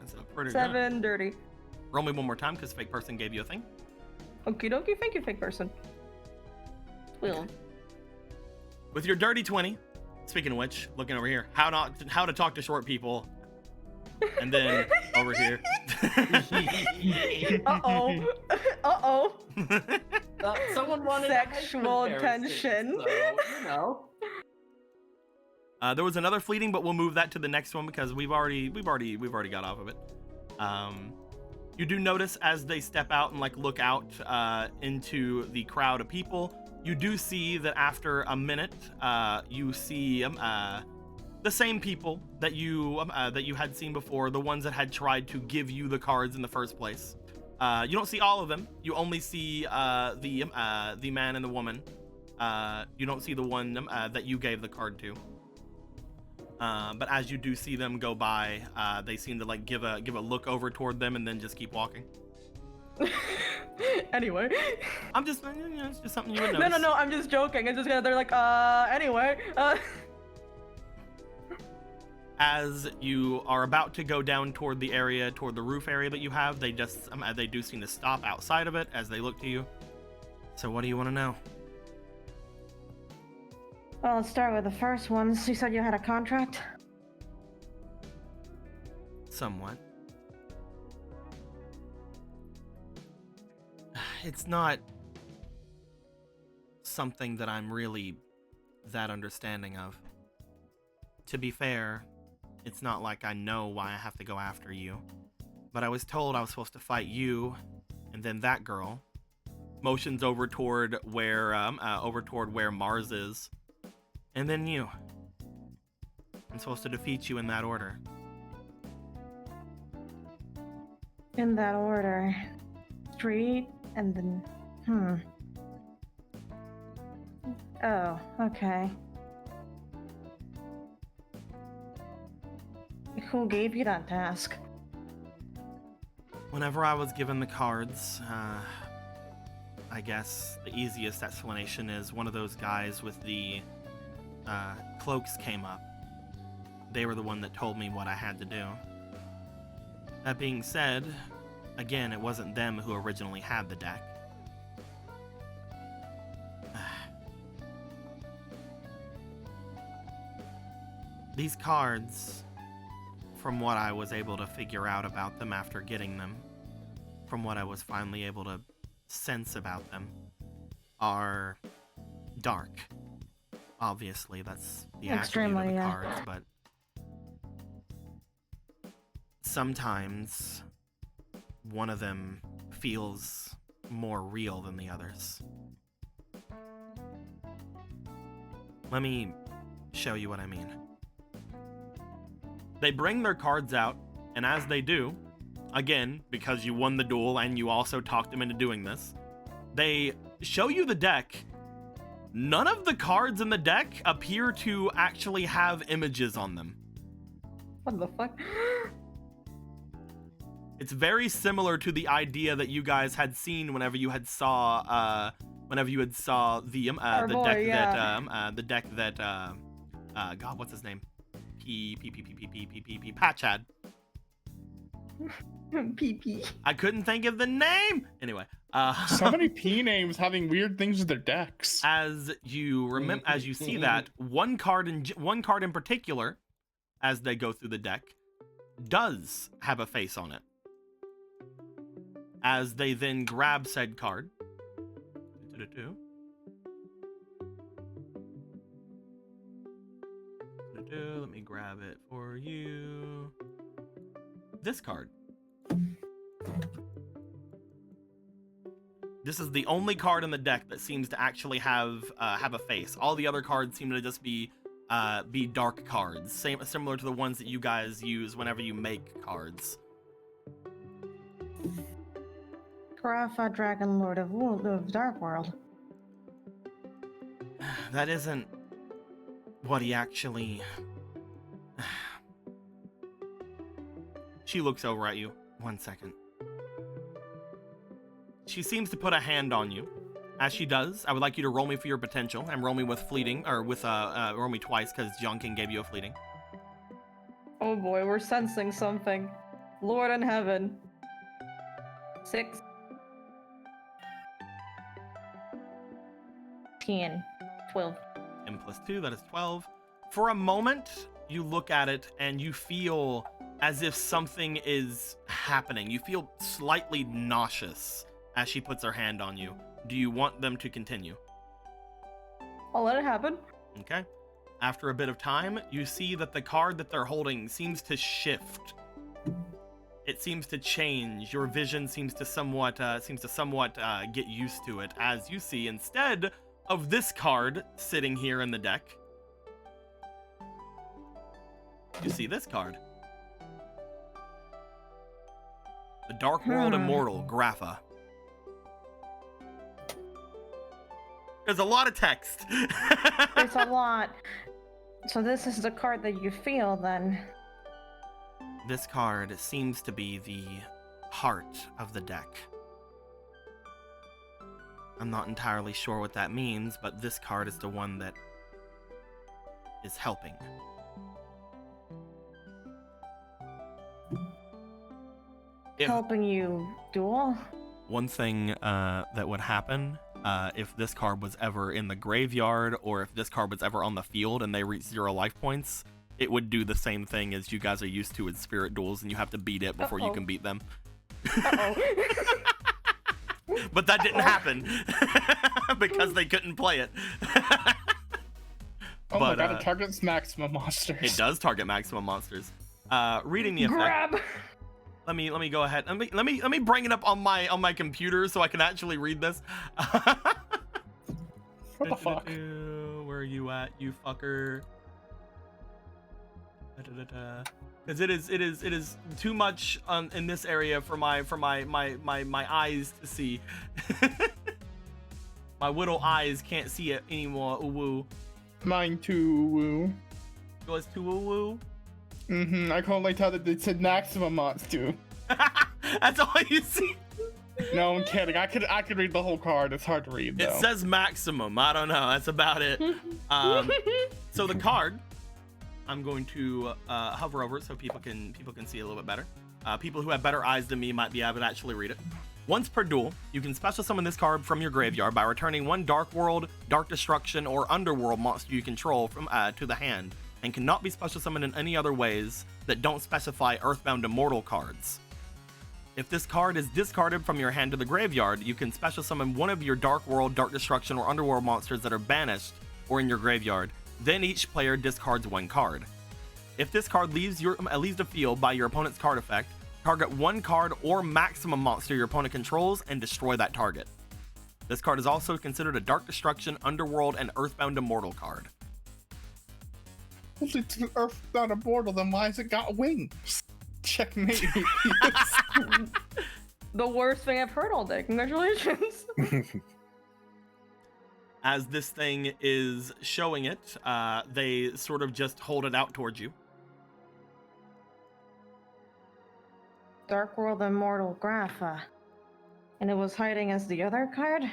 That's a pretty good. 7 dirty. Roll me one more time because fake person gave you a thing. Okie dokie, thank you, fake person. Well, With your dirty 20, speaking of which, looking over here, how to talk to short people, and then over here. uh-oh. Uh-oh. Someone wanted Sexual a height comparison, tension. So, you know. There was another fleeting, but we'll move that to the next one because we've already got off of it. You do notice as they step out and like look out into the crowd of people, you do see that after a minute, you see the same people that you had seen before, the ones that had tried to give you the cards in the first place. You don't see all of them. You only see the man and the woman. You don't see the one that you gave the card to. But as you do see them go by, they seem to like give a look over toward them and then just keep walking. Anyway. I'm just, it's just something you would notice. No, I'm just joking. It's just they're like, anyway. As you are about to go down toward the roof area that you have, they do seem to stop outside of it as they look to you. So what do you want to know? Well, let's start with the first ones. You said you had a contract? Somewhat. It's not something that I'm really that understanding of. To be fair, it's not like I know why I have to go after you. But I was told I was supposed to fight you, and then that girl motions over toward where Mars is. And then you. I'm supposed to defeat you in that order. In that order. Street, and then... Oh, okay. Who gave you that task? Whenever I was given the cards, I guess the easiest explanation is one of those guys with the cloaks came up. They were the one that told me what I had to do. That being said, again, it wasn't them who originally had the deck. These cards, from what I was able to figure out about them after getting them, from what I was finally able to sense about them, are dark. Obviously, that's the attribute of the cards, but sometimes one of them feels more real than the others. Let me show you what I mean. They bring their cards out, and as they do, again, because you won the duel and you also talked them into doing this, they show you the deck. None of the cards in the deck appear to actually have images on them. What the fuck? It's very similar to the idea that you guys had seen whenever you had saw the deck that God, what's his name? Patch had. PP. I couldn't think of the name. Anyway, so many P names having weird things with their decks. As you see that one card in particular, as they go through the deck, does have a face on it. As they then grab said card. Let me grab it for you. This card. This is the only card in the deck that seems to actually have a face. All the other cards seem to just be dark cards, similar to the ones that you guys use whenever you make cards. Karafa, Dragon Lord of Dark World. That isn't what he actually... She looks over at you. 1 second. She seems to put a hand on you, As she does, I would like you to roll me for your potential and roll me with fleeting, or with roll me twice because John King gave you a fleeting. Oh boy, we're sensing something. Lord in heaven. 6. 10. 12. 10 plus 2, that is 12. For a moment, you look at it and you feel as if something is happening. You feel slightly nauseous as she puts her hand on you. Do you want them to continue? I'll let it happen. Okay. After a bit of time, you see that the card that they're holding seems to shift. It seems to change. Your vision seems to somewhat get used to it, as you see, instead of this card sitting here in the deck, you see this card. The Dark World Immortal, Grapha. There's a lot of text. There's a lot. So this is the card that you feel, then. This card seems to be the heart of the deck. I'm not entirely sure what that means, but this card is the one that is helping. Helping you duel? One thing that would happen if this card was ever in the graveyard, or if this card was ever on the field and they reach 0 life points, it would do the same thing as you guys are used to in spirit duels, and you have to beat it before you can beat them. But that didn't happen because they couldn't play it. Oh my god, it targets maximum monsters. It does target maximum monsters. Reading the effect. Grab. Let me go ahead. Let me bring it up on my computer so I can actually read this. What the fuck? Where are you at, you fucker? Because it is too much in this area for my eyes to see. My little eyes can't see it anymore. Ooh woo. Mine too. Woo. Yours too. Woo woo. I can only tell that it said maximum monster. That's all you see. No, I'm kidding. I could read the whole card. It's hard to read though. It says maximum. I don't know. That's about it. So the card, I'm going to hover over it so people can see it a little bit better. People who have better eyes than me might be able to actually read it. Once per duel, you can special summon this card from your graveyard by returning one Dark World, Dark Destruction, or Underworld monster you control from to the hand, and cannot be special summoned in any other ways that don't specify Earthbound Immortal cards. If this card is discarded from your hand to the graveyard, you can special summon one of your Dark World, Dark Destruction, or Underworld monsters that are banished or in your graveyard. Then each player discards one card. If this card leaves the field by your opponent's card effect, target one card or maximum monster your opponent controls and destroy that target. This card is also considered a Dark Destruction, Underworld, and Earthbound Immortal card. If it's an Earthbound Immortal, then why has it got wings? Checkmate. The worst thing I've heard all day. Congratulations. As this thing is showing it, they sort of just hold it out towards you. Dark World Immortal Grapha. And it was hiding as the other card?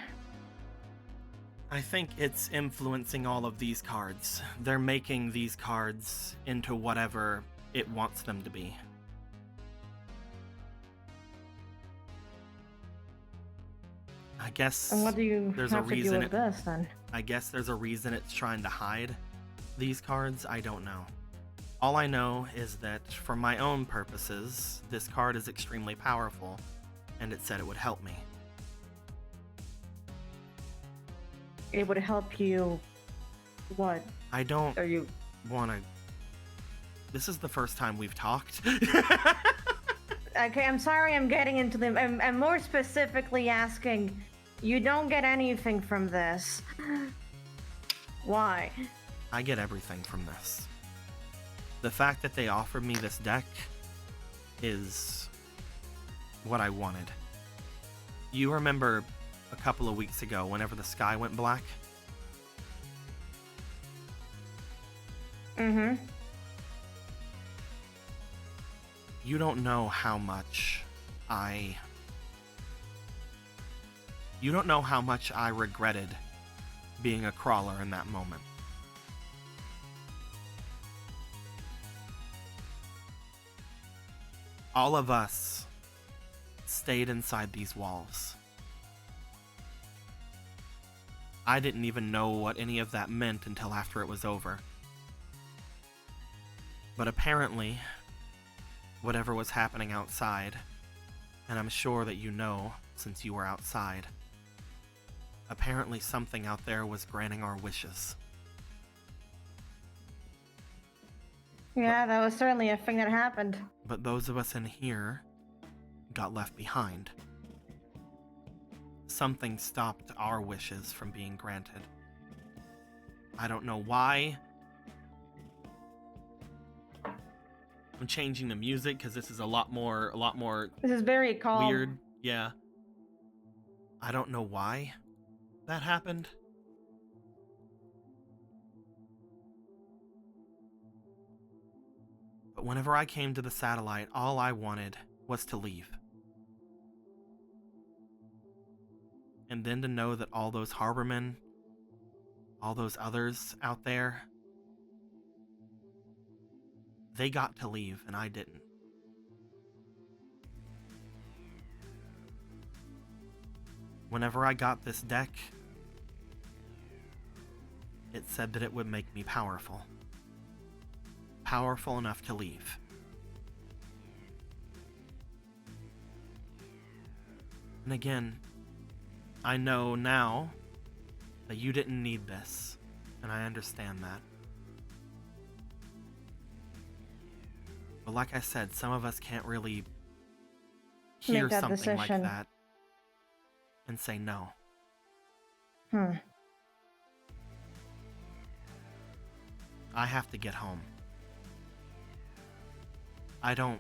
I think it's influencing all of these cards. They're making these cards into whatever it wants them to be. I guess And what do you there's have a to do reason with this, then? I guess there's a reason it's trying to hide these cards. I don't know. All I know is that for my own purposes, this card is extremely powerful, and it said it would help me. It would help you... What? I don't Are you... want to... This is the first time we've talked. Okay, I'm sorry I'm getting into them. I'm more specifically asking, you don't get anything from this. Why? I get everything from this. The fact that they offered me this deck is what I wanted. You remember a couple of weeks ago, whenever the sky went black? Mm-hmm. You don't know how much You don't know how much I regretted being a crawler in that moment. All of us stayed inside these walls. I didn't even know what any of that meant until after it was over. But apparently, whatever was happening outside, and I'm sure that you know since you were outside, apparently something out there was granting our wishes. Yeah, that was certainly a thing that happened. But those of us in here got left behind. Something stopped our wishes from being granted. I don't know why. I'm changing the music because this is a lot more This is very calm. weird. Yeah. I don't know why that happened. But whenever I came to the satellite, all I wanted was to leave. And then to know that all those harbormen, all those others out there, they got to leave and I didn't. Whenever I got this deck, it said that it would make me powerful. Powerful enough to leave. And again, I know now that you didn't need this, and I understand that. But like I said, some of us can't really hear Make that something like decision. that and say no. I have to get home. I don't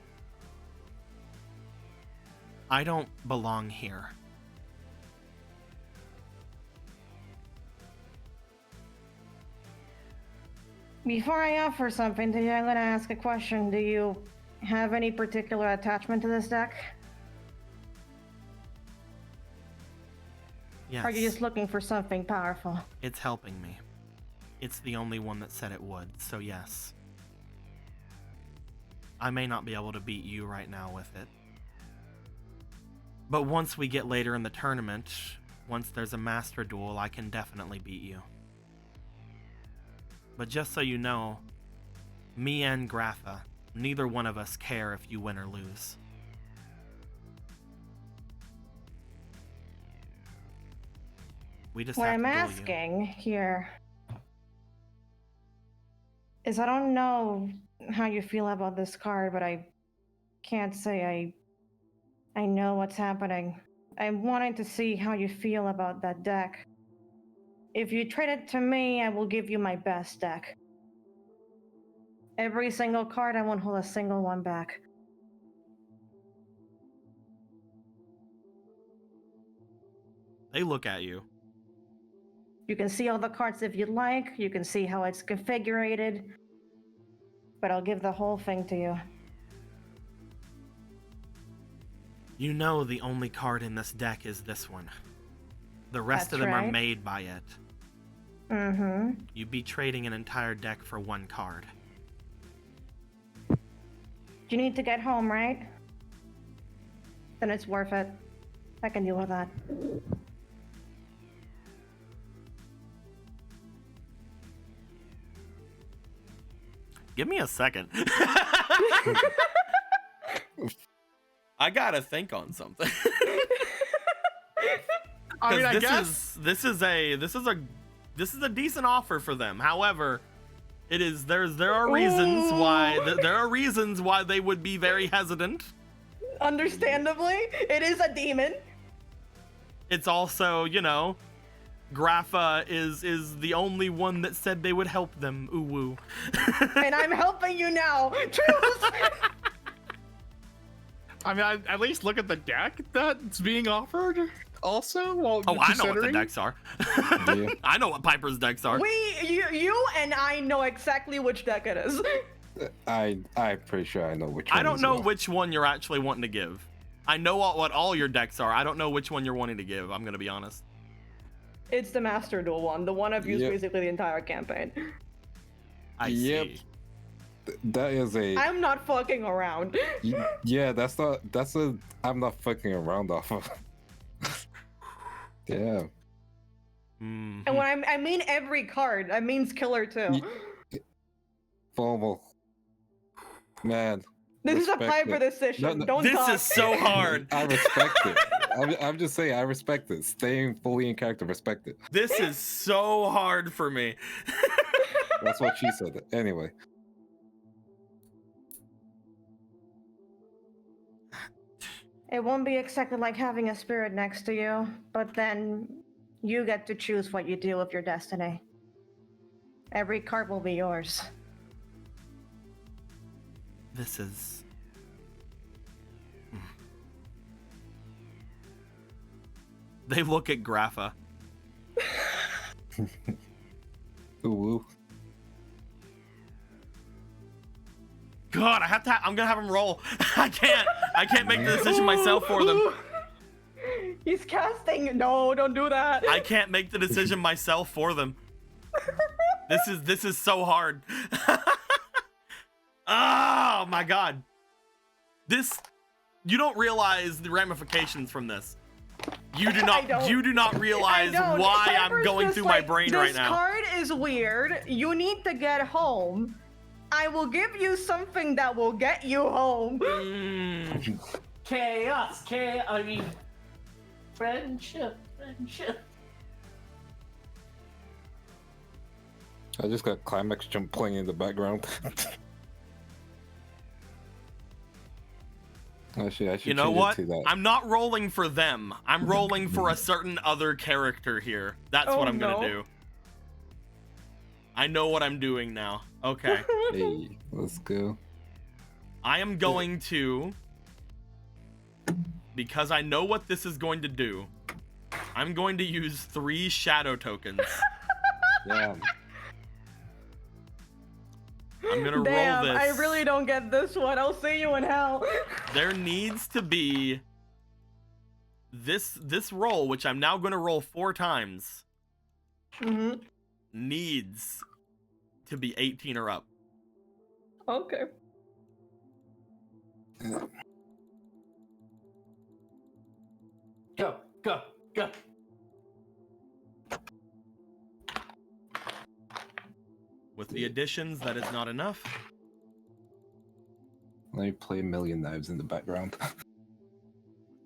belong here. Before I offer something to you, I'm gonna ask a question. Do you have any particular attachment to this deck? Yes, Or are you just looking for something powerful? it's helping me. It's the only one that said it would, so yes. I may not be able to beat you right now with it. But once we get later in the tournament, once there's a master duel, I can definitely beat you. But just so you know, me and Grapha, neither one of us care if you win or lose. We just What have I'm to duel you. asking here is I don't know how you feel about this card, but I can't say I know what's happening. I'm wanting to see how you feel about that deck. If you trade it to me, I will give you my best deck. Every single card, I won't hold a single one back. They look at you. You can see all the cards if you'd like. You can see how it's configured. But I'll give the whole thing to you. You know the only card in this deck is this one. The rest That's of them are right. made by it. Mm-hmm. You'd be trading an entire deck for one card. You need to get home, right? Then it's worth it. I can deal with that. Give me a second. I gotta think on something. I mean, I this guess this is a decent offer for them. However, there are reasons why they would be very hesitant. Understandably, it is a demon. It's also, Grapha is the only one that said they would help them. Ooh woo. And I'm helping you now. Truth! I mean, I at least look at the deck that's being offered. Also, while Oh, I know what the considering. decks are. Yeah. I know what Piper's decks are. You and I know exactly which deck it is. I'm pretty sure I know which one. I don't as know well. which one you're actually wanting to give. I know what all your decks are. I don't know which one you're wanting to give. I'm gonna be honest. It's the Master Duel one, the one I've used basically the entire campaign. I see. That is a. I'm not fucking around. Yeah, that's a. I'm not fucking around off of. Yeah. And when I mean every card, I means killer too. Formal. Man. This is a Piper decision. No. Don't This talk. is so hard. I respect it. I'm just saying, I respect it. Staying fully in character, respect it. This is so hard for me. That's what she said. Anyway. It won't be exactly like having a spirit next to you, but then you get to choose what you do with your destiny. Every card will be yours. This is... They look at Grapha. Ooh. God, I'm gonna have him roll. I can't make the decision myself for them. He's casting. No, don't do that. I can't make the decision myself for them. This is so hard. Oh my God. You don't realize the ramifications from this. You do not realize why I'm going through my brain right now. This card is weird. You need to get home. I will give you something that will get you home. Chaos, friendship. I just got Climax Jump playing in the background. Actually, I should You know change what? it to that. I'm not rolling for them. I'm rolling for a certain other character here. That's what I'm gonna do. I know what I'm doing now. Okay. Hey, let's go. I am going to, because I know what this is going to do, I'm going to use 3 shadow tokens. Yeah. I'm gonna roll this. I really don't get this one. I'll see you in hell. There needs to be this roll, which I'm now gonna roll 4 times. Needs to be 18 or up. Okay. Go. With the additions, that is not enough. Let me play a Million Knives in the background.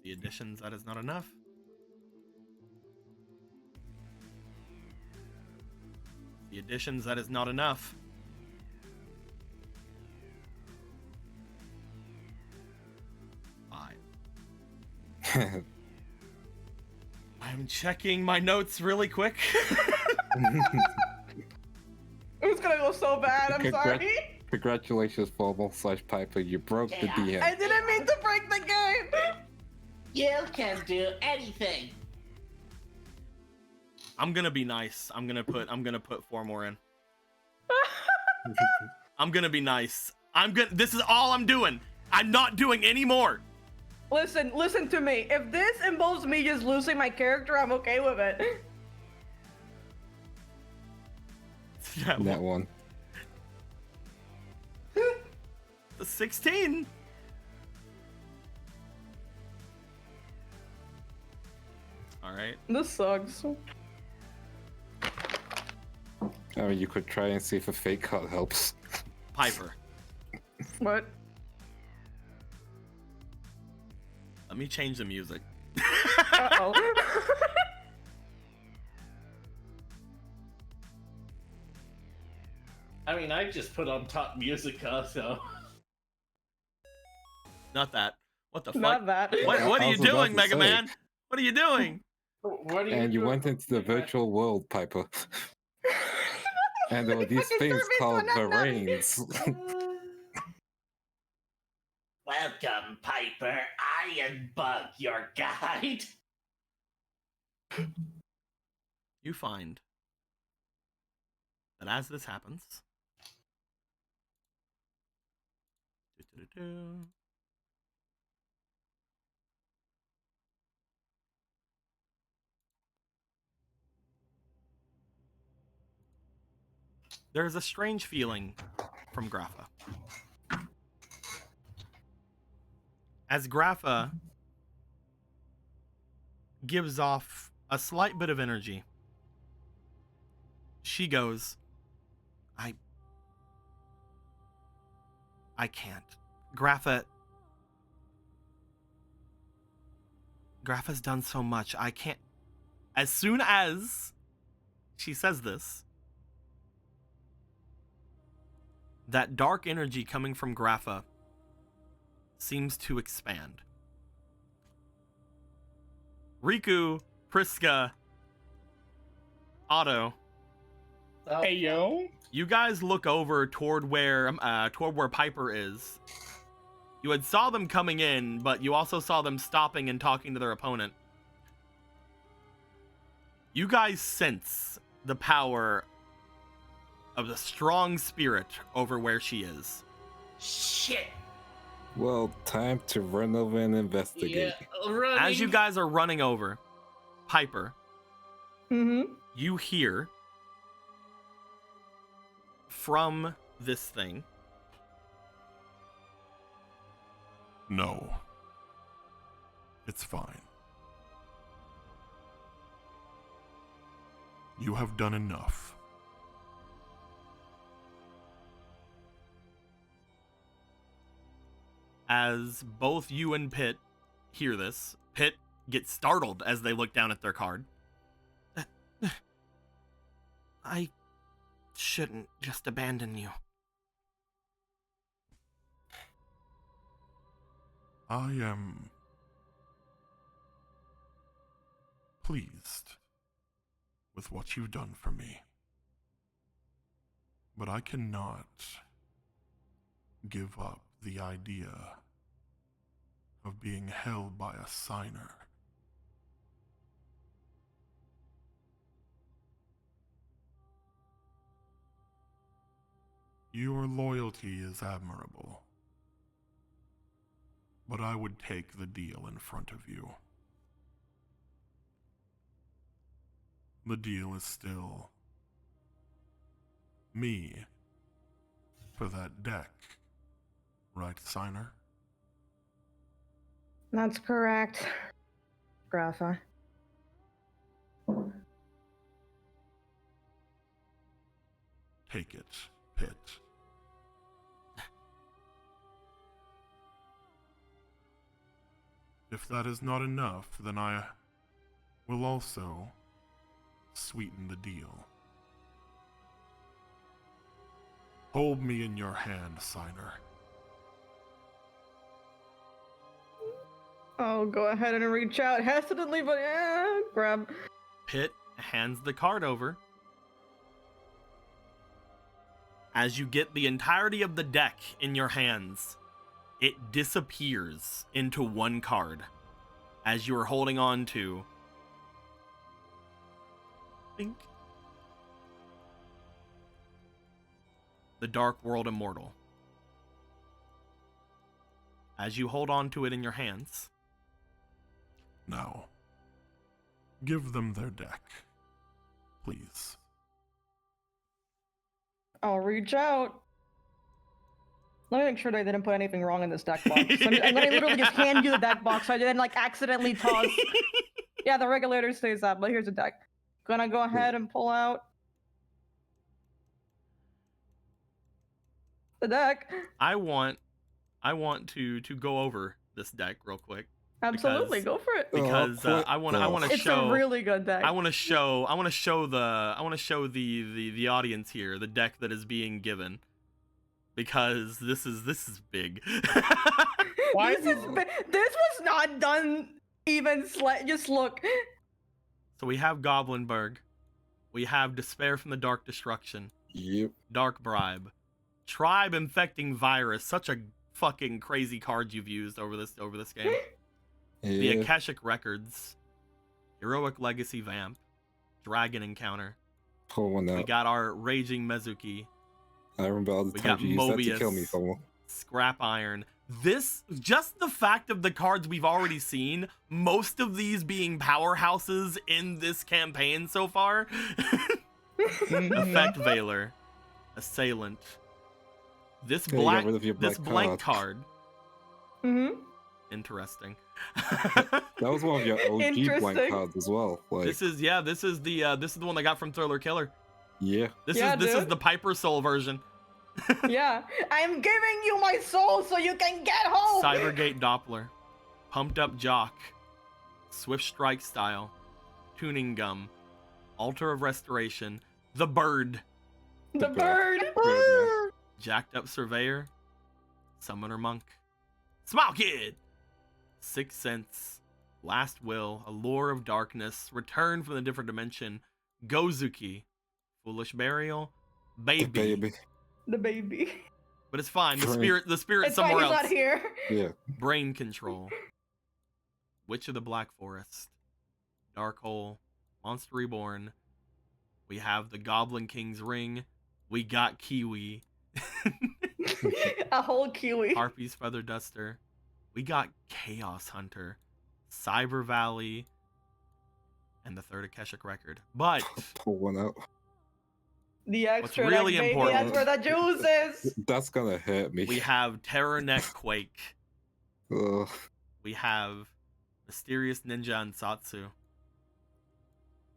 The additions, that is not enough. The additions, that is not enough. I'm checking my notes really quick. It's gonna go so bad. I'm sorry. Congratulations, Formal/Piper. You broke the DM. I didn't mean to break the game. You can do anything. I'm gonna be nice. I'm gonna put 4 more in. I'm gonna be nice. This is all I'm doing. I'm not doing any more. Listen to me. If this involves me just losing my character, I'm okay with it. That one. The 16. All right. This sucks. I mean, you could try and see if a fake card helps. Piper. What? Let me change the music. Uh-oh. I mean, I just put on top Musica, so... Not that. What the fuck? Not that. What are you doing, Mega Man? What are you doing? What are And you doing? went into the virtual world, Piper. And there were these fucking things Kirby's called one, not Varanes. Welcome, Piper. Iron Bug, your guide. You find that as this happens, there's a strange feeling from Grapha. As Grapha gives off a slight bit of energy, she goes, I can't. Grapha's done so much. I can't. As soon as she says this, that dark energy coming from Grapha seems to expand. Riku, Priska, Otto. Hey, yo. You guys look over toward where Piper is. You had saw them coming in, but you also saw them stopping and talking to their opponent. You guys sense the power of the strong spirit over where she is. Shit. Well, time to run over and investigate. Yeah, running. As you guys are running over, Piper, Mm-hmm. you hear from this thing. No. It's fine. You have done enough. As both you and Pitt hear this, Pitt gets startled as they look down at their card. I shouldn't just abandon you. I am pleased with what you've done for me. But I cannot give up the idea of being held by a signer. Your loyalty is admirable, but I would take the deal in front of you. The deal is still me for that deck, right, signer? That's correct, Grapha. Take it, Pitt. If that is not enough, then I will also sweeten the deal. Hold me in your hand, signer. I'll go ahead and reach out hesitantly, but grab. Pitt hands the card over. As you get the entirety of the deck in your hands, it disappears into one card as you are holding on to, the Dark World Immortal. As you hold on to it in your hands, now, give them their deck, please. I'll reach out. Let me make sure that I didn't put anything wrong in this deck box. I'm gonna literally just hand you the deck box so I didn't accidentally toss. Yeah, the regulator stays up, but here's the deck. Gonna go ahead and pull out the deck. I want to go over this deck real quick. Absolutely, go for it. Because I want to It's show. a really good deck. I want to show the audience here the deck that is being given, because this is big. Why? This was not done even just look. So we have Goblinberg, we have Despair from the Dark Destruction, Yep. Dark Bribe, Tribe Infecting Virus. Such a fucking crazy card you've used over this game. The Yeah. Akashic Records, Heroic Legacy Vamp, Dragon Encounter. Pull one We out. got our Raging Mezuki, I remember all the we times got you used that to Mobius. kill me, someone. Scrap Iron. Just the fact of the cards we've already seen, most of these being powerhouses in this campaign so far. Effect Veiler, assailant. This Yeah, you got black, rid of your this black blank card. Mm-hmm. Interesting. That was one of your OG blank Interesting. cards as well. Like, This is the one I got from Thriller Killer. yeah. This Yeah, is dude. the Piper Soul version. Yeah. I'm giving you my soul so you can get home. Cybergate Doppler, Pumped Up Jock, Swift Strike Style, Tuning Gum, Altar of Restoration, The Bird, The bird. Bird. Jacked Up Surveyor, Summoner Monk, Smile Kid, Sixth Sense, Last Will, Allure of Darkness, Return from the Different Dimension, Gozuki, Foolish Burial, The Baby. baby. The baby. But it's fine. The Brain. spirit's It's fine, somewhere he's else. not here. Yeah. Brain Control, Witch of the Black Forest, Dark Hole, Monster Reborn. We have the Goblin King's Ring. We got Kiwi, A whole kiwi. Harpy's Feather Duster. We got Chaos Hunter, Cyber Valley, and the third Akashic Record. But Pull one out. The extra really deck, baby, important- that's where the juice is. That's gonna hurt me. we have Terror Neck Quake. Ugh. We have Mysterious Ninja Ansatsu.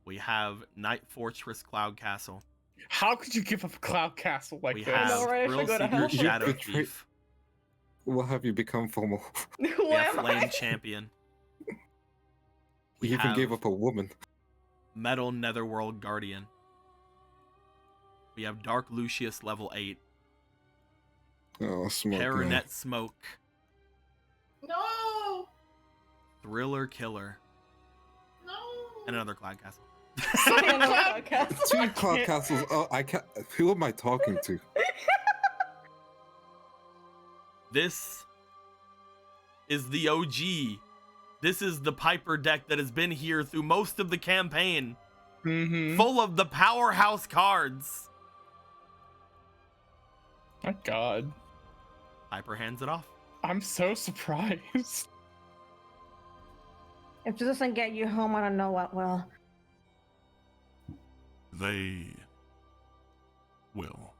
We have Night Fortress Cloud Castle. How could you give up Cloud Castle like We this? have know, right? I Thrill should go to Seeker hell. Shadow You betrayed- Thief. What have you become, Formal? Who We have am Flame I? Champion. You We even have gave up a woman. Metal Netherworld Guardian. We have Dark Lucius level 8. Oh, smoke. man. Terranet Smoke. No. Thriller Killer. No. And another Cloud Castle. Another podcast. Two cloud castles. Oh, I can't. Who am I talking to? This is the OG. This is the Piper deck that has been here through most of the campaign. Mm-hmm. Full of the powerhouse cards. My God. Piper hands it off. I'm so surprised. If this doesn't get you home, I don't know what will. They will.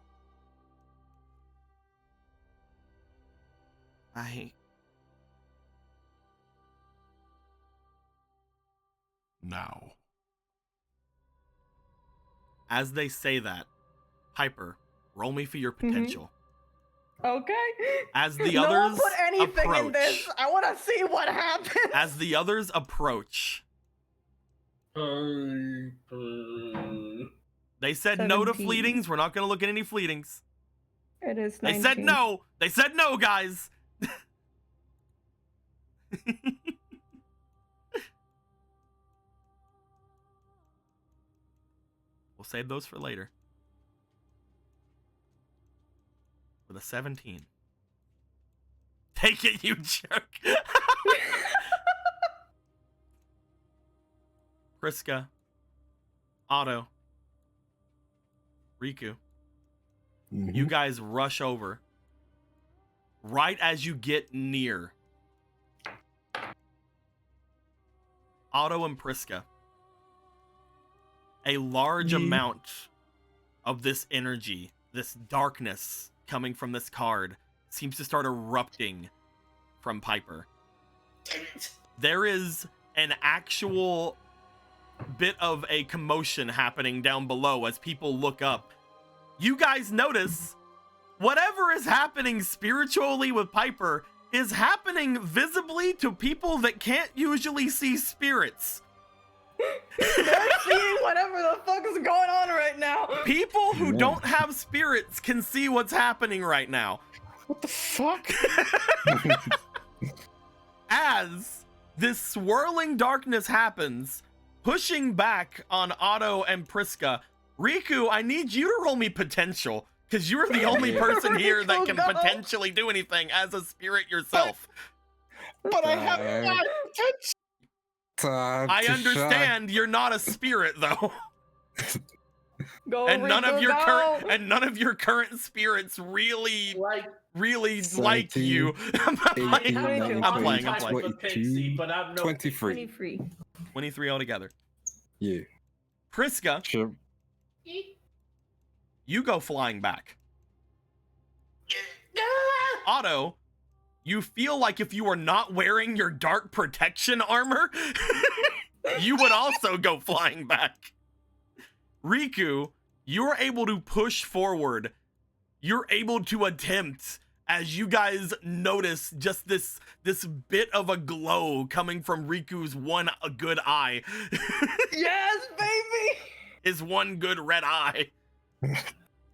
Now. As they say that, Piper, roll me for your potential. Okay. As the No one others put anything in approach, this. I want to see what happens. as the others approach, Piper. they said no to 17. fleetings. We're not going to look at any fleetings. It is They 19. said no. They said no, guys. We'll save those for later. With a 17. Take it, you jerk. Priska, Otto, Riku, you guys rush over. Right as you get near Otto and Priska, a large amount of this energy, this darkness coming from this card, seems to start erupting from Piper. There is an actual bit of a commotion happening down below as people look up. You guys notice whatever is happening spiritually with Piper is happening visibly to people that can't usually see spirits. They're seeing whatever the fuck is going on right now. People who Yeah. don't have spirits can see what's happening right now. What the fuck? As this swirling darkness happens, pushing back on Otto and Priska, Riku, I need you to roll me potential, because you're the only person here that can Riku, go. potentially do anything as a spirit yourself. But I have Time. not touched. Time I to understand you're not a spirit though. Go, and none of Riku, your go. current spirits really Like, like you. I'm playing. 18, I'm 19, playing. type of a 22, pixie, but I'm no 23. 23. 23 altogether. Yeah. Priska, Sure. You go flying back. Otto, you feel like if you were not wearing your dark protection armor, you would also go flying back. Riku, you're able to push forward. You're able to attempt as you guys notice just this bit of a glow coming from Riku's one good eye. Yes, baby! His one good red eye.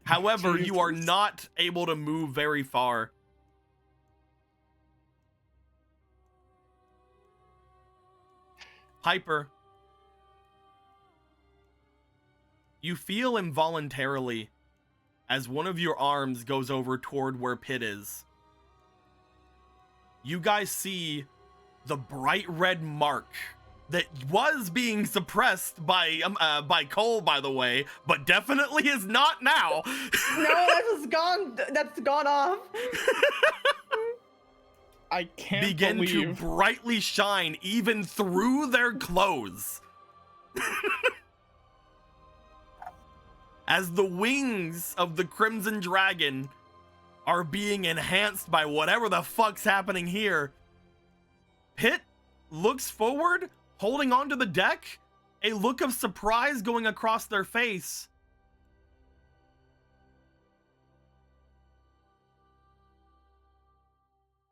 However, you are not able to move very far. Piper, you feel involuntarily as one of your arms goes over toward where Pit is. You guys see the bright red mark that was being suppressed by Cole, by the way, but definitely is not now. No, that's gone. That's gone off. I can't begin to brightly shine even through their clothes. As the wings of the Crimson Dragon are being enhanced by whatever the fuck's happening here, Pit looks forward, holding onto the deck, a look of surprise going across their face.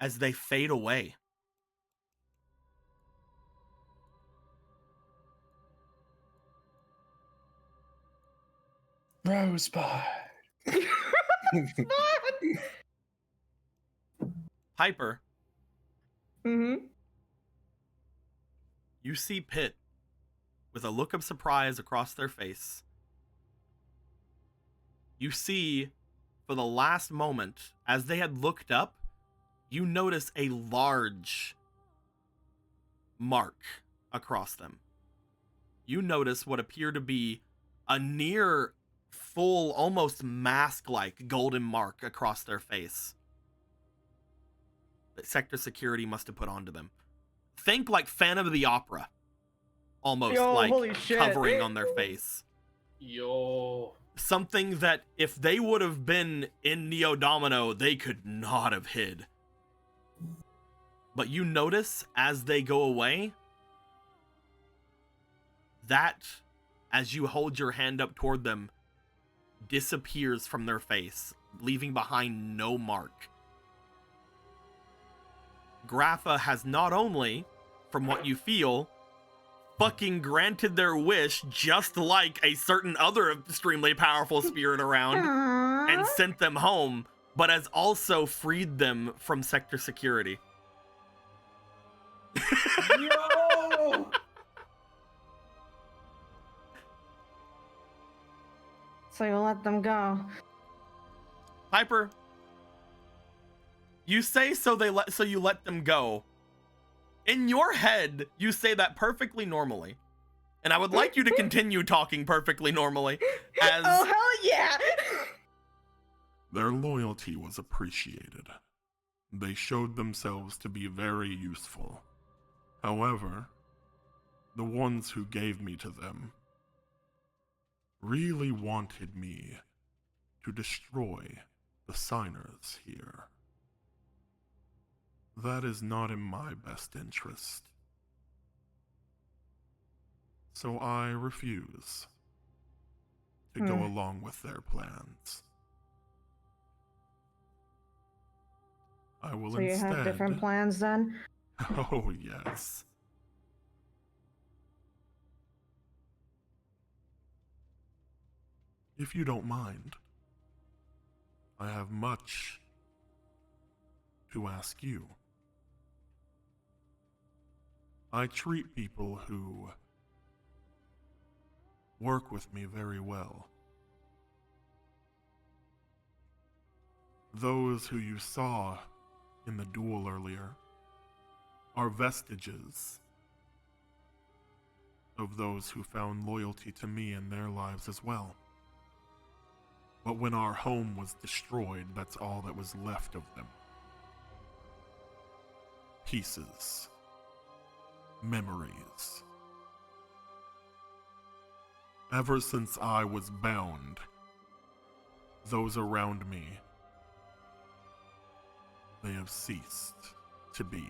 As they fade away. Rosebud. Piper. Mm-hmm. You see Pit with a look of surprise across their face. You see, for the last moment, as they had looked up, you notice a large mark across them. You notice what appear to be a near full, almost mask-like golden mark across their face that Sector Security must have put onto them. Think like Phantom of the Opera. Almost holy like shit. covering on their face. Yo. Something that if they would have been in Neo Domino, they could not have hid. But you notice as they go away, that, as you hold your hand up toward them, disappears from their face, leaving behind no mark. Grapha has not only, from what you feel, fucking granted their wish just like a certain other extremely powerful spirit around and sent them home, but has also freed them from Sector Security. Yo! So you'll let them go. Piper, you say so you let them go. In your head, you say that perfectly normally. And I would like you to continue talking perfectly normally as Oh, hell yeah! Their loyalty was appreciated. They showed themselves to be very useful. However, the ones who gave me to them really wanted me to destroy the signers here. That is not in my best interest. So I refuse to go along with their plans. I will So you instead... have different plans then? Oh, yes. If you don't mind, I have much to ask you. I treat people who work with me very well. Those who you saw in the duel earlier are vestiges of those who found loyalty to me in their lives as well. But when our home was destroyed, that's all that was left of them. Pieces. Memories. Ever since I was bound those around me, they have ceased to be.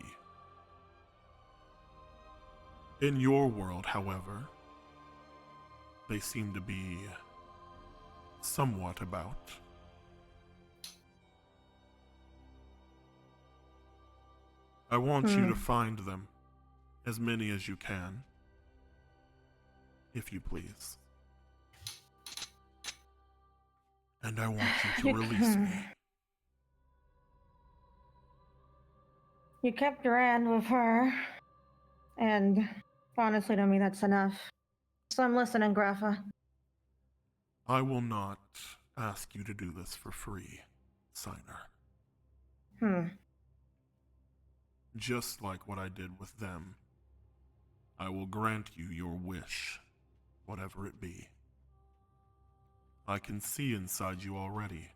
In your world, however, they seem to be somewhat about. I want you to find them, as many as you can, if you please. And I want you to release me. You kept your hand with her, and honestly to me that's enough. So I'm listening, Grapha. I will not ask you to do this for free, Signer. Just like what I did with them, I will grant you your wish, whatever it be. I can see inside you already.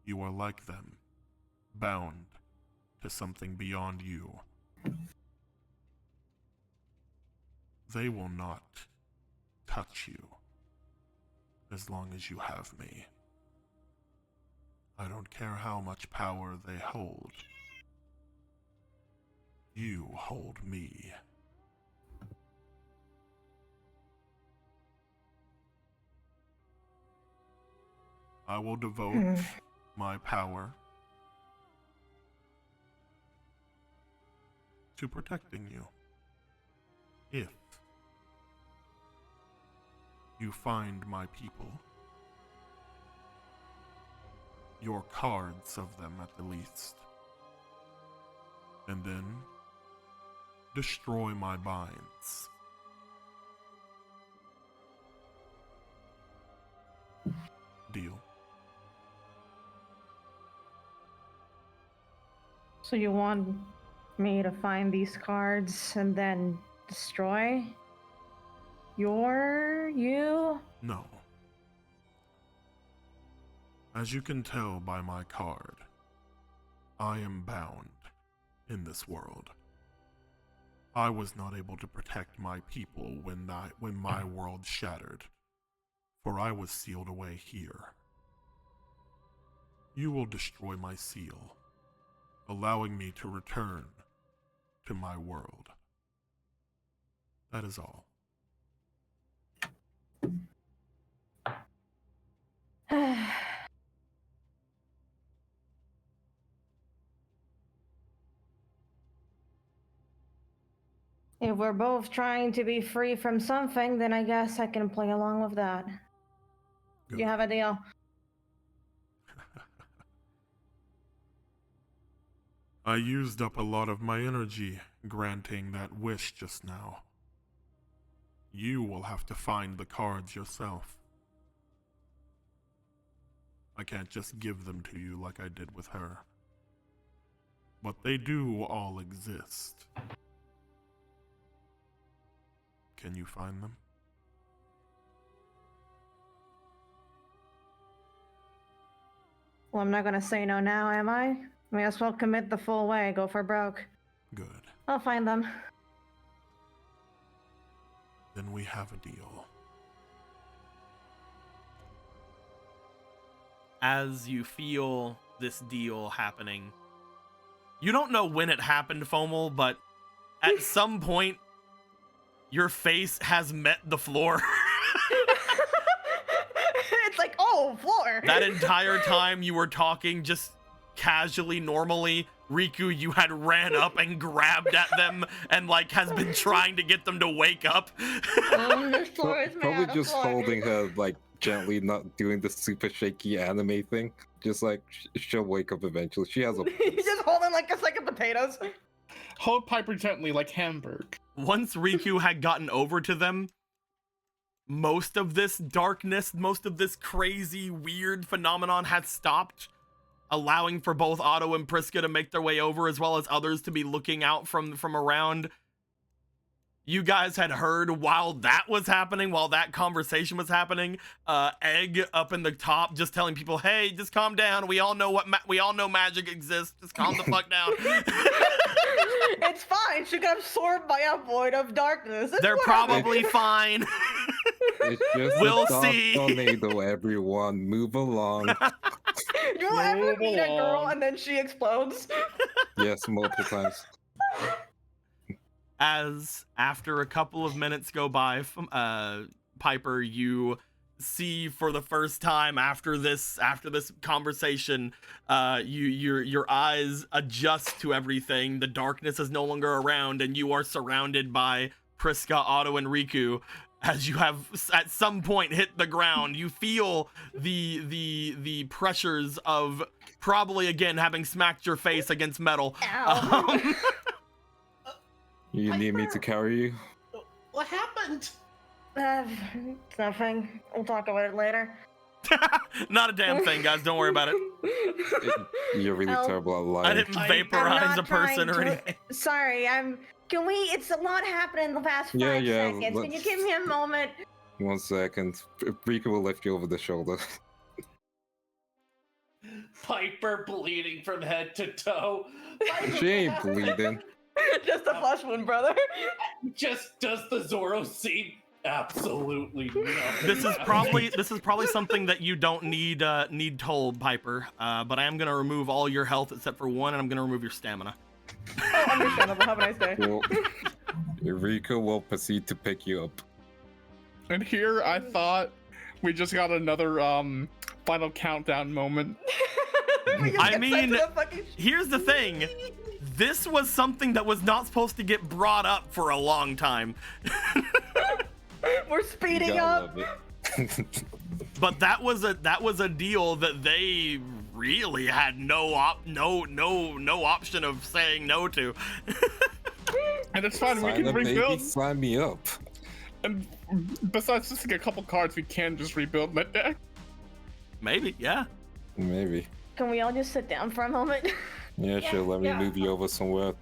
You are like them, bound to something beyond you. They will not touch you as long as you have me. I don't care how much power they hold. You hold me. I will devote my power to protecting you. If you find my people, your cards of them at the least, and then destroy my binds. Deal. So you want me to find these cards and then destroy you? No. As you can tell by my card, I am bound in this world. I was not able to protect my people when my world shattered, for I was sealed away here. You will destroy my seal, allowing me to return to my world. That is all. If we're both trying to be free from something, then I guess I can play along with that. Good. You have a deal? I used up a lot of my energy granting that wish just now. You will have to find the cards yourself. I can't just give them to you like I did with her. But they do all exist. Can you find them? Well, I'm not gonna say no now, am I? May as well commit the full way, go for broke. Good. I'll find them. Then we have a deal. As you feel this deal happening, you don't know when it happened, Fomal, but at some point, your face has met the floor. It's like, oh, floor. That entire time you were talking just casually, normally, Riku, you had ran up and grabbed at them and like has been trying to get them to wake up. The floor is made Probably out of just floor. holding her like gently, not doing the super shaky anime thing. Just like she'll wake up eventually. She has a He's just holding like a sack of potatoes. Hold Piper gently like Hamburg. Once Riku had gotten over to them, most of this darkness, most of this crazy, weird phenomenon had stopped, allowing for both Otto and Priska to make their way over, as well as others to be looking out from around. You guys had heard while that was happening, while that conversation was happening, Egg up in the top just telling people, "Hey, just calm down. We all know we all know magic exists. Just calm the fuck down." It's fine. She got absorbed by a void of darkness. It's They're whatever. probably fine. It's just We'll a dark see. tornado, everyone. Move along. You'll ever Move meet a girl along. and then she explodes? Yes, multiple times. As after a couple of minutes go by, Piper, you see for the first time after this conversation, your eyes adjust to everything. The darkness is no longer around, and you are surrounded by Priska, Otto, and Riku. As you have at some point hit the ground, you feel the pressures of probably again having smacked your face against metal. Ow. You need me to carry you? What happened? It's nothing. We'll talk about it later. Not a damn thing, guys. Don't worry about it. You're really Oh. terrible at I lying. didn't I'm vaporize not a person trying or to- anything. Sorry, Can we? It's a lot happening in the past 5 Yeah, seconds. Can you let's- give me a moment? 1 second. Rika will lift you over the shoulder. Piper bleeding from head to toe. She ain't bleeding. Just a flesh wound, brother. Just does the Zoro scene absolutely nothing. This is probably something that you don't need told, Piper. But I am gonna remove all your health except for one, and I'm gonna remove your stamina. Oh, understandable. Have a nice day. Well, Rika will proceed to pick you up. And here I thought we just got another final countdown moment. We just I get sent mean, to the fucking Here's the thing. This was something that was not supposed to get brought up for a long time. We're You speeding gotta up. love it. But that was a deal that they really had no option of saying no to. And it's fine, we Sign can up, baby, rebuild. sign me up. And besides just like a couple cards, we can just rebuild that deck. Maybe, yeah. Maybe. Can we all just sit down for a moment? Yeah, sure, let me yeah. move you over somewhere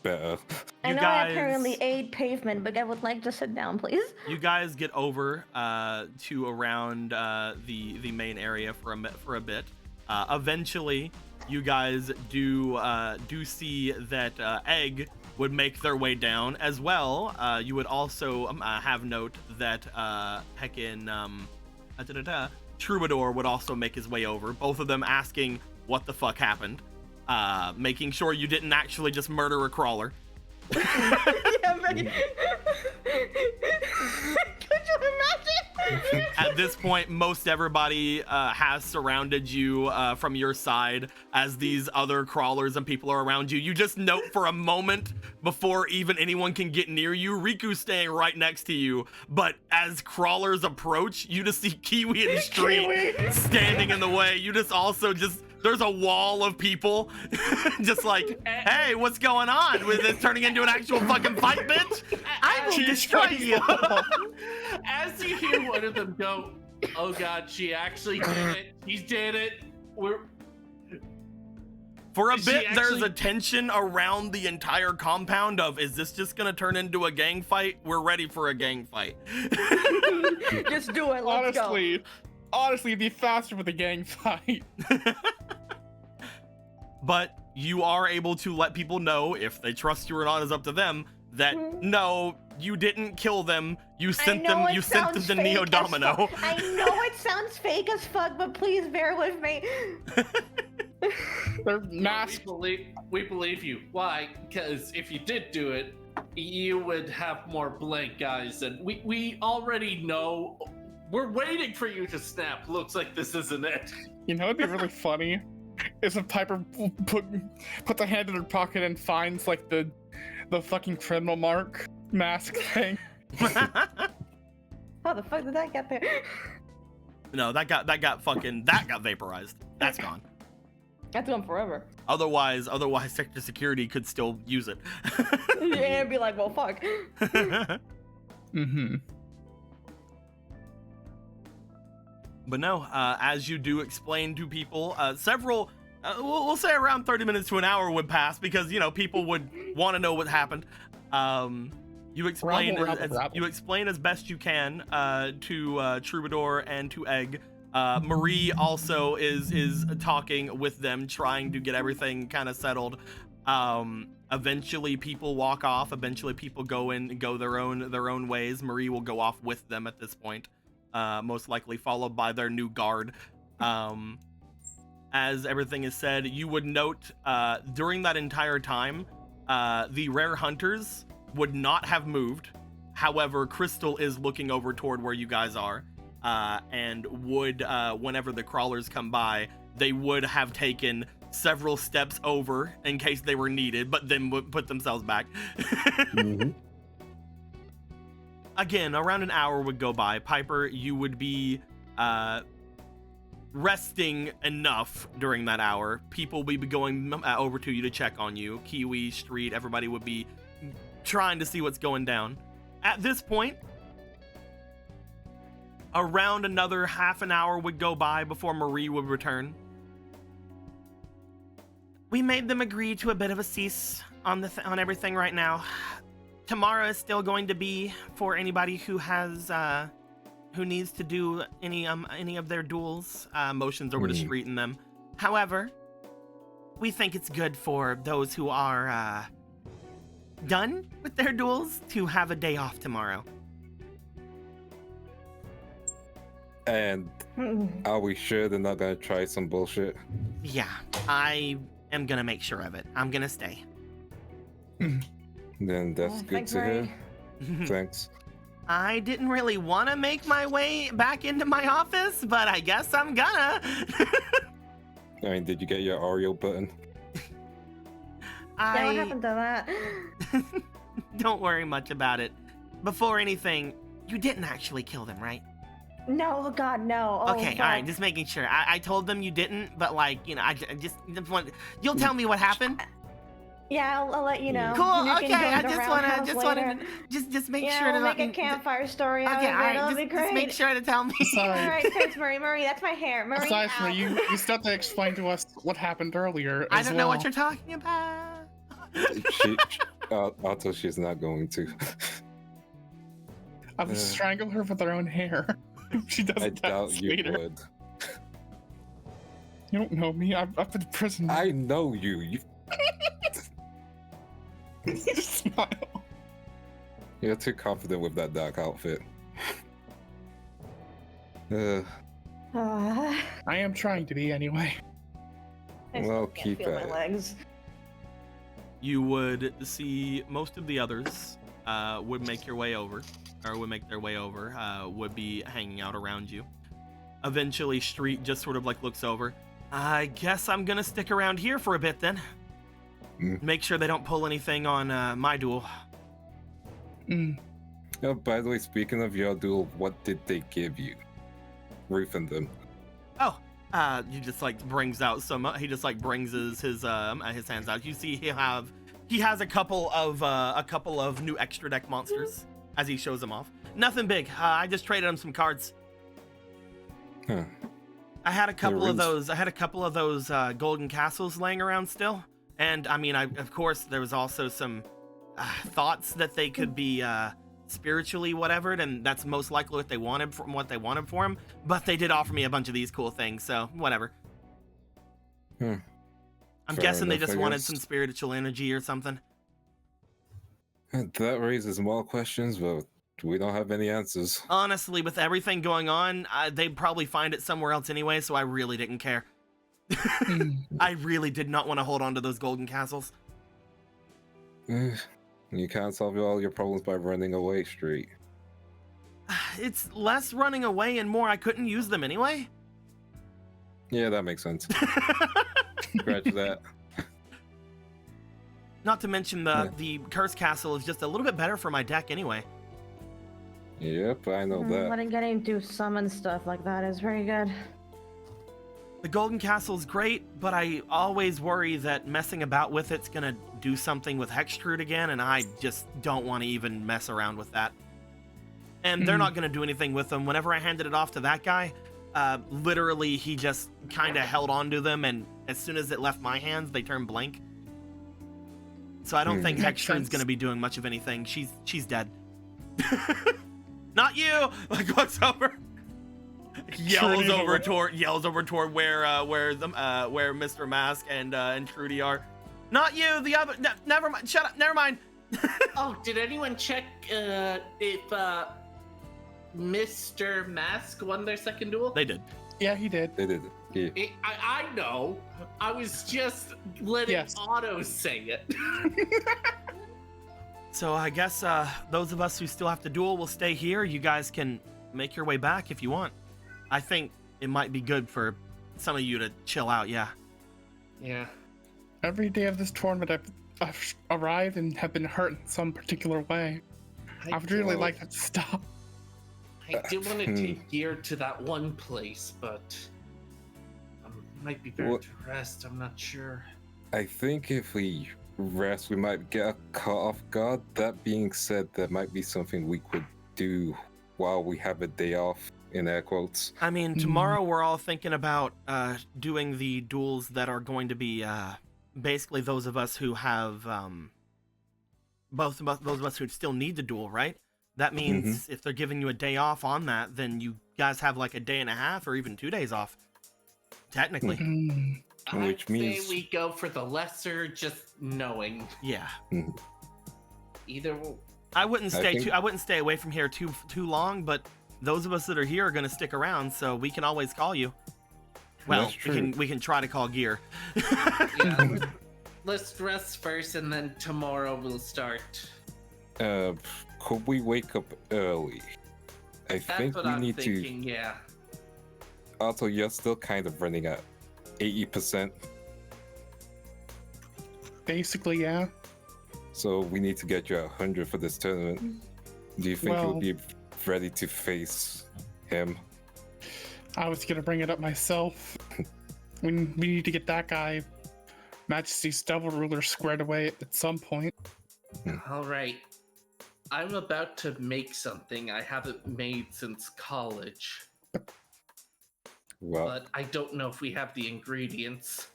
better. I You know guys- I apparently aid pavement, but I would like to sit down, please. You guys get over to around the main area for a bit. Eventually, you guys do see that Egg would make their way down as well. You would also have note that Troubadour would also make his way over. Both of them asking what the fuck happened, making sure you didn't actually just murder a crawler. Yeah, Maggie. Could you imagine? At this point, most everybody has surrounded you from your side as these other crawlers and people are around you. You just note for a moment before even anyone can get near you, Riku's staying right next to you. But as crawlers approach, you just see Kiwi in the street standing in the way. You just also there's a wall of people just like, hey, what's going on? With this turning into an actual fucking fight, bitch? I will destroy you. As you hear one of them go, oh god, she actually did it. He did it. For a Is she bit, there's actually- a tension around the entire compound of, is this just gonna turn into a gang fight? We're ready for a gang fight. Just do it. Let's go. Honestly, it'd be faster with a gang fight. But you are able to let people know, if they trust you or not is up to them, that no, you didn't kill them. You sent them to Neo Domino. I know it sounds fake as fuck, but please bear with me. They're We masked. believe you. Why? Because if you did do it, you would have more blank eyes, and we already know. We're waiting for you to snap. Looks like this isn't it. You know, it'd be really funny is if Piper puts a hand in her pocket and finds like the fucking criminal mark mask thing. How the fuck did that get there? No, that got vaporized. That's gone. That's gone forever. Otherwise, Sector Security could still use it. Yeah, and be like, well, fuck. Mm-hmm. But no, as you do explain to people, several, we'll say around 30 minutes to an hour would pass because, you know, people would want to know what happened. You explain Rabble. you explain as best you can to Troubadour and to Egg. Marie also is talking with them, trying to get everything kind of settled. Eventually, people walk off. Eventually, people go their own ways. Marie will go off with them at this point, most likely followed by their new guard. As everything is said, you would note during that entire time, the rare hunters would not have moved. However, Crystal is looking over toward where you guys are, and would, whenever the crawlers come by, they would have taken several steps over in case they were needed, but then would put themselves back. Mhm. Again, around an hour would go by. Piper, you would be resting enough during that hour. People would be going over to you to check on you. Kiwi, Street, everybody would be trying to see what's going down. At this point, around another half an hour would go by before Marie would return. We made them agree to a bit of a cease on everything right now. Tomorrow is still going to be for anybody who has who needs to do any of their duels. Motions over to Street and them. However, we think it's good for those who are done with their duels to have a day off tomorrow. And are we sure they're not gonna try some bullshit? Yeah, I am gonna make sure of it. I'm gonna stay. Then that's good Thanks, to hear. Ray. Thanks. I didn't really want to make my way back into my office, but I guess I'm gonna. I mean, did you get your Oreo button? Yeah, what happened to that? Don't worry much about it. Before anything, you didn't actually kill them, right? No, God, no. Oh, Okay, fuck. all right, just making sure. I told them you didn't, but like, you know, I just want. You'll tell me what happened. Yeah, I'll let you know. Cool. You can Okay, go to I the just roundhouse wanted later. just make Yeah, sure we'll to make let a me. campfire story out Okay, of all it. right, That'll be great. just make sure to tell me. Sorry. All right, thanks, Marie. Marie, that's my hair. Marie, Aside from out. you still have to explain to us what happened earlier. I as don't know what well. you're talking about. Also, she's not going to. I would strangle her with her own hair. She doesn't. I have doubt you later. would. You don't know me. I've been in prison. I know you. You. Just smile. You're too confident with that dark outfit. Uh, I am trying to be anyway. I Well, still can't keep feel at my it. legs. You would see most of the others would make your way over, or would make their way over, would be hanging out around you. Eventually, Street just sort of like looks over. I guess I'm gonna stick around here for a bit then. Make sure they don't pull anything on my duel. Oh, by the way, speaking of your duel, what did they give you? Ruth and them. Oh, he just like brings out some. He just like brings his hands out. You see, he has a couple of new extra deck monsters as he shows them off. Nothing big. I just traded him some cards. Huh. I had a couple of rings. those golden castles laying around still, and I mean, of course there was also some thoughts that they could be spiritually whatever, and that's most likely what they wanted for him. But they did offer me a bunch of these cool things, so whatever. I'm Fair guessing they enough, just I wanted guess. some spiritual energy or something. That raises more questions, but we don't have any answers. Honestly, with everything going on, they'd probably find it somewhere else anyway, so I really didn't care. I really did not want to hold on to those golden castles. You can't solve all your problems by running away, Street. It's less running away and more I couldn't use them anyway. Yeah, that makes sense. Scratch that. Not to mention the curse castle is just a little bit better for my deck anyway. Yep, I know that. Getting to summon stuff like that is very good. The golden castle's great, but I always worry that messing about with it's gonna do something with Hextrude again, and I just don't want to even mess around with that. And they're not gonna do anything with them. Whenever I handed it off to that guy, literally he just kind of held on to them, and as soon as it left my hands, they turned blank. So I don't think Makes Hextrude's sense. gonna be doing much of anything. She's dead. Not you! Like, walks over. Yells over toward where Mr. Mask and Trudy are. Not you, the other. Never mind. Shut up. Never mind. Oh, did anyone check if Mr. Mask won their second duel? They did. Yeah, he did. They did. Yeah. I know. I was just letting Otto say it. So I guess those of us who still have to duel will stay here. You guys can make your way back if you want. I think it might be good for some of you to chill out, yeah. Yeah. Every day of this tournament, I've arrived and have been hurt in some particular way. I would really like that to stop. I do want to take Gear to that one place, but might be better to rest. I'm not sure. I think if we rest, we might get caught off guard. That being said, there might be something we could do while we have a day off, in air quotes. I mean, tomorrow we're all thinking about doing the duels that are going to be basically those of us who have those of us who still need to duel, right? That means if they're giving you a day off on that, then you guys have like a day and a half or even 2 days off, technically. Which means say we go for the lesser, just knowing. Yeah. Either. I wouldn't stay away from here too long, but those of us that are here are going to stick around, so we can always call you. Well, we can try to call Gear. Yeah, let's rest first, and then tomorrow we'll start. Could we wake up early? That's think what we I'm need thinking, to. Yeah. Also, you're still kind of running at 80%. Basically, yeah. So we need to get you 100 for this tournament. Do you think you'll be ready to face him? I was gonna bring it up myself. we need to get that guy, Majesty's Devil Ruler, squared away at some point. All right. I'm about to make something I haven't made since college. Well, but I don't know if we have the ingredients.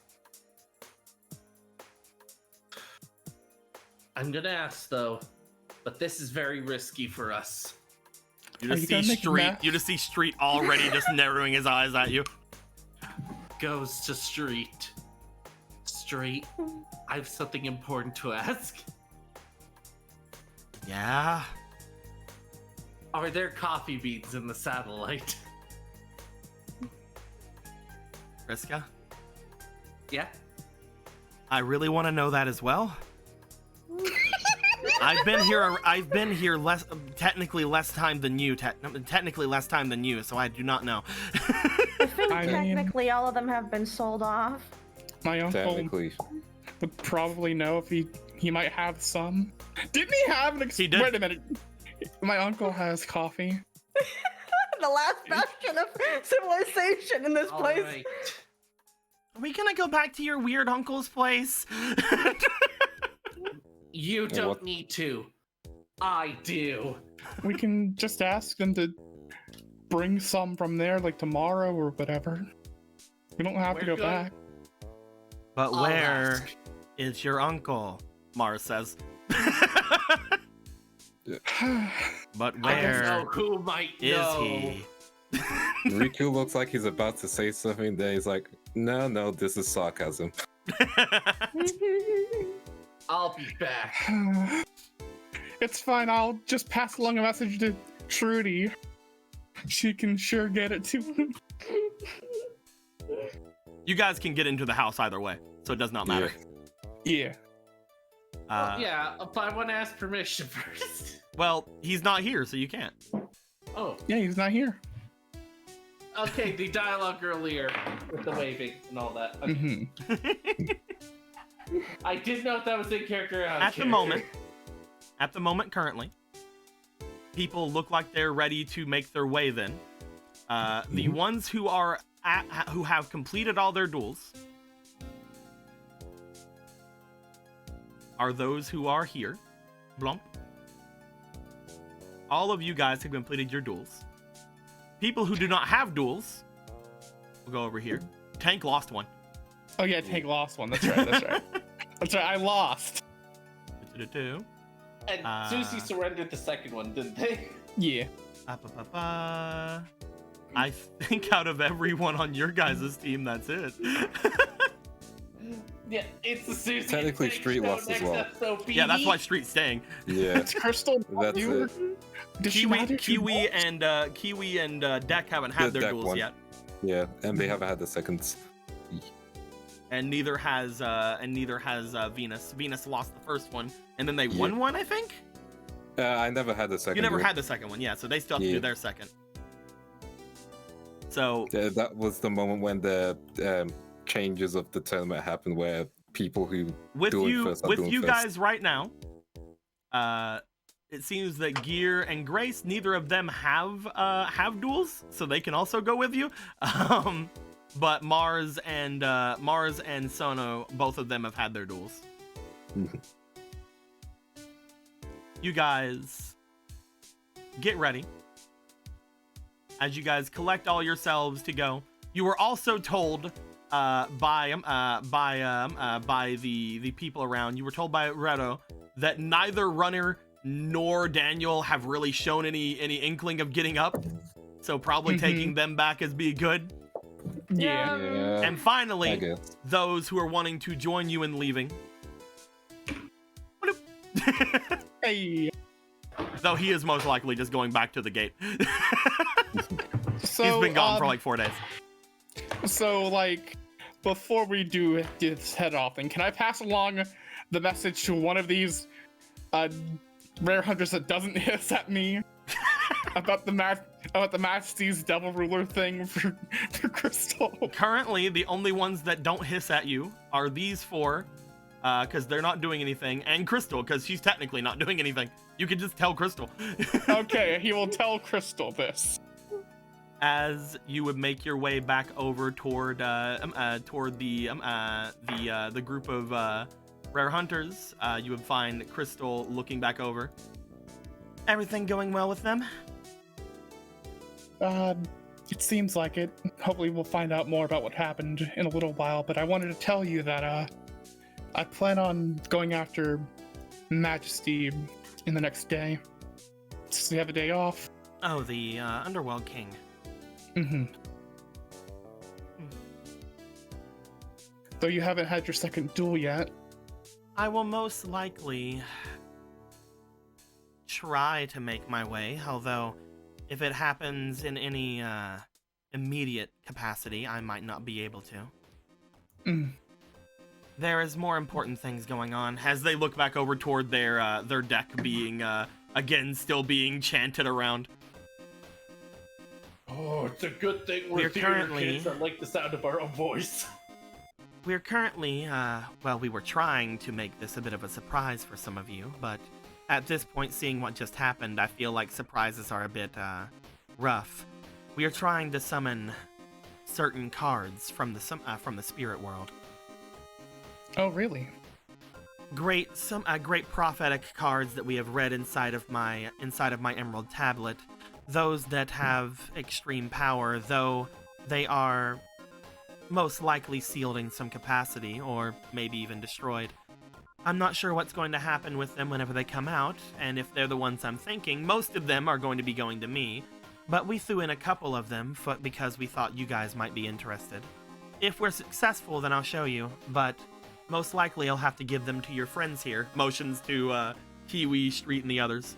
I'm gonna ask though, but this is very risky for us. You just see Street already just narrowing his eyes at you. Goes to Street. Street, I have something important to ask. Yeah? Are there coffee beans in the satellite? Vriska? Yeah? I really want to know that as well. I've been here technically less time than you, so I do not know. I think technically all of them have been sold off. My uncle would probably know if he might have some. Didn't he have an He did. Wait a minute. My uncle has coffee. The last bastion of civilization in this place. Right. Are we gonna go back to your weird uncle's place? You don't need to. I do. We can just ask them to bring some from there, like tomorrow or whatever. We don't have to go back. But where is your uncle? Mars says. But where I don't know who might know. he? Riku looks like he's about to say something, then he's like, no, this is sarcasm. I'll be back. It's fine, I'll just pass along a message to Trudy. She can sure get it to him. You guys can get into the house either way, so it does not matter. Yeah. Yeah, but I want to ask permission first. Well, he's not here, so you can't. Oh. Yeah, he's not here. Okay, the dialogue earlier with the waving and all that. Okay. I did know that was in character. At the moment, currently, people look like they're ready to make their way. Then, the ones who have completed all their duels are those who are here. Blump. All of you guys have completed your duels. People who do not have duels, we'll go over here. Tank lost one. Oh yeah, Tank lost one. That's right. That's right. I lost. And Susie surrendered the second one, didn't they? Yeah. I think out of everyone on your guys' team, that's it. Yeah, it's the Susie. Technically, Street lost as well. Yeah, that's why Street's staying. Yeah, It's Crystal. that's it. Did she not do Kiwi and Deck haven't had The their Deck duels one. yet, Yeah, and they haven't had the seconds. and neither has Venus. Venus lost the first one, and then they won one, I think. I never had the second. You never duel. had the second one, yeah. So they still have to do their second. So Yeah, that was the moment when the changes of the tournament happened, where people who with do it you first are with doing you first. guys right now, it seems that Gear and Grace, neither of them have duels, so they can also go with you. But Mars and Sono, both of them have had their duels. You guys get ready. As you guys collect all yourselves to go, you were also told by the people around. You were told by Reto that neither Runner nor Daniel have really shown any inkling of getting up, so probably taking them back as be good. Yeah. Yeah, And I finally, guess. those who are wanting to join you in leaving. Hey. Though he is most likely just going back to the gate. So, He's been gone for like 4 days. So, like, before we do this head off, then can I pass along the message to one of these rare hunters that doesn't hiss at me about the Majesty's Devil Ruler thing for Crystal? Currently, the only ones that don't hiss at you are these four, because they're not doing anything, and Crystal, because she's technically not doing anything. You can just tell Crystal. Okay, he will tell Crystal this. As you would make your way back over toward the group of rare hunters, you would find Crystal looking back over. Everything going well with them? It seems like it. Hopefully we'll find out more about what happened in a little while, but I wanted to tell you that I plan on going after Majesty in the next day. Since we have a day off. Oh, the Underworld King. Mm-hmm. Though you haven't had your second duel yet. I will most likely try to make my way, although if it happens in any immediate capacity, I might not be able to. There is more important things going on. As they look back over toward their deck being, again, still being chanted around. Oh, it's a good thing We're we're theater currently- kids that like the sound of our own voice. We're currently, we were trying to make this a bit of a surprise for some of you, but at this point, seeing what just happened, I feel like surprises are a bit, rough. We are trying to summon certain cards from the spirit world. Oh, really? Great prophetic cards that we have read inside of my Emerald Tablet. Those that have extreme power, though they are most likely sealed in some capacity, or maybe even destroyed. I'm not sure what's going to happen with them whenever they come out, and if they're the ones I'm thinking, most of them are going to be going to me, but we threw in a couple of them because we thought you guys might be interested. If we're successful, then I'll show you, but most likely I'll have to give them to your friends here. Motions to Kiwi, Street, and the others.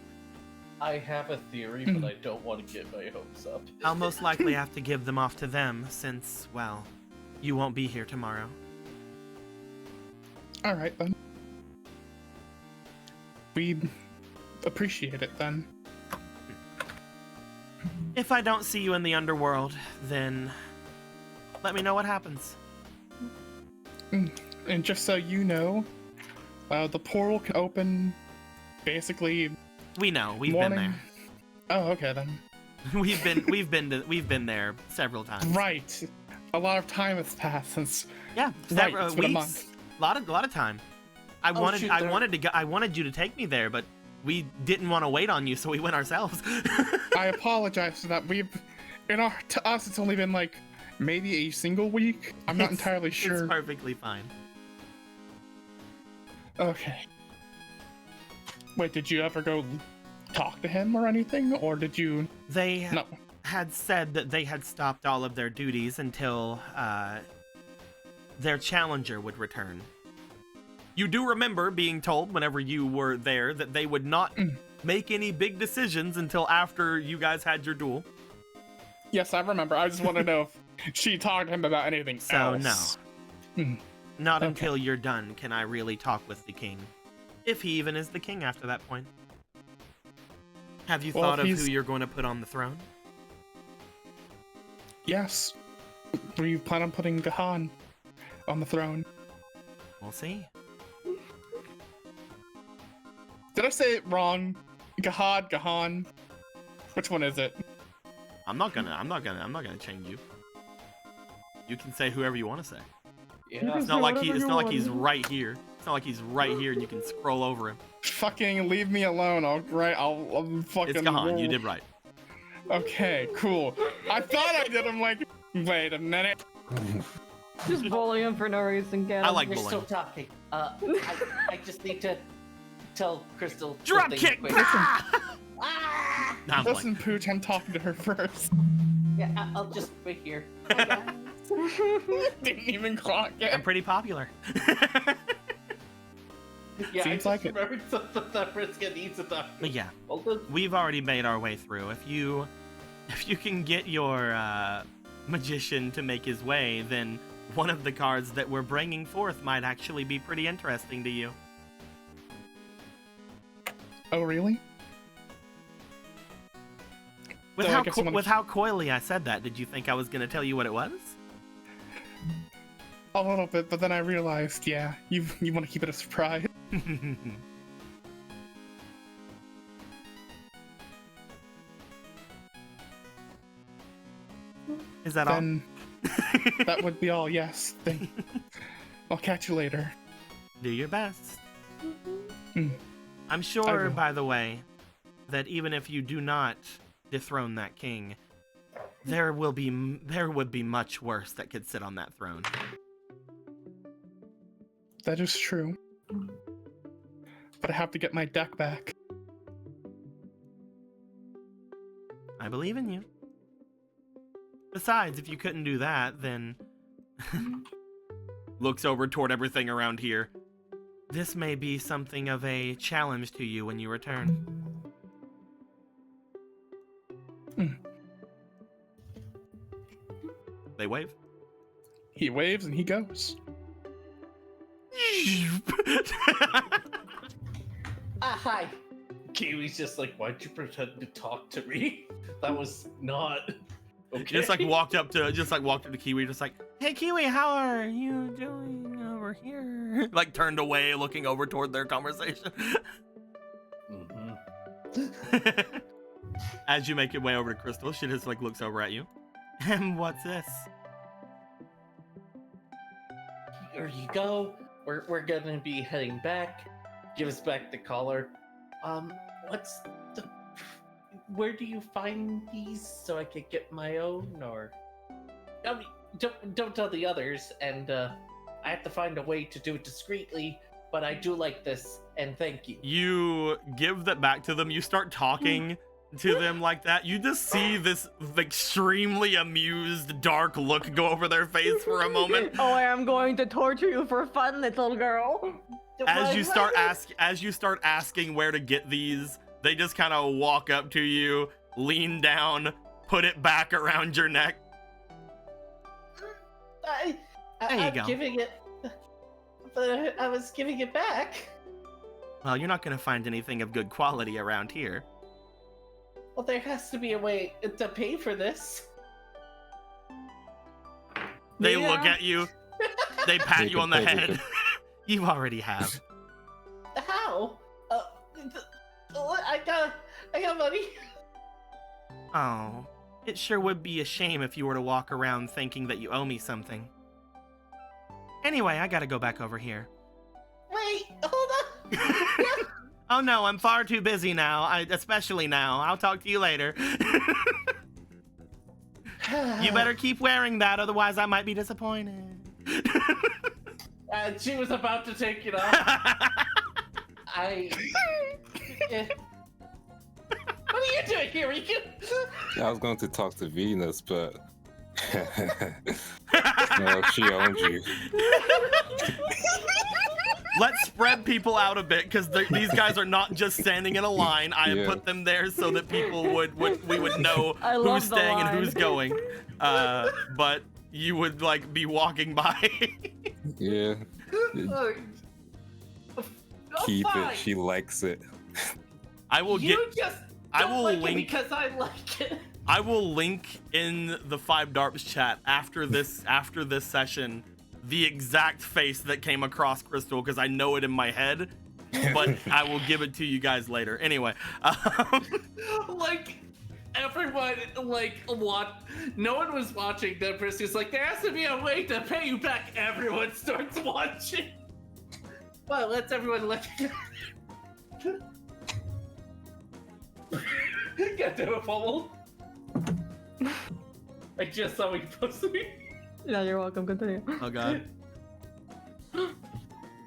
I have a theory, but I don't want to get my hopes up. I'll most likely have to give them off to them since, well, you won't be here tomorrow. Alright then. We'd appreciate it then. If I don't see you in the underworld, then let me know what happens. And just so you know, the portal can open basically We know, we've morning. been Oh, okay then. there. we've been there several times. Right. A lot of time has passed since. Yeah, Right, several it's been a weeks. month. A lot of time. I wanted you to take me there, but we didn't want to wait on you, so we went ourselves. I apologize for that. To us, it's only been like maybe a single week. I'm not entirely sure. It's perfectly fine. Okay. Wait, did you ever go talk to him or anything, or did you? They No. had said that they had stopped all of their duties until their challenger would return. You do remember being told whenever you were there that they would not make any big decisions until after you guys had your duel. Yes, I remember. I just want to know if she talked to him about anything else. No. Not until you're done can I really talk with the king. If he even is the king after that point. Have you thought of who you're going to put on the throne? Yes. We plan on putting Gahan on the throne. We'll see. Did I say it wrong? Gahan? Which one is it? I'm not gonna change you. You can say whoever you want to say. Yeah. It's not like he's right here. It's not like he's right here and you can scroll over him. Fucking leave me alone. I'll fucking. It's Gahan. You did right. Okay, cool. I thought I did. I'm like, wait a minute. Just bully him for no reason, get him. I like You're bullying. still talking. I just need to tell Crystal. Drop something kick! quick. Nah, I'm Listen, Pooch, I'm talking to her first. Yeah, I'll just wait here. Didn't even clock it. I'm pretty popular. Yeah, Seems I like just it. remembered something that Brisket needs to talk. But yeah, Hold on. we've already made our way through. If you can get your magician to make his way, then one of the cards that we're bringing forth might actually be pretty interesting to you. Oh, really? With So I how guess I'm with how coyly I said that, did you think I was going to tell you what it was? A little bit, but then I realized, yeah, you want to keep it a surprise. Is that Then that would be all. Yes. Then I'll catch you later. all? Do your best. Mm. I'm I sure, will. by the way, that even if you do not dethrone that king, there would be much worse that could sit on that throne. That is true. But I have to get my deck back. I believe in you. Besides, if you couldn't do that, then looks over toward everything around here. This may be something of a challenge to you when you return. They wave. He waves and he goes. Hi. Kiwi's just like, why'd you pretend to talk to me? That was not okay. Just walked up to Kiwi, just like, hey Kiwi, how are you doing over here? Like turned away, looking over toward their conversation. As you make your way over to Crystal, she just looks over at you. And what's this? Here you go. We're gonna be heading back. Give us back the collar. What's the? Where do you find these so I could get my own? Or, I mean, don't tell the others. And I have to find a way to do it discreetly. But I do like this, and thank you. You give that back to them. You start talking to them like that. You just see this extremely amused, dark look go over their face for a moment. Oh, I am going to torture you for fun, little girl. As you start asking where to get these, they just kind of walk up to you, lean down, put it back around your neck. I'm giving it, but I was giving it back. Well, you're not going to find anything of good quality around here. Well, there has to be a way to pay for this. They look at you. They pat They you on could the pay, they head. could. You already have. How? I got money. Oh, it sure would be a shame if you were to walk around thinking that you owe me something. Anyway, I gotta go back over here. Wait, hold on. Oh no, I'm far too busy now, especially now. I'll talk to you later. You better keep wearing that, otherwise I might be disappointed. She was about to take it off. What are you doing here, Riku? I was going to talk to Venus, but no, she owns you. let's spread people out a bit because these guys are not just standing in a line. I have put them there so that people we would know who's staying and who's going. But you would like be walking by. Yeah. Keep fine. it. She likes it. I will You get. just I don't will like link. it because I like it. I will link in the 5Darps chat after this session the exact face that came across Crystal because I know it in my head, but I will give it to you guys later. Anyway, Like everyone, no one was watching. Then Christy's like, there has to be a way to pay you back. Everyone starts watching. Well, let's everyone let get to a fumble. I just saw what you posted me. Yeah, you're welcome. Continue. oh god,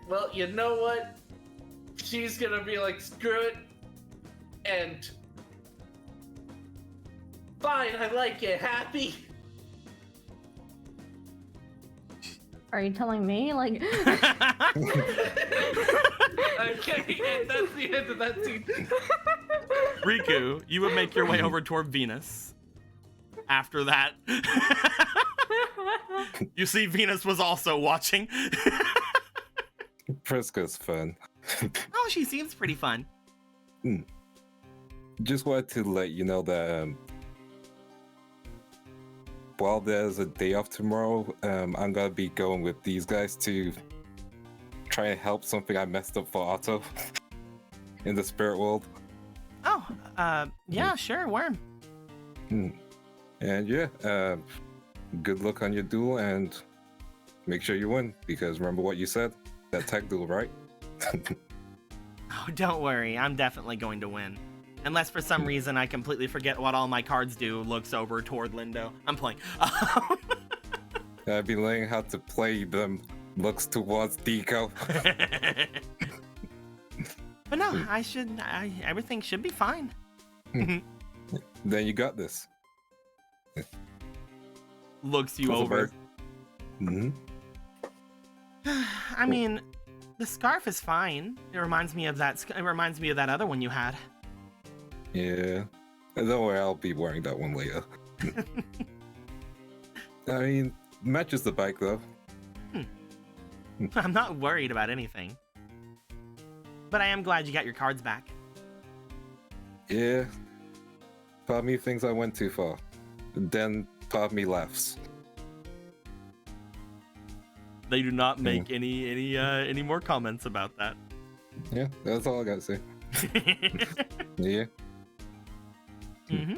Well, you know what? She's gonna be like, screw it. And fine, I like it. Happy. Are you telling me? Like, Okay, and that's the end of that scene. Riku, you would make your way over toward Venus. After that, you see Venus was also watching. Prisca's fun. Oh, she seems pretty fun. Just wanted to let you know that while there's a day off tomorrow, I'm gonna be going with these guys to try and help something I messed up for Otto in the spirit world. Oh, yeah, sure, Worm. And yeah, good luck on your duel and make sure you win because remember what you said? That tech duel, right? Oh, don't worry, I'm definitely going to win. Unless for some reason I completely forget what all my cards do, looks over toward Lindo. I'm playing. I've been learning how to play them, looks towards Deco. But no, everything should be fine. Then you got this. Looks you Close the over. bird. I mean, the scarf is fine. It reminds me of that other one you had. Yeah. Don't worry, I'll be wearing that one later. I mean, matches the bike though. I'm not worried about anything. But I am glad you got your cards back. Yeah. Part of me thinks I went too far. Then part of me laughs. They do not make any more comments about that. Yeah, that's all I gotta say. Yeah. Mm-hmm.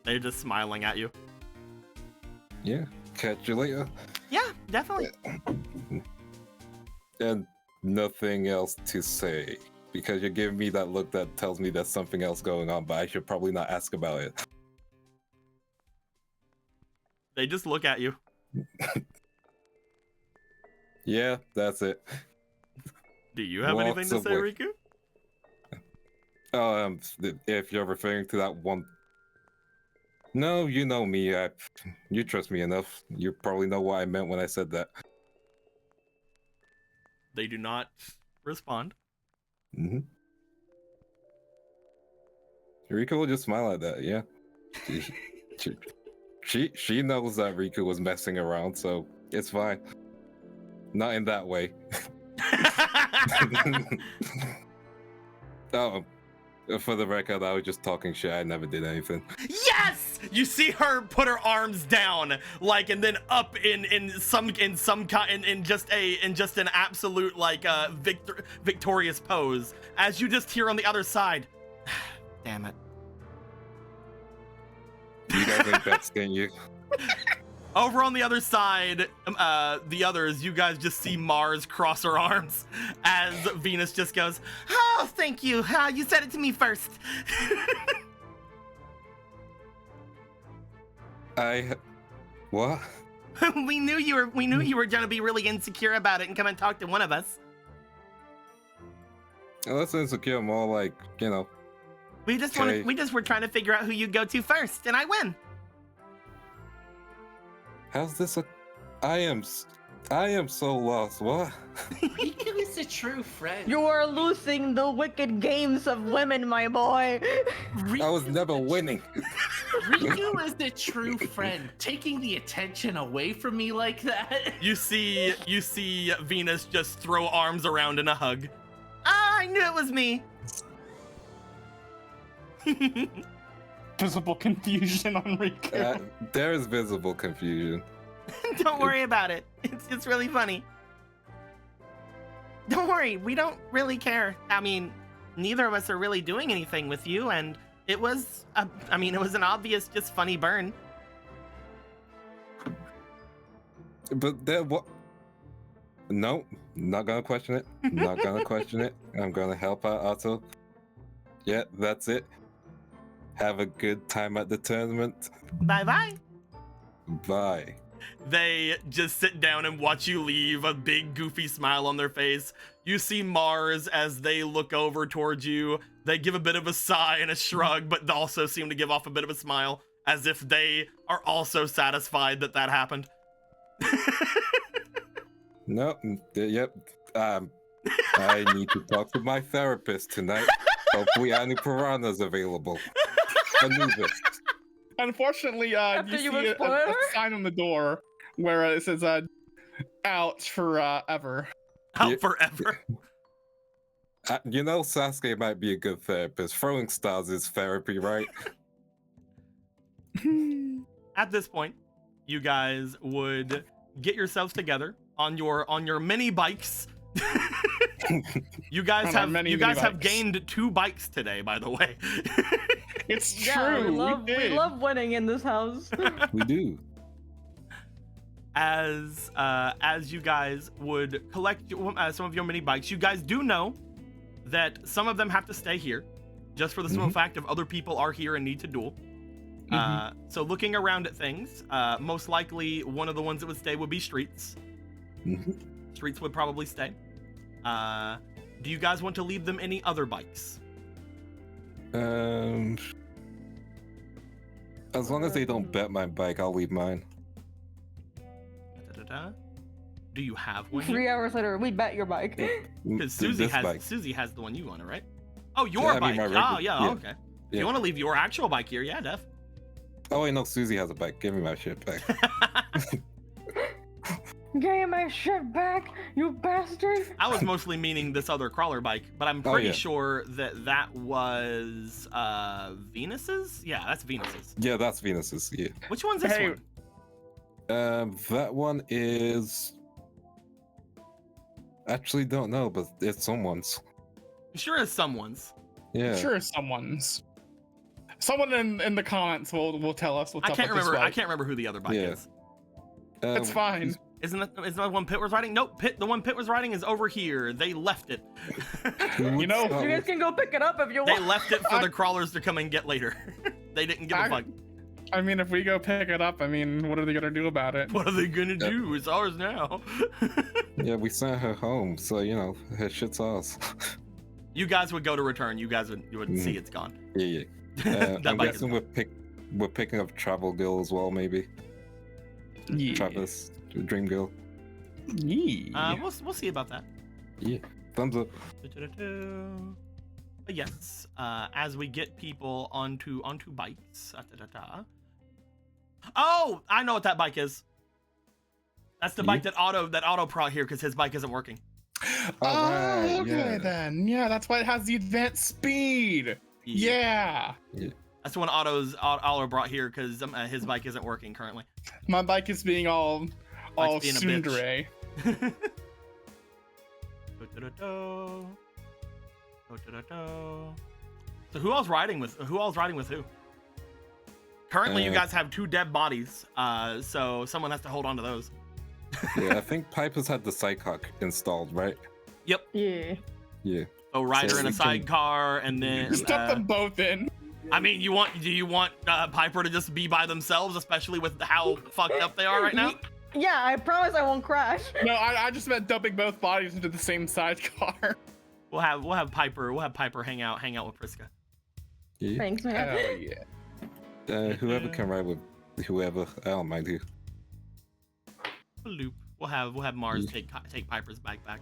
They're just smiling at you. Yeah. Catch you later. Yeah, definitely. And nothing else to say. Because you're giving me that look that tells me there's something else going on, but I should probably not ask about it. They just look at you. Yeah, that's it. Do you have anything to say, Riku? Oh, if you're referring to that one... No, you know me. You trust me enough. You probably know what I meant when I said that. They do not respond. Mm-hmm. Riku will just smile at that, yeah. She knows that Riku was messing around, so it's fine. Not in that way. Oh, for the record, I was just talking shit. I never did anything. Yes! You see her put her arms down, like, and then up in just an absolute like victorious pose. As you just hear on the other side, damn it. You guys ain't best, can you? Over on the other side, the others, you guys just see Mars cross her arms as Venus just goes, "Oh, thank you. You said it to me first." What? we knew you were gonna be really insecure about it and come and talk to one of us. That's insecure, more like, you know. We just were trying to figure out who you'd go to first, and I win. How's this I am so lost. What? Riku is a true friend. You are losing the wicked games of women, my boy. I was never winning. Riku is a true friend. Taking the attention away from me like that. You see Venus just throw arms around in a hug. Ah, I knew it was me. Visible confusion on Riku. There is visible confusion. Don't worry about it. It's really funny. Don't worry, we don't really care. I mean, neither of us are really doing anything with you, and it was, it was an obvious, just funny burn. But there, what? No, not gonna question it. Not gonna question it. I'm gonna help out Otto. Yeah, that's it. Have a good time at the tournament. Bye-bye. Bye. They just sit down and watch you leave, a big goofy smile on their face. You see Mars as they look over towards you. They give a bit of a sigh and a shrug, but also seem to give off a bit of a smile, as if they are also satisfied that that happened. No, yep. I need to talk to my therapist tonight. Hopefully, any piranhas available. Anubis. Unfortunately, After you you see a explore? sign on the door where it says out forever. Out Yeah. forever. You know, Sasuke might be a good therapist. Throwing stars is therapy, right? At this point, you guys would get yourselves together on your mini bikes. You guys On our have many have bikes. gained 2 bikes today, by the way. It's Yeah, true. we did. love winning in this house. We do. As you guys would collect some of your mini bikes, you guys do know that some of them have to stay here, just for the simple fact of other people are here and need to duel. So looking around at things, most likely one of the ones that would stay would be Streets. Streets would probably stay. Do you guys want to leave them any other bikes? As long as they don't bet my bike, I'll leave mine. Do you have one? 3 hours later, we bet your bike. Because This bike. Susie has the one you want, right? Oh, your Yeah, I mean, bike. my Oh, regular- yeah, yeah. okay. If Yeah. you want to leave your actual bike here, yeah, Def. Oh wait, no, Susie has a bike. Give me my shit back. Get my shit back, you bastard! I was mostly meaning this other crawler bike, but I'm Oh, pretty yeah. sure that was Venus's? Yeah, that's Venus's. Yeah, that's Venus's. Yeah. Which one's this Hey. one? That one is. Actually, don't know, but it's someone's. I'm sure it's someone's. Yeah. Sure, someone in the comments will tell us what's I up can't with this remember. I bike. can't remember who the other bike Yeah. is. It's fine. Isn't that the one Pitt was riding? Nope, the one Pitt was riding is over here. They left it. You know, You guys can go pick it up if you They want. left it for the crawlers to come and get later. They didn't give a fuck. I mean, if we go pick it up, I mean, what are they gonna do about it? What are they gonna do? It's ours now. Yeah, we sent her home, so you know her shit's ours. You guys would go to return. You guys would see it's gone. Yeah. That I'm bike is guessing gone. we're picking up Travel Girl as well, maybe. Yeah. Travis, Dream Girl. Yeah. We'll see about that. Yeah. Thumbs up. But yes, as we get people onto bikes. Oh, I know what that bike is. That's the bike that Otto brought here because his bike isn't working. Alright, okay yeah. then. Yeah, that's why it has the advanced speed. Yeah. That's the one Otto brought here because his bike isn't working currently. My bike is being all Bike's being a bitch. tsundere. So who all's riding with who? Currently, you guys have 2 dead bodies, so someone has to hold on to those. Yeah, I think Piper's had the Psychoc installed, right? Yep. Yeah. Yeah. A rider So in a we can- sidecar, and then Stuff them both in. I mean, do you want Piper to just be by themselves, especially with how fucked up they are right now? Yeah, I promise I won't crash. No, I just meant dumping both bodies into the same sidecar. We'll have Piper hang out with Priska. Yeah. Thanks, man. Hell yeah. Whoever can ride with whoever, I don't mind who. Loop. We'll have Mars take Piper's bag back.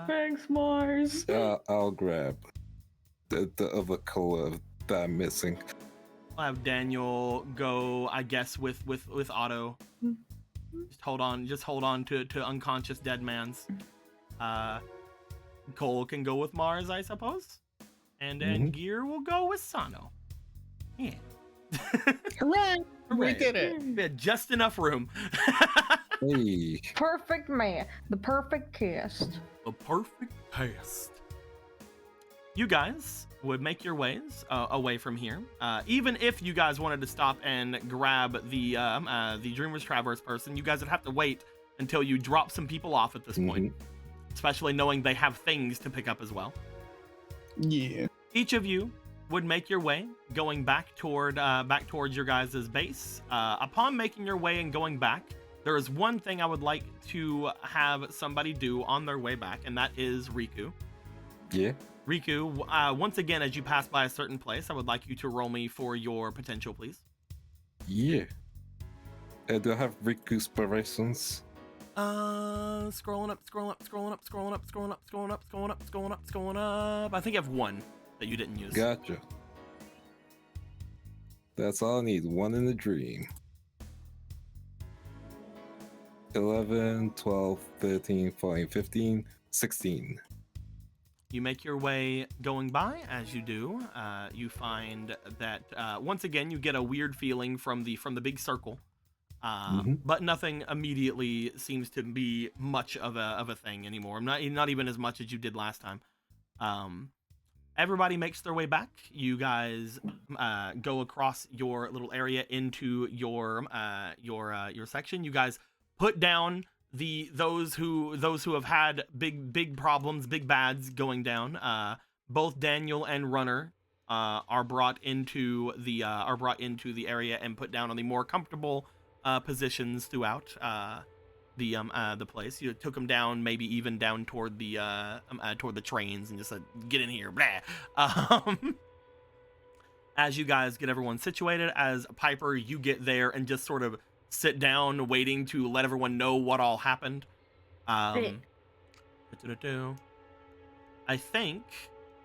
Thanks, Mars. I'll grab the other color that I'm missing. We'll have Daniel go, I guess, with Otto. Just hold on to unconscious dead man's. Cole can go with Mars, I suppose. And then Gear will go with Sano. Yeah. Hooray! We Hooray. did it. We had just enough room. Hey. Perfect man. The perfect cast. The perfect cast. You guys would make your ways away from here. Even if you guys wanted to stop and grab the Dreamers Traverse person, you guys would have to wait until you drop some people off at this point. Especially knowing they have things to pick up as well. Yeah. Each of you would make your way, going back towards your guys' base. Upon making your way and going back, there is one thing I would like to have somebody do on their way back, and that is Riku. Yeah. Riku, once again, as you pass by a certain place, I would like you to roll me for your potential, please. Yeah. Do I have Riku inspirations? Scrolling up. I think I have one that you didn't use. Gotcha. That's all I need. One in the dream. 11, 12, 13, 14, 15, 16. You make your way going by. As you do, you find that once again you get a weird feeling from the big circle, but nothing immediately seems to be much of a thing anymore. Not even as much as you did last time. Everybody makes their way back. You guys go across your little area into your section. You guys put down those who have had big problems, big bads going down. Both Daniel and Runner are brought into the area and put down on the more comfortable positions throughout the place. You took them down, maybe even down toward the trains, and just said, "Get in here!" Blah. As you guys get everyone situated, as Piper, you get there and just sort of sit down, waiting to let everyone know what all happened. I think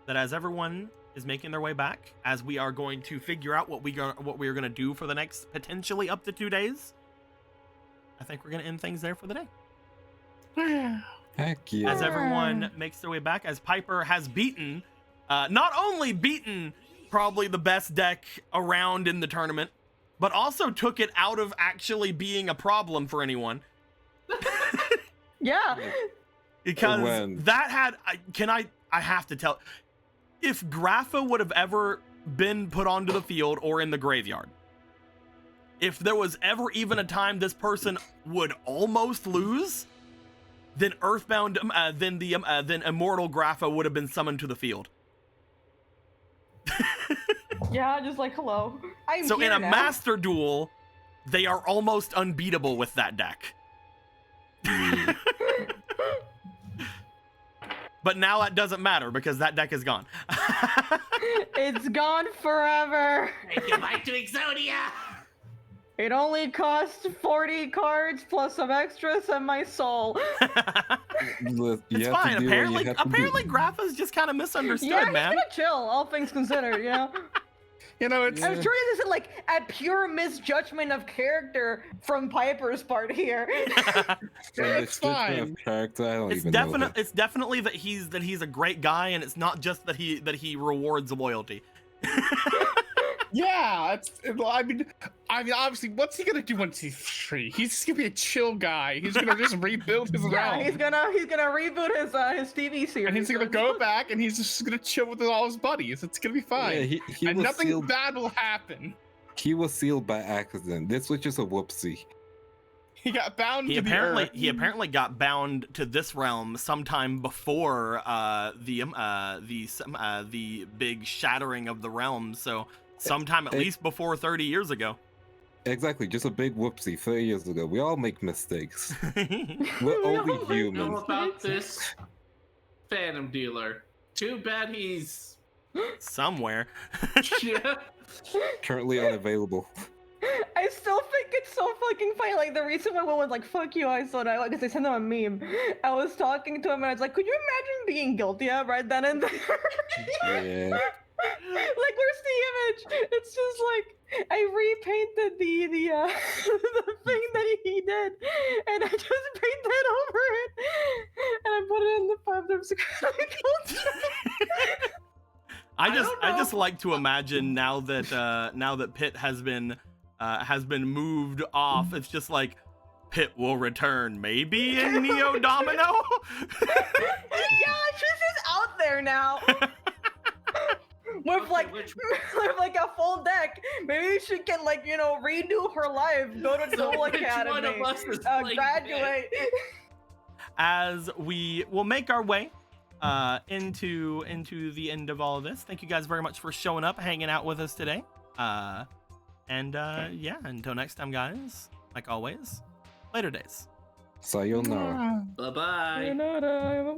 that as everyone is making their way back, as we are going to figure out what we are going to do for the next potentially up to 2 days, I think we're going to end things there for the day. Heck yeah. As everyone makes their way back, as Piper has beaten, not only beaten probably the best deck around in the tournament, but also took it out of actually being a problem for anyone. Yeah. Because that had, I have to tell, if Grapha would have ever been put onto the field or in the graveyard, if there was ever even a time this person would almost lose, then Earthbound, then Immortal Grapha would have been summoned to the field. Yeah, just like, hello. So in a master duel, they are almost unbeatable with that deck. But now that doesn't matter because that deck is gone. It's gone forever. Thank you, back to Exodia. It only cost 40 cards plus some extras and my soul. It's fine. Apparently Grapha's just kind of misunderstood, yeah, man. Yeah, chill, all things considered, you know? You know, it's... I'm sure this is like a pure misjudgment of character from Piper's part here. It's fine. It's definitely that he's a great guy, and it's not just that he rewards loyalty. Yeah, I mean, obviously, what's he gonna do once he's free? He's just gonna be a chill guy. He's gonna just rebuild his realm. Yeah, he's gonna reboot his TV series. And he's gonna go back, and he's just gonna chill with all his buddies. It's gonna be fine. Yeah, he and was nothing sealed, bad will happen. He was sealed by accident. This was just a whoopsie. He got bound. He to apparently got bound to this realm sometime before the big shattering of the realm. So. Sometime at least before 30 years ago. Exactly, just a big whoopsie 30 years ago. We all make mistakes. We're only human. Know about this Phantom Dealer. Too bad he's somewhere. Yeah. Currently unavailable. I still think it's so fucking funny. Like the reason why one was like, "Fuck you, I saw that," because I sent him a meme. I was talking to him and I was like, "Could you imagine being guilty of right then and there?" Yeah. Like, where's the image? It's just like I repainted the the thing that he did, and I just painted over it, and I put it in the 5Darps. I just like to imagine now that Pitt has been moved off. It's just like Pitt will return, maybe in Neo Domino. Yeah, she's just out there now. With Okay, like, which- with like a full deck. Maybe she can like redo her life, go to So Duel which Academy, one of us is playing graduate. As we will make our way into the end of all of this. Thank you guys very much for showing up, hanging out with us today. Yeah, until next time, guys. Like always, later days. Sayonara. Bye bye. Sayonara.